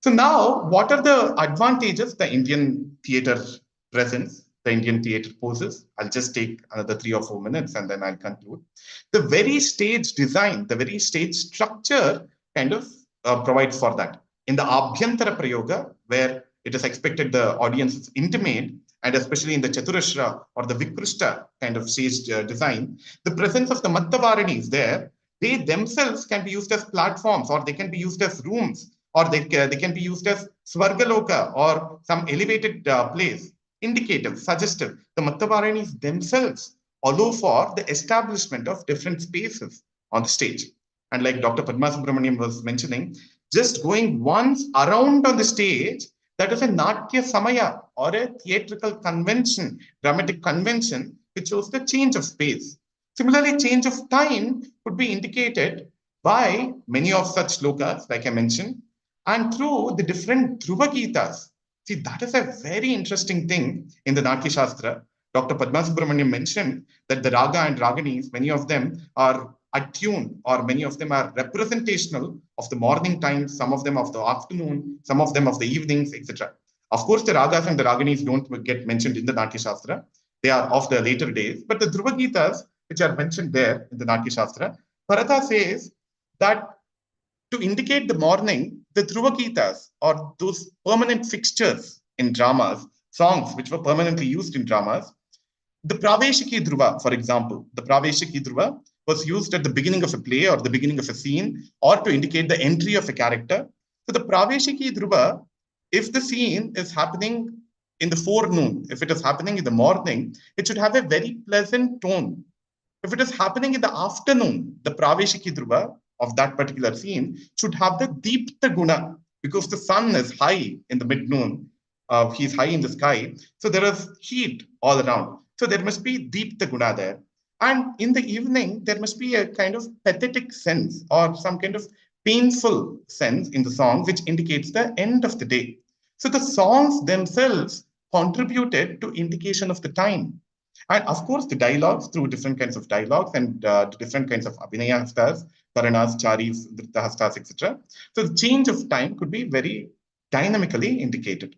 So now, what are the advantages the Indian theater presents, the Indian theater poses? I'll just take another 3 or 4 minutes and then I'll conclude. The very stage design, the very stage structure kind of provides for that. In the Abhyantara Prayoga, where it is expected the audience is intimate, and especially in the Chaturashra or the Vikrishta kind of stage design, the presence of the Mattavarani is there. They themselves can be used as platforms, or they can be used as rooms, or they can be used as Swargaloka or some elevated place, indicative, suggestive. The Mattavaranis themselves allow for the establishment of different spaces on the stage. And like Dr. Padma Subramanyam was mentioning, just going once around on the stage, that is a Natya Samaya, or a theatrical convention, dramatic convention, which shows the change of space. Similarly, change of time could be indicated by many of such slokas, like I mentioned, and through the different Dhruva Gitas. See, that is a very interesting thing in the Natya Shastra. Dr. Padma Subramanyam mentioned that the Raga and Raganis, many of them are attuned, or many of them are representational of the morning times, some of them of the afternoon, some of them of the evenings, etc. Of course, the Ragas and the Raganis don't get mentioned in the Natya Shastra. They are of the later days. But the Dhruva Gitas, which are mentioned there in the Natya Shastra, Bharata says that to indicate the morning, the Dhruva Gitas, or those permanent fixtures in dramas, songs which were permanently used in dramas, the Praveshiki Dhruva, for example, the Praveshiki Dhruva was used at the beginning of a play or the beginning of a scene, or to indicate the entry of a character. So the Praveshiki Dhruva, if the scene is happening in the forenoon, if it is happening in the morning, it should have a very pleasant tone. If it is happening in the afternoon, the Praveshiki Dhruva of that particular scene should have the Deepta Guna, because the sun is high in the mid-noon. He's high in the sky. So there is heat all around. So there must be Deepta Guna there. And in the evening, there must be a kind of pathetic sense, or some kind of painful sense in the song, which indicates the end of the day. So the songs themselves contributed to indication of the time. And of course, the dialogues, through different kinds of dialogues and different kinds of Abhinaya hastas, Karanas, Charis, Vritta hastas, etc. So the change of time could be very dynamically indicated.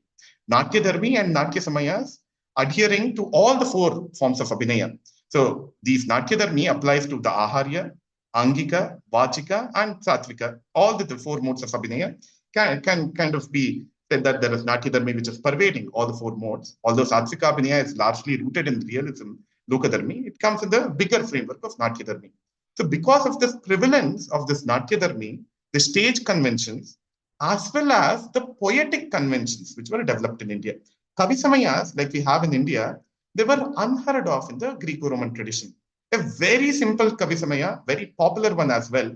Natyadharmi and Natya Samayas adhering to all the 4 forms of Abhinaya. So these Natyadharmi applies to the Aharya, Angika, Vachika, and Satvika. All the 4 modes of Abhinaya can kind of be said that there is Natyadharmi which is pervading all the 4 modes. Although Satvika Abhinaya is largely rooted in realism, Lokadharmi, it comes in the bigger framework of Natyadharmi. So because of this prevalence of this Natyadharmi, the stage conventions, as well as the poetic conventions which were developed in India. Kavi Samayas, like we have in India, they were unheard of in the Greco-Roman tradition. A very simple Kavi Samaya, very popular one as well.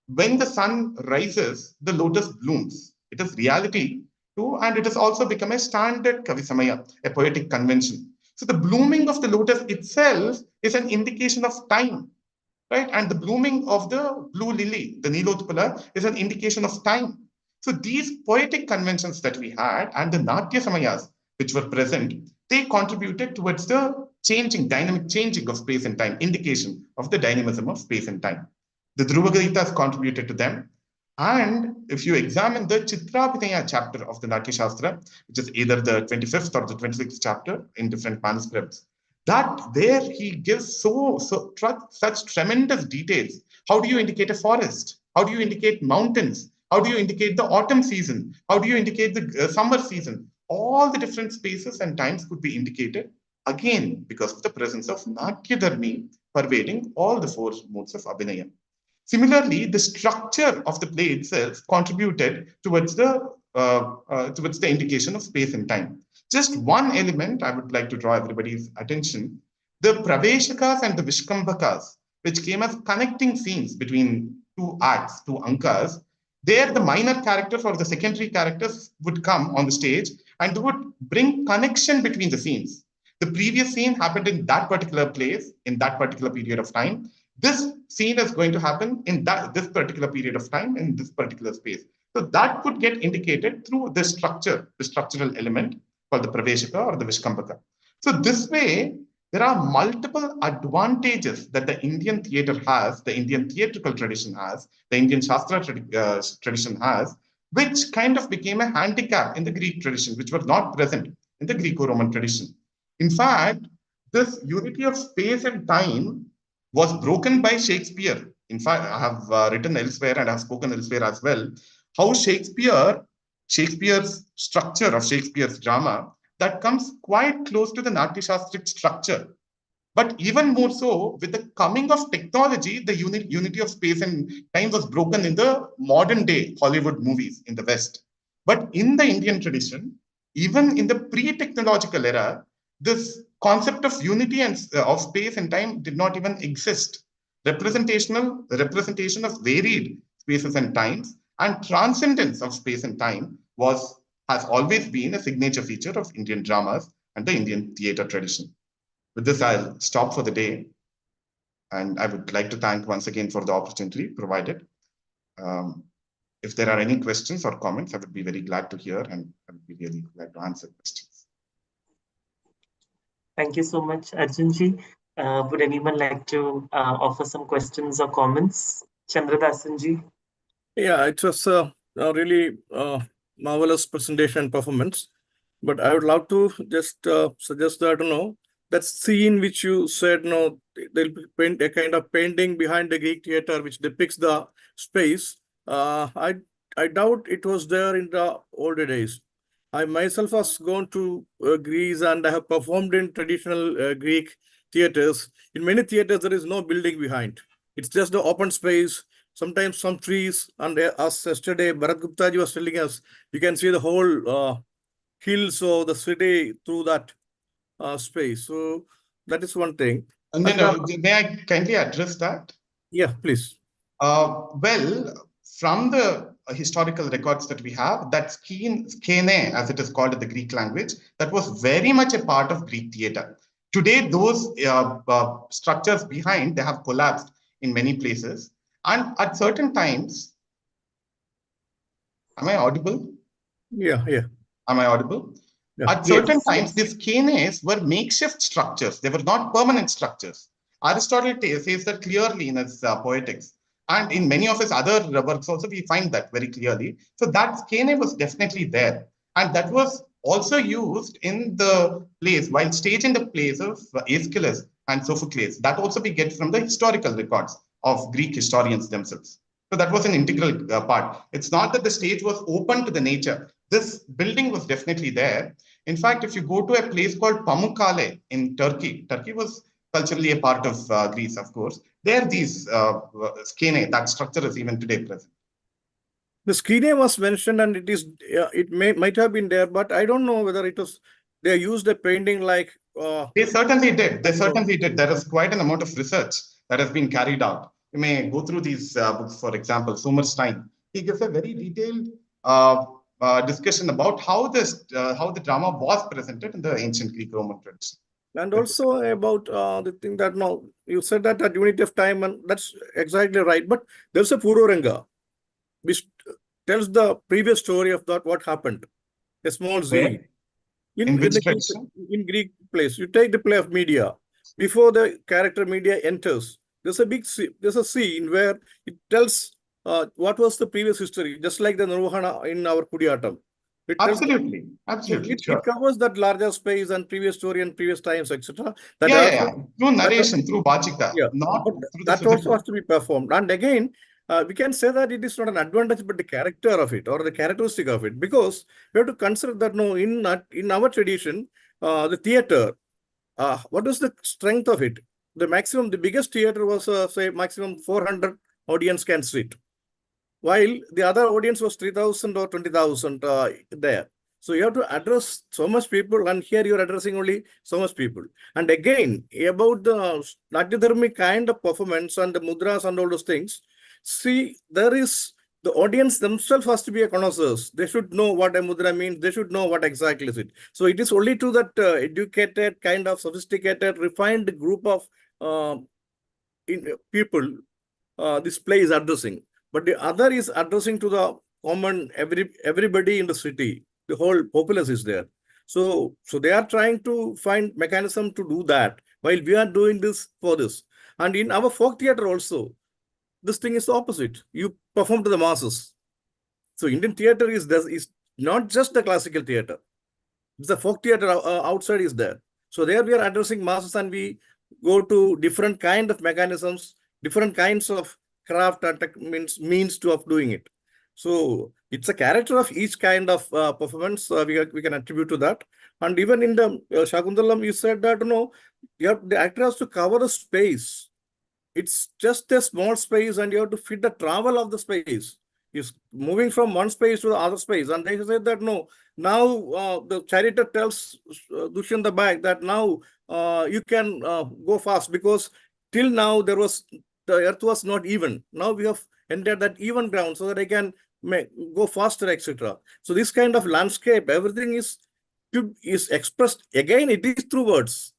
When the sun rises, the lotus blooms. It is reality too, and it has also become a standard Kavi Samaya, a poetic convention. So the blooming of the lotus itself is an indication of time, right? And the blooming of the blue lily, the Nilotpala, is an indication of time. So these poetic conventions that we had and the Natya Samayas which were present, they contributed towards the dynamic changing of space and time, indication of the dynamism of space and time. The Dhruva Gitas contributed to them. And if you examine the Abhinaya chapter of the Natya Shastra, which is either the 25th or the 26th chapter in different manuscripts, that there he gives such tremendous details. How do you indicate a forest? How do you indicate mountains? How do you indicate the autumn season? How do you indicate the summer season? All the different spaces and times could be indicated, again, because of the presence of Natya Dharmi pervading all the four modes of Abhinaya. Similarly, the structure of the play itself contributed towards the indication of space and time. Just one element I would like to draw everybody's attention: the Praveshakas and the Vishkambakas, which came as connecting scenes between two acts, two ankas. There, the minor characters or the secondary characters would come on the stage and would bring connection between the scenes. The previous scene happened in that particular place, in that particular period of time. This scene is going to happen in this particular period of time, in this particular space. So that could get indicated through the structure, the structural element called the Praveshaka or the Vishkambaka. So this way, there are multiple advantages that the Indian theater has, the Indian theatrical tradition has, the Indian Shastra tradition has, which kind of became a handicap in the Greek tradition, which were not present in the Greco-Roman tradition. In fact, this unity of space and time was broken by Shakespeare. In fact, I have written elsewhere and I have spoken elsewhere as well, how Shakespeare's structure of Shakespeare's drama, that comes quite close to the Natya Shastric structure. But even more so, with the coming of technology, the unity of space and time was broken in the modern day Hollywood movies in the West. But in the Indian tradition, even in the pre-technological era, this concept of unity and of space and time did not even exist. The representation of varied spaces and times and transcendence of space and time has always been a signature feature of Indian dramas and the Indian theater tradition. With this, I'll stop for the day. And I would like to thank once again for the opportunity provided. If there are any questions or comments, I would be very glad to hear, and I would be really glad to answer questions. Thank you so much, Arjunji. Would anyone like to offer some questions or comments? Chandradasanji? Yeah, it was a really marvelous presentation performance. But I would love to just suggest that, that scene which you said, they'll paint a kind of painting behind the Greek theater which depicts the space. I doubt it was there in the older days. I myself was gone to Greece and I have performed in traditional Greek theaters. In many theaters, there is no building behind. It's just the open space, sometimes some trees. And as yesterday, Bharat Guptaji was telling us, you can see the whole hills of the city through that space. So that is one thing. And then, may I kindly address that? Yeah, please. Well, from the historical records that we have, that skene, as it is called in the Greek language, that was very much a part of Greek theater. Today, those structures behind, they have collapsed in many places. And at certain times, am I audible? Yeah. Am I audible? Yeah. At certain times, these skenes were makeshift structures. They were not permanent structures. Aristotle says that clearly in his Poetics. And in many of his other works also, we find that very clearly. So that skene was definitely there. And that was also used in the plays, while staging the plays of Aeschylus and Sophocles. That also we get from the historical records of Greek historians themselves. So that was an integral part. It's not that the stage was open to the nature. This building was definitely there. In fact, if you go to a place called Pamukkale in Turkey, Turkey was culturally a part of Greece, of course. There, these skene, that structure is even today present. The skene was mentioned, and might have been there, but I don't know whether it was. They used a painting like. They certainly did. They certainly did. There is quite an amount of research that has been carried out. You may go through these books, for example, Sommerstein. He gives a very detailed discussion about how the drama was presented in the ancient Greek-Roman tradition. And also about the thing that now you said that at unity of time, and that's exactly right. But there's a Pururanga, which tells the previous story of that what happened. A small scene. In Greek plays, you take the play of Medea. Before the character Medea enters, there's a scene where it tells what was the previous history, just like the Nirvana in our Kudiyatam. It tells that. Absolutely, So absolutely, it sure. covers that larger space and previous story and previous times, etc. That Yeah, also, through narration, through Vachika, yeah, not but through the that also physical. has to be performed. And again, we can say that it is not an advantage, but the character of it or the characteristic of it, because we have to consider that no, in our tradition, the theater, what was the strength of it? The biggest theater was say maximum 400 audience can sit, while the other audience was 3,000 or 20,000 there. So you have to address so much people, and here you are addressing only so much people. And again, about the Natyadharmi kind of performance and the mudras and all those things, see, there is the audience themselves has to be a connoisseurs. They should know what a mudra means. They should know what exactly is it. So it is only to that educated, kind of sophisticated, refined group of people this play is addressing. But the other is addressing to the common, everybody in the city. The whole populace is there. So they are trying to find mechanism to do that, while we are doing this for this. And in our folk theater also, this thing is the opposite. You perform to the masses. So Indian theater is not just the classical theater. It's the folk theater outside is there. So there we are addressing masses, and we go to different kind of mechanisms, different kinds of craft and means to of doing it. So it's a character of each kind of performance we can attribute to that. And even in the Shakuntalam, you said that the actor has to cover a space. It's just a small space, and you have to fit the travel of the space. Is moving from one space to the other space. And they said that no, now the charioteer tells Dushyanta back that now you can go fast, because till now the earth was not even. Now we have entered that even ground so that I can go faster, etc. So this kind of landscape, everything is expressed. Again, it is through words.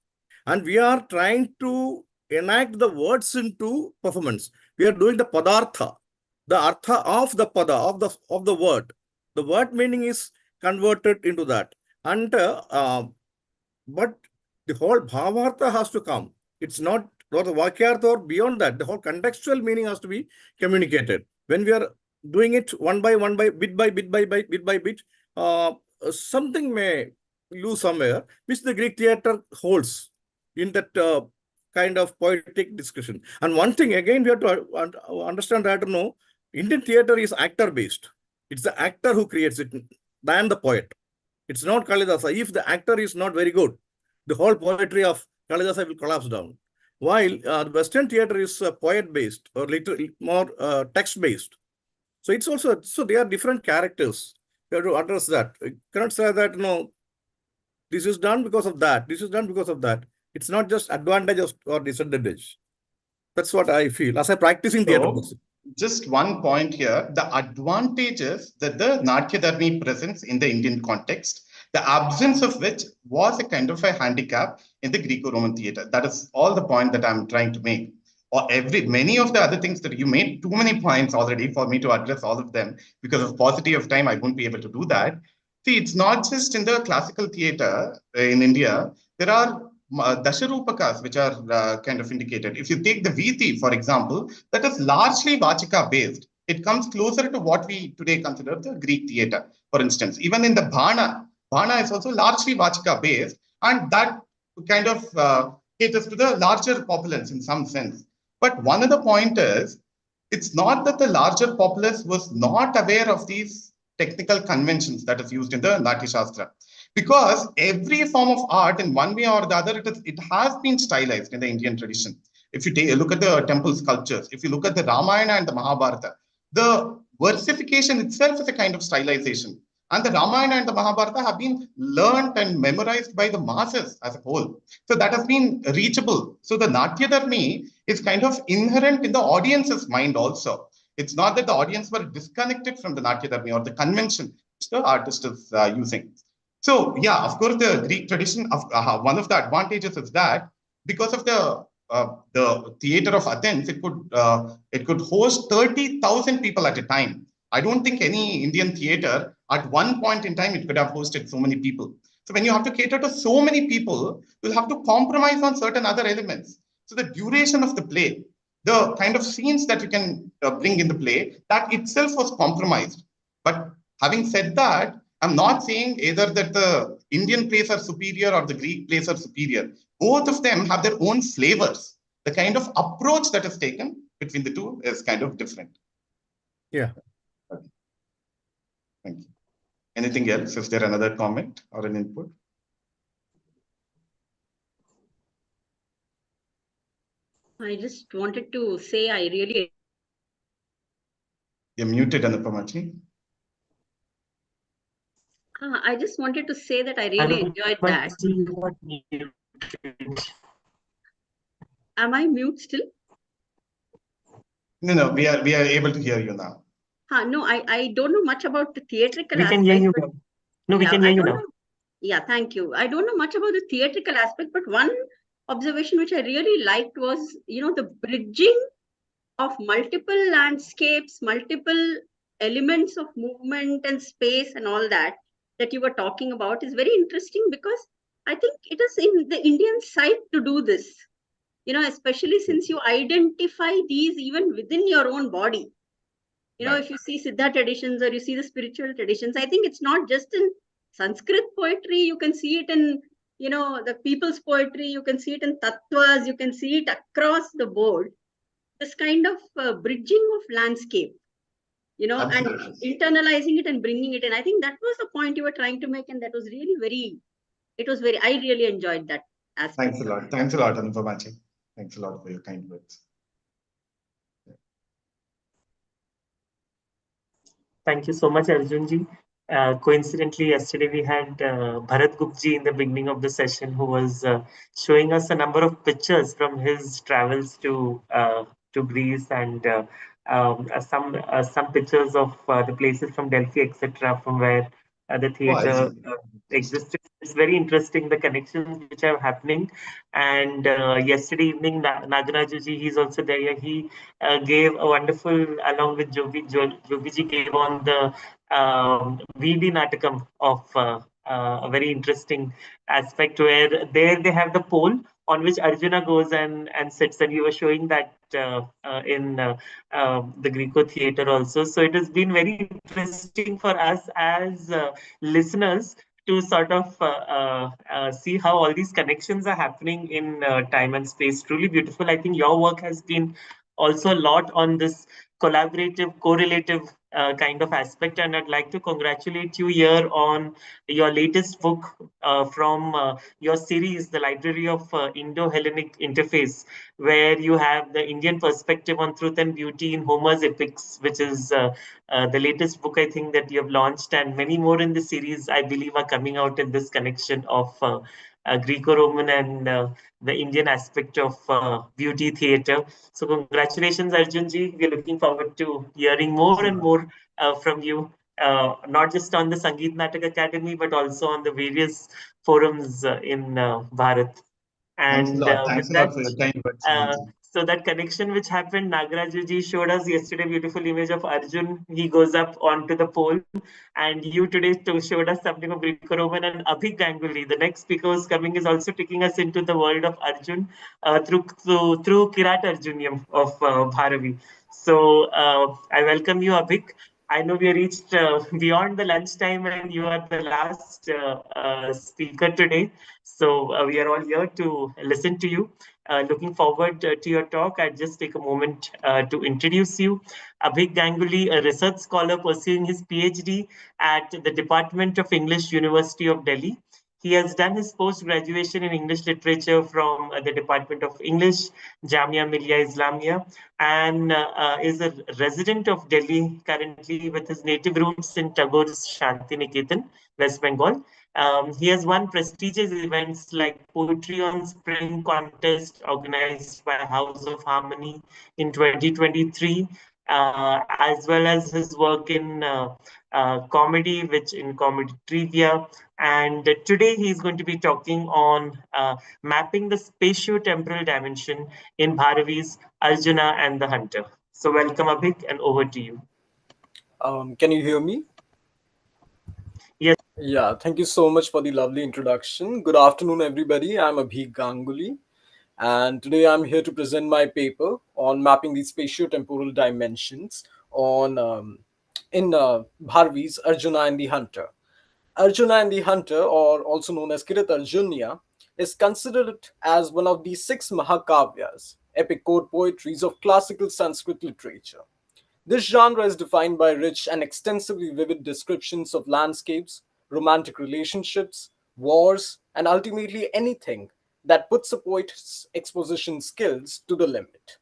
And we are trying to enact the words into performance. We are doing the padartha. The artha of the pada, of the word. The word meaning is converted into that. And but the whole bhavartha has to come. It's not the vakyartha or beyond that. The whole contextual meaning has to be communicated. When we are doing it one by bit by bit, something may lose somewhere, which the Greek theater holds in that kind of poetic discussion. And one thing, again, we have to understand that, Indian theater is actor-based. It's the actor who creates it than the poet. It's not Kalidasa. If the actor is not very good, the whole poetry of Kalidasa will collapse down. While the Western theater is poet-based or more text-based. So it's also, they are different characters. You have to address that. You cannot say that, this is done because of that. This is done because of that. It's not just advantage or disadvantage. That's what I feel as I practicing theater. Just one point here, the advantages that the Natya Dharmi presents in the Indian context, the absence of which was a kind of a handicap in the Greco-Roman theater. That is all the point that I'm trying to make. Or many of the other things that you made, too many points already for me to address all of them. Because of paucity of time, I won't be able to do that. See, it's not just in the classical theater in India. There are Dasharupakas, which are kind of indicated. If you take the Viti, for example, that is largely Vachika based. It comes closer to what we today consider the Greek theater, for instance. Even in the Bhana is also largely Vachika based, and that kind of caters to the larger populace in some sense. But one other point is, it's not that the larger populace was not aware of these technical conventions that is used in the Natya Shastra. Because every form of art, in one way or the other, it has been stylized in the Indian tradition. If you take a look at the temple sculptures, if you look at the Ramayana and the Mahabharata, the versification itself is a kind of stylization. And the Ramayana and the Mahabharata have been learned and memorized by the masses as a whole. So that has been reachable. So the Natya Dharmi is kind of inherent in the audience's mind also. It's not that the audience were disconnected from the Natya Dharmi or the convention which the artist is using. So yeah, of course, the Greek tradition, one of the advantages is that because of the theater of Athens, it could host 30,000 people at a time. I don't think any Indian theater at one point in time it could have hosted so many people. So when you have to cater to so many people, you'll have to compromise on certain other elements. So the duration of the play, the kind of scenes that you can bring in the play, that itself was compromised. But having said that, I'm not saying either that the Indian plays are superior or the Greek plays are superior. Both of them have their own flavors. The kind of approach that is taken between the two is kind of different. Yeah. Okay. Thank you. Anything else? Is there another comment or an input? I just wanted to say I really... You're muted, Anupamaji. I just wanted to say that I really enjoyed that. Am I mute still? No, we are able to hear you now. No, I don't know much about the theatrical We aspect. can hear you now. No, we yeah, can hear you now. Yeah, thank you. I don't know much about the theatrical aspect, but one observation which I really liked was, the bridging of multiple landscapes, multiple elements of movement and space and all that you were talking about is very interesting, because I think it is in the Indian side to do this, especially since you identify these even within your own body. Right. If you see Siddha traditions or you see the spiritual traditions, I think it's not just in Sanskrit poetry, you can see it in, the people's poetry, you can see it in tattvas, you can see it across the board. This kind of bridging of landscape, Absolutely. and internalizing it and bringing it in. I think that was the point you were trying to make, and that was really I really enjoyed that aspect. Thanks a lot. Thanks a lot, Anupamaji. Thanks a lot for your kind words. Thank you so much, Arjunji. Coincidentally, yesterday we had Bharat Gupji in the beginning of the session, who was showing us a number of pictures from his travels to Greece, and some pictures of the places from Delphi, etc., from where the theater existed. It's very interesting, the connections which are happening. And yesterday evening, Nagarajuji, he's also there. He gave a wonderful, along with Jobiji gave on the VD Natakam of a very interesting aspect, where there they have the pole on which Arjuna goes and sits, and you were showing that in the Greco theater also. So it has been very interesting for us as listeners to sort of see how all these connections are happening in time and space. Truly beautiful. I think your work has been also a lot on this collaborative, correlative kind of aspect, and I'd like to congratulate you here on your latest book from your series, The Library of Indo-Hellenic Interface, where you have the Indian perspective on truth and beauty in Homer's epics, which is the latest book I think that you have launched, and many more in the series I believe are coming out in this connection of Greco-Roman and the Indian aspect of beauty theatre. So congratulations, Arjunji. We're looking forward to hearing more and more from you, not just on the Sangeet Natak Academy, but also on the various forums in Bharat. And Thanks a lot for your kind words. so that connection which happened, Nagarajuji showed us yesterday beautiful image of Arjun. He goes up onto the pole, and you today showed us something of Greco-Roman, and Abhi Ganguly, the next speaker who's coming, is also taking us into the world of Arjun through Kirat Arjunium of Bharavi. So I welcome you, Abhik. I know we reached beyond the lunchtime, and you are the last speaker today. So we are all here to listen to you. Looking forward to your talk. I'll just take a moment to introduce you. Abhik Ganguly, a research scholar pursuing his PhD at the Department of English, University of Delhi. He has done his post-graduation in English literature from the Department of English, Jamia Millia Islamia, and is a resident of Delhi currently with his native roots in Tagore's Shanti Niketan, West Bengal. He has won prestigious events like Poetry on Spring contest organized by House of Harmony in 2023, as well as his work in comedy, which in comedy trivia. And today he is going to be talking on mapping the spatio-temporal dimension in Bharavi's Arjuna and the Hunter. So welcome, Abhik, and over to you. Can you hear me? Yes. Yeah, thank you so much for the lovely introduction. Good afternoon, everybody. I'm Abhik Ganguly, and today I'm here to present my paper on mapping these spatio-temporal dimensions on in Bharvi's Arjuna and the Hunter. Arjuna and the Hunter, or also known as Kirat-Arjunya, is considered as one of the six Mahakavyas, epic court poetries of classical Sanskrit literature. This genre is defined by rich and extensively vivid descriptions of landscapes, romantic relationships, wars, and ultimately anything that puts a poet's exposition skills to the limit.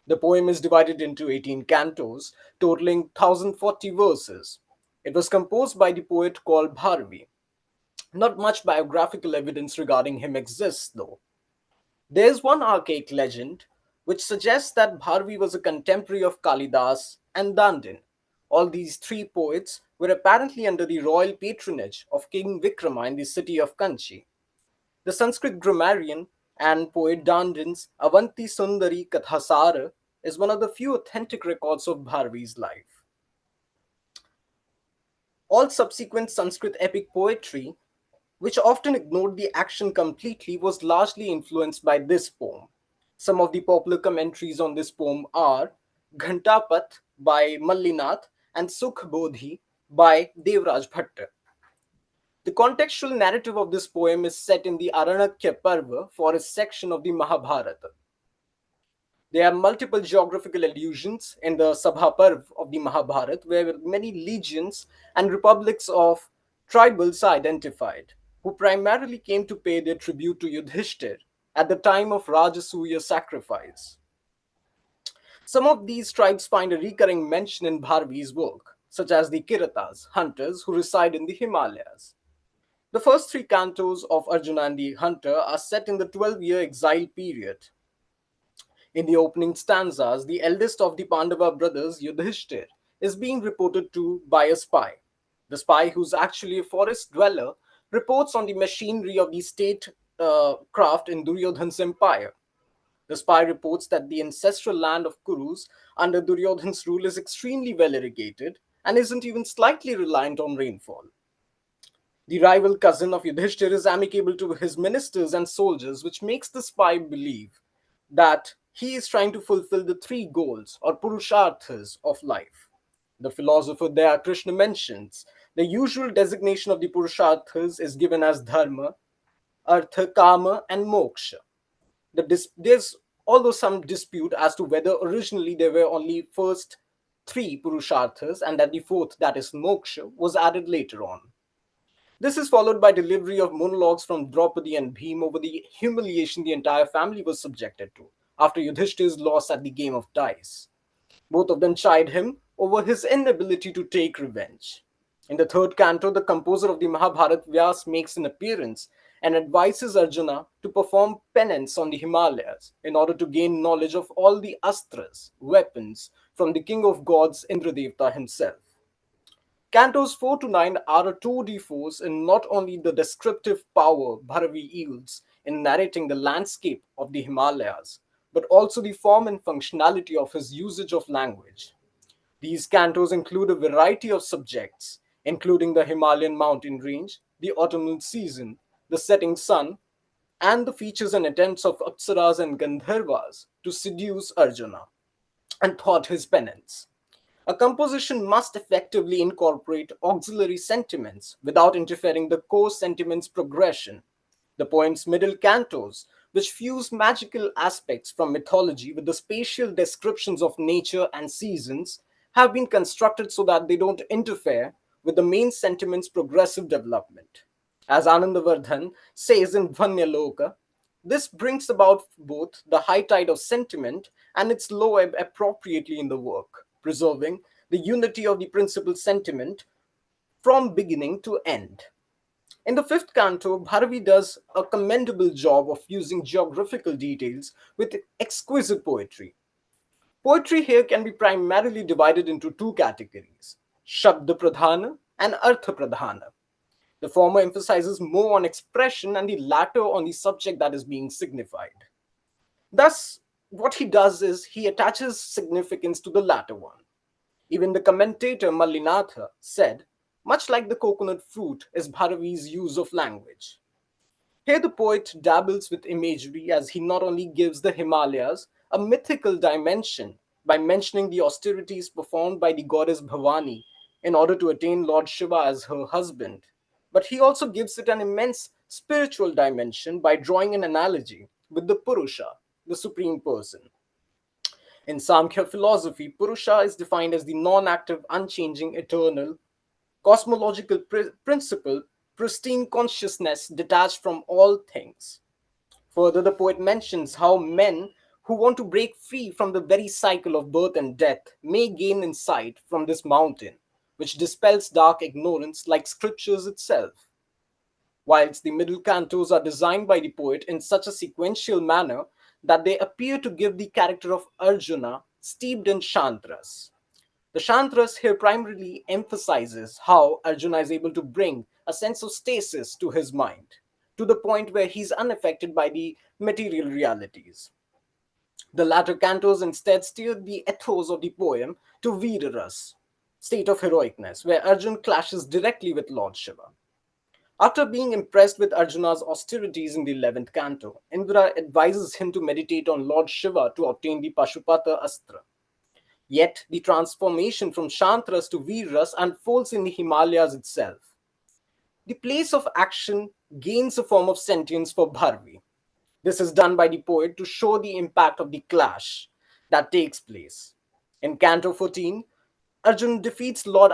The poem is divided into 18 cantos, totaling 1040 verses. It was composed by the poet called Bharvi. Not much biographical evidence regarding him exists, though. There is one archaic legend which suggests that Bharvi was a contemporary of Kalidas and Dandin. All these three poets were apparently under the royal patronage of King Vikrama in the city of Kanchi. The Sanskrit grammarian and poet Dandin's Avanti Sundari Kathasara is one of the few authentic records of Bharvi's life. All subsequent Sanskrit epic poetry, which often ignored the action completely, was largely influenced by this poem. Some of the popular commentaries on this poem are Ghantapat by Mallinath and Sukh Bodhi by Devraj Bhatta. The contextual narrative of this poem is set in the Aranakya Parva, forest section of the Mahabharata. There are multiple geographical allusions in the Sabha Parv of the Mahabharata, where many legions and republics of tribals are identified, who primarily came to pay their tribute to Yudhishthir at the time of Rajasuya sacrifice. Some of these tribes find a recurring mention in Bharvi's work, such as the Kiratas, hunters who reside in the Himalayas. The first three cantos of Arjuna and the Hunter are set in the 12-year exile period. In the opening stanzas, the eldest of the Pandava brothers, Yudhishthir, is being reported to by a spy. The spy, who's actually a forest dweller, reports on the machinery of the state craft in Duryodhan's empire. The spy reports that the ancestral land of Kurus under Duryodhan's rule is extremely well irrigated and isn't even slightly reliant on rainfall. The rival cousin of Yudhishthir is amicable to his ministers and soldiers, which makes the spy believe that he is trying to fulfill the three goals or purusharthas of life. The philosopher there, Krishna, mentions the usual designation of the purusharthas is given as dharma, artha, kama, and moksha. There's although some dispute as to whether originally there were only first three purusharthas and that the fourth, that is moksha, was added later on. This is followed by delivery of monologues from Draupadi and Bhim over the humiliation the entire family was subjected to after Yudhishthir's loss at the game of dice. Both of them chide him over his inability to take revenge. In the third canto, the composer of the Mahabharata, Vyas, makes an appearance and advises Arjuna to perform penance on the Himalayas in order to gain knowledge of all the astras, weapons, from the king of gods Indradevta himself. Cantos 4 to 9 are a tour de force in not only the descriptive power Bharavi yields in narrating the landscape of the Himalayas, but also the form and functionality of his usage of language. These cantos include a variety of subjects, including the Himalayan mountain range, the autumnal season, the setting sun, and the features and attempts of Apsaras and Gandharvas to seduce Arjuna and thwart his penance. A composition must effectively incorporate auxiliary sentiments without interfering the core sentiment's progression. The poem's middle cantos, which fuse magical aspects from mythology with the spatial descriptions of nature and seasons, have been constructed so that they don't interfere with the main sentiment's progressive development. As Anandavardhan says in Dhvanyaloka, this brings about both the high tide of sentiment and its low ebb appropriately in the work, preserving the unity of the principal sentiment from beginning to end. In the fifth canto, Bharavi does a commendable job of using geographical details with exquisite poetry. Poetry here can be primarily divided into two categories, Shabda Pradhana and Artha Pradhana. The former emphasizes more on expression and the latter on the subject that is being signified. Thus, what he does is he attaches significance to the latter one. Even the commentator Mallinatha said, much like the coconut fruit is Bharavi's use of language. Here, the poet dabbles with imagery as he not only gives the Himalayas a mythical dimension by mentioning the austerities performed by the goddess Bhavani in order to attain Lord Shiva as her husband, but he also gives it an immense spiritual dimension by drawing an analogy with the Purusha, the supreme person. In Samkhya philosophy, Purusha is defined as the non active, unchanging, eternal, cosmological principle, pristine consciousness detached from all things. Further, the poet mentions how men who want to break free from the very cycle of birth and death may gain insight from this mountain, which dispels dark ignorance like scriptures itself. Whilst the middle cantos are designed by the poet in such a sequential manner that they appear to give the character of Arjuna steeped in Shantras. The Shantras here primarily emphasizes how Arjuna is able to bring a sense of stasis to his mind, to the point where he's unaffected by the material realities. The latter cantos instead steer the ethos of the poem to Veeraras, state of heroicness, where Arjun clashes directly with Lord Shiva. After being impressed with Arjuna's austerities in the 11th canto, Indra advises him to meditate on Lord Shiva to obtain the Pashupata Astra. Yet, the transformation from Shantras to Veeras unfolds in the Himalayas itself. The place of action gains a form of sentience for Bharvi. This is done by the poet to show the impact of the clash that takes place. In Canto 14, Arjun defeats Lord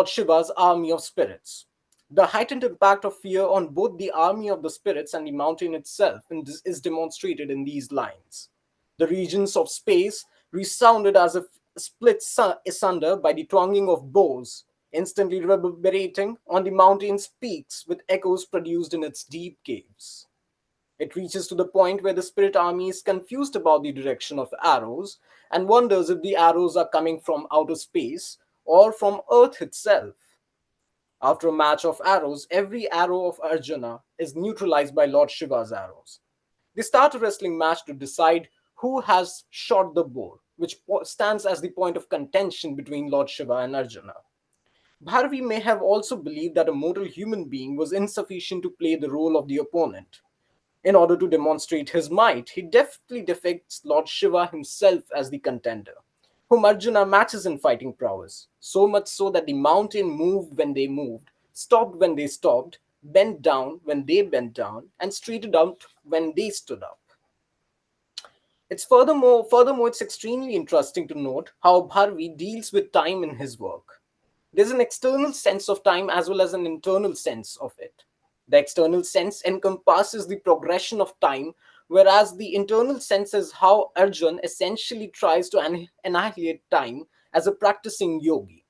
Shiva's army of spirits. The heightened impact of fear on both the army of the spirits and the mountain itself is demonstrated in these lines. The regions of space resounded as if split asunder by the twanging of bows, instantly reverberating on the mountain's peaks with echoes produced in its deep caves. It reaches to the point where the spirit army is confused about the direction of arrows and wonders if the arrows are coming from outer space or from Earth itself. After a match of arrows, every arrow of Arjuna is neutralized by Lord Shiva's arrows. They start a wrestling match to decide who has shot the boar, which stands as the point of contention between Lord Shiva and Arjuna. Bharvi may have also believed that a mortal human being was insufficient to play the role of the opponent. In order to demonstrate his might, he deftly depicts Lord Shiva himself as the contender, whom Arjuna matches in fighting prowess, so much so that the mountain moved when they moved, stopped when they stopped, bent down when they bent down, and straightened out when they stood up. Furthermore, it's extremely interesting to note how Bharvi deals with time in his work. There's an external sense of time as well as an internal sense of it. The external sense encompasses the progression of time, whereas the internal sense is how Arjun essentially tries to annihilate time as a practicing yogi.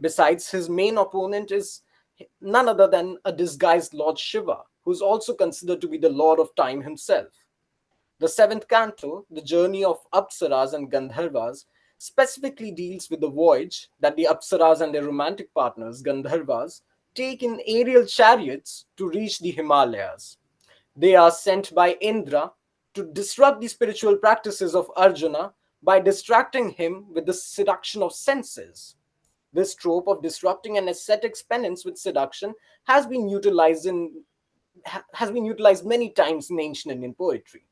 Besides, his main opponent is none other than a disguised Lord Shiva, who's also considered to be the Lord of Time himself. The 7th canto, The Journey of Apsaras and Gandharvas, specifically deals with the voyage that the Apsaras and their romantic partners, Gandharvas, take in aerial chariots to reach the Himalayas. They are sent by Indra to disrupt the spiritual practices of Arjuna by distracting him with the seduction of senses. This trope of disrupting an ascetic's penance with seduction has been utilized many times in ancient Indian poetry.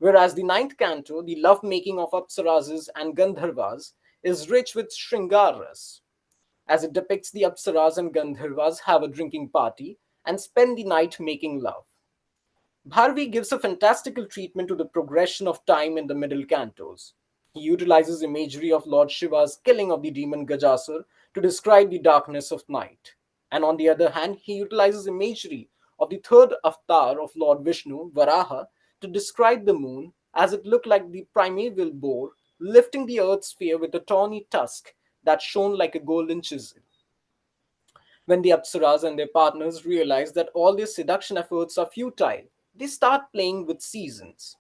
Whereas the 9th canto, the love-making of Apsaras and Gandharvas, is rich with Shringaras, as it depicts the Apsaras and Gandharvas have a drinking party and spend the night making love. Bharvi gives a fantastical treatment to the progression of time in the middle cantos. He utilizes imagery of Lord Shiva's killing of the demon Gajasur to describe the darkness of night. And on the other hand, he utilizes imagery of the third avatar of Lord Vishnu, Varaha, to describe the moon as it looked like the primeval boar lifting the earth's sphere with a tawny tusk that shone like a golden chisel. When the Apsaras and their partners realize that all their seduction efforts are futile, they start playing with seasons.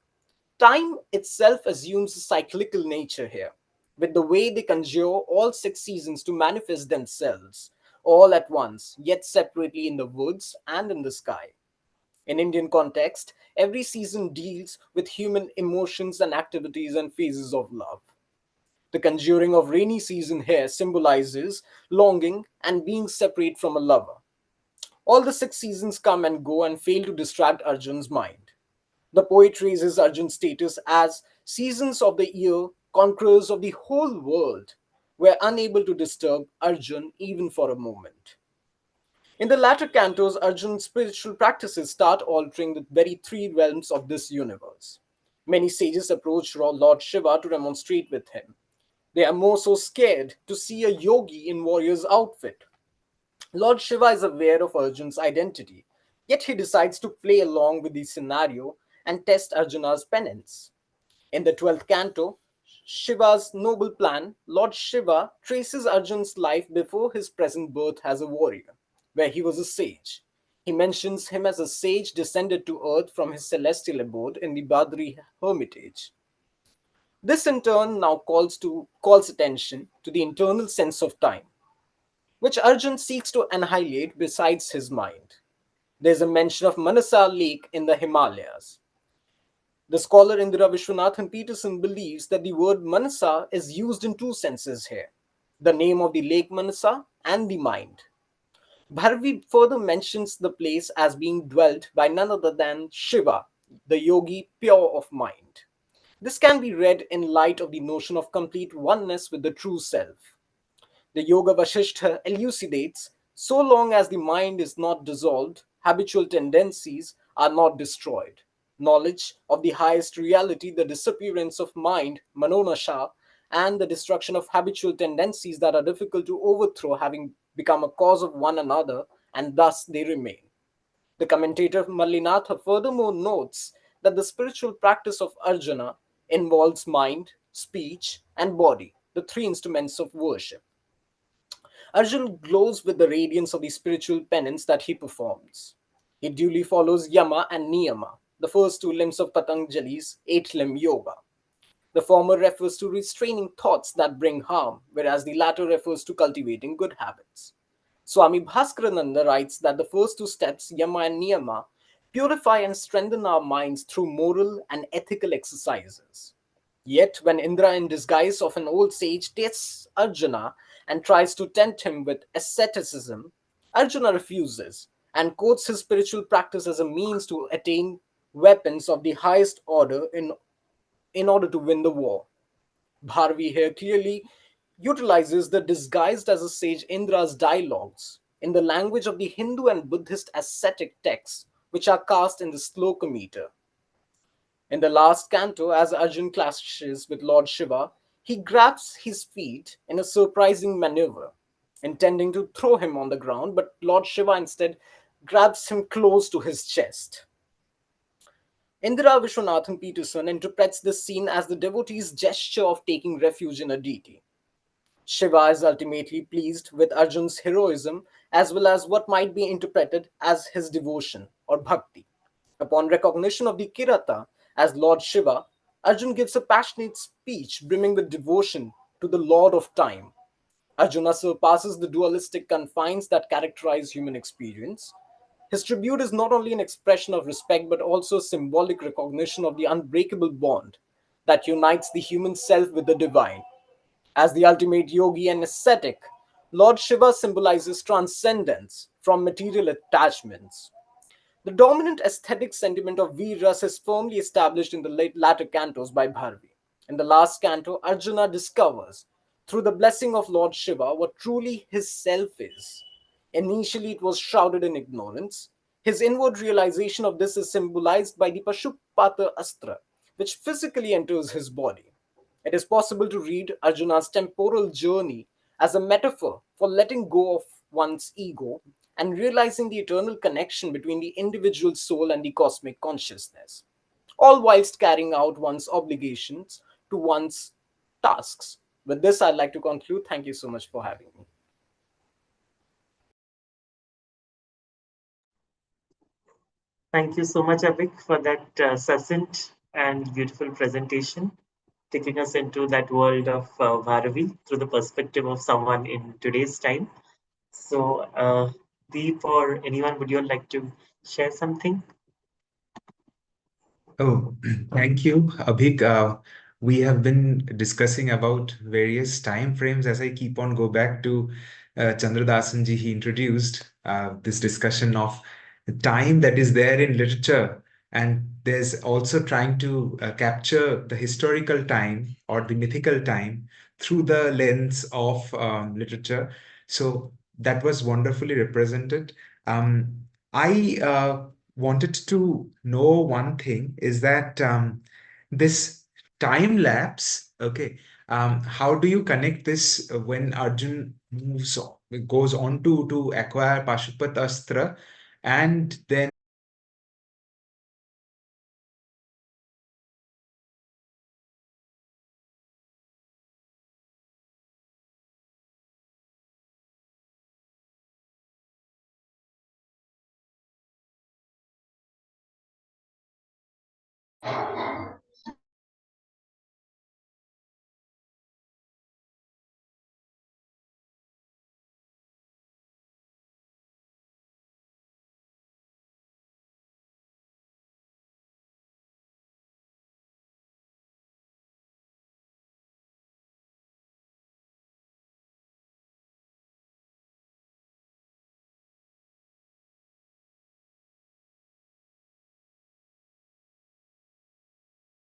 Time itself assumes a cyclical nature here, with the way they conjure all 6 seasons to manifest themselves, all at once, yet separately in the woods and in the sky. In Indian context, every season deals with human emotions and activities and phases of love. The conjuring of rainy season here symbolizes longing and being separate from a lover. All the 6 seasons come and go and fail to distract Arjun's mind. The poet raises Arjun's status as seasons of the year, conquerors of the whole world, were unable to disturb Arjun even for a moment. In the latter cantos, Arjun's spiritual practices start altering the very three realms of this universe. Many sages approach Lord Shiva to demonstrate with him. They are more so scared to see a yogi in warrior's outfit. Lord Shiva is aware of Arjun's identity, yet he decides to play along with the scenario and test Arjuna's penance. In the 12th canto, Shiva's noble plan, Lord Shiva traces Arjun's life before his present birth as a warrior, where he was a sage. He mentions him as a sage descended to earth from his celestial abode in the Badri hermitage. This in turn now calls attention to the internal sense of time, which Arjun seeks to annihilate besides his mind. There's a mention of Manasa Lake in the Himalayas. The scholar Indira Vishwanathan Peterson believes that the word Manasa is used in two senses here, the name of the lake Manasa and the mind. Bharvi further mentions the place as being dwelt by none other than Shiva, the yogi pure of mind. This can be read in light of the notion of complete oneness with the true self. The Yoga Vasishtha elucidates, so long as the mind is not dissolved, habitual tendencies are not destroyed. Knowledge of the highest reality, the disappearance of mind, manonasha, and the destruction of habitual tendencies that are difficult to overthrow having become a cause of one another, and thus they remain. The commentator Mallinatha furthermore notes that the spiritual practice of Arjuna involves mind, speech, and body, the three instruments of worship. Arjun glows with the radiance of the spiritual penance that he performs. He duly follows Yama and Niyama, the first two limbs of Patanjali's eight-limb yoga. The former refers to restraining thoughts that bring harm, whereas the latter refers to cultivating good habits. Swami Bhaskarananda writes that the first two steps, Yama and Niyama, purify and strengthen our minds through moral and ethical exercises. Yet, when Indra, in disguise of an old sage, tests Arjuna and tries to tempt him with asceticism, Arjuna refuses and quotes his spiritual practice as a means to attain weapons of the highest order in order to win the war. Bharvi here clearly utilizes the disguised as a sage Indra's dialogues in the language of the Hindu and Buddhist ascetic texts, which are cast in the sloka meter. In the last canto, as Arjun clashes with Lord Shiva, he grabs his feet in a surprising maneuver, intending to throw him on the ground, but Lord Shiva instead grabs him close to his chest. Indira Vishwanathan Peterson interprets this scene as the devotee's gesture of taking refuge in a deity. Shiva is ultimately pleased with Arjun's heroism as well as what might be interpreted as his devotion or bhakti. Upon recognition of the Kirata as Lord Shiva, Arjun gives a passionate speech brimming with devotion to the Lord of Time. Arjuna surpasses the dualistic confines that characterize human experience. His tribute is not only an expression of respect but also a symbolic recognition of the unbreakable bond that unites the human self with the divine. As the ultimate yogi and ascetic, Lord Shiva symbolizes transcendence from material attachments. The dominant aesthetic sentiment of Veer Ras is firmly established in the latter cantos by Bharvi. In the last canto, Arjuna discovers, through the blessing of Lord Shiva, what truly his self is. Initially, it was shrouded in ignorance. His inward realization of this is symbolized by the Pashupata Astra, which physically enters his body. It is possible to read Arjuna's temporal journey as a metaphor for letting go of one's ego and realizing the eternal connection between the individual soul and the cosmic consciousness, all whilst carrying out one's obligations to one's tasks. With this, I'd like to conclude. Thank you so much for having me. Thank you so much, Avik, for that succinct and beautiful presentation, taking us into that world of Bharavi through the perspective of someone in today's time. So, Deep or anyone, would you like to share something? Oh, thank you, Abhik. We have been discussing about various time frames as I keep on go back to Chandradasanji he introduced. this discussion of the time that is there in literature, and there's also trying to capture the historical time or the mythical time through the lens of literature. So that was wonderfully represented. I wanted to know one thing is that this time lapse, okay, how do you connect this when Arjun goes on to acquire Pashupat Astra, and then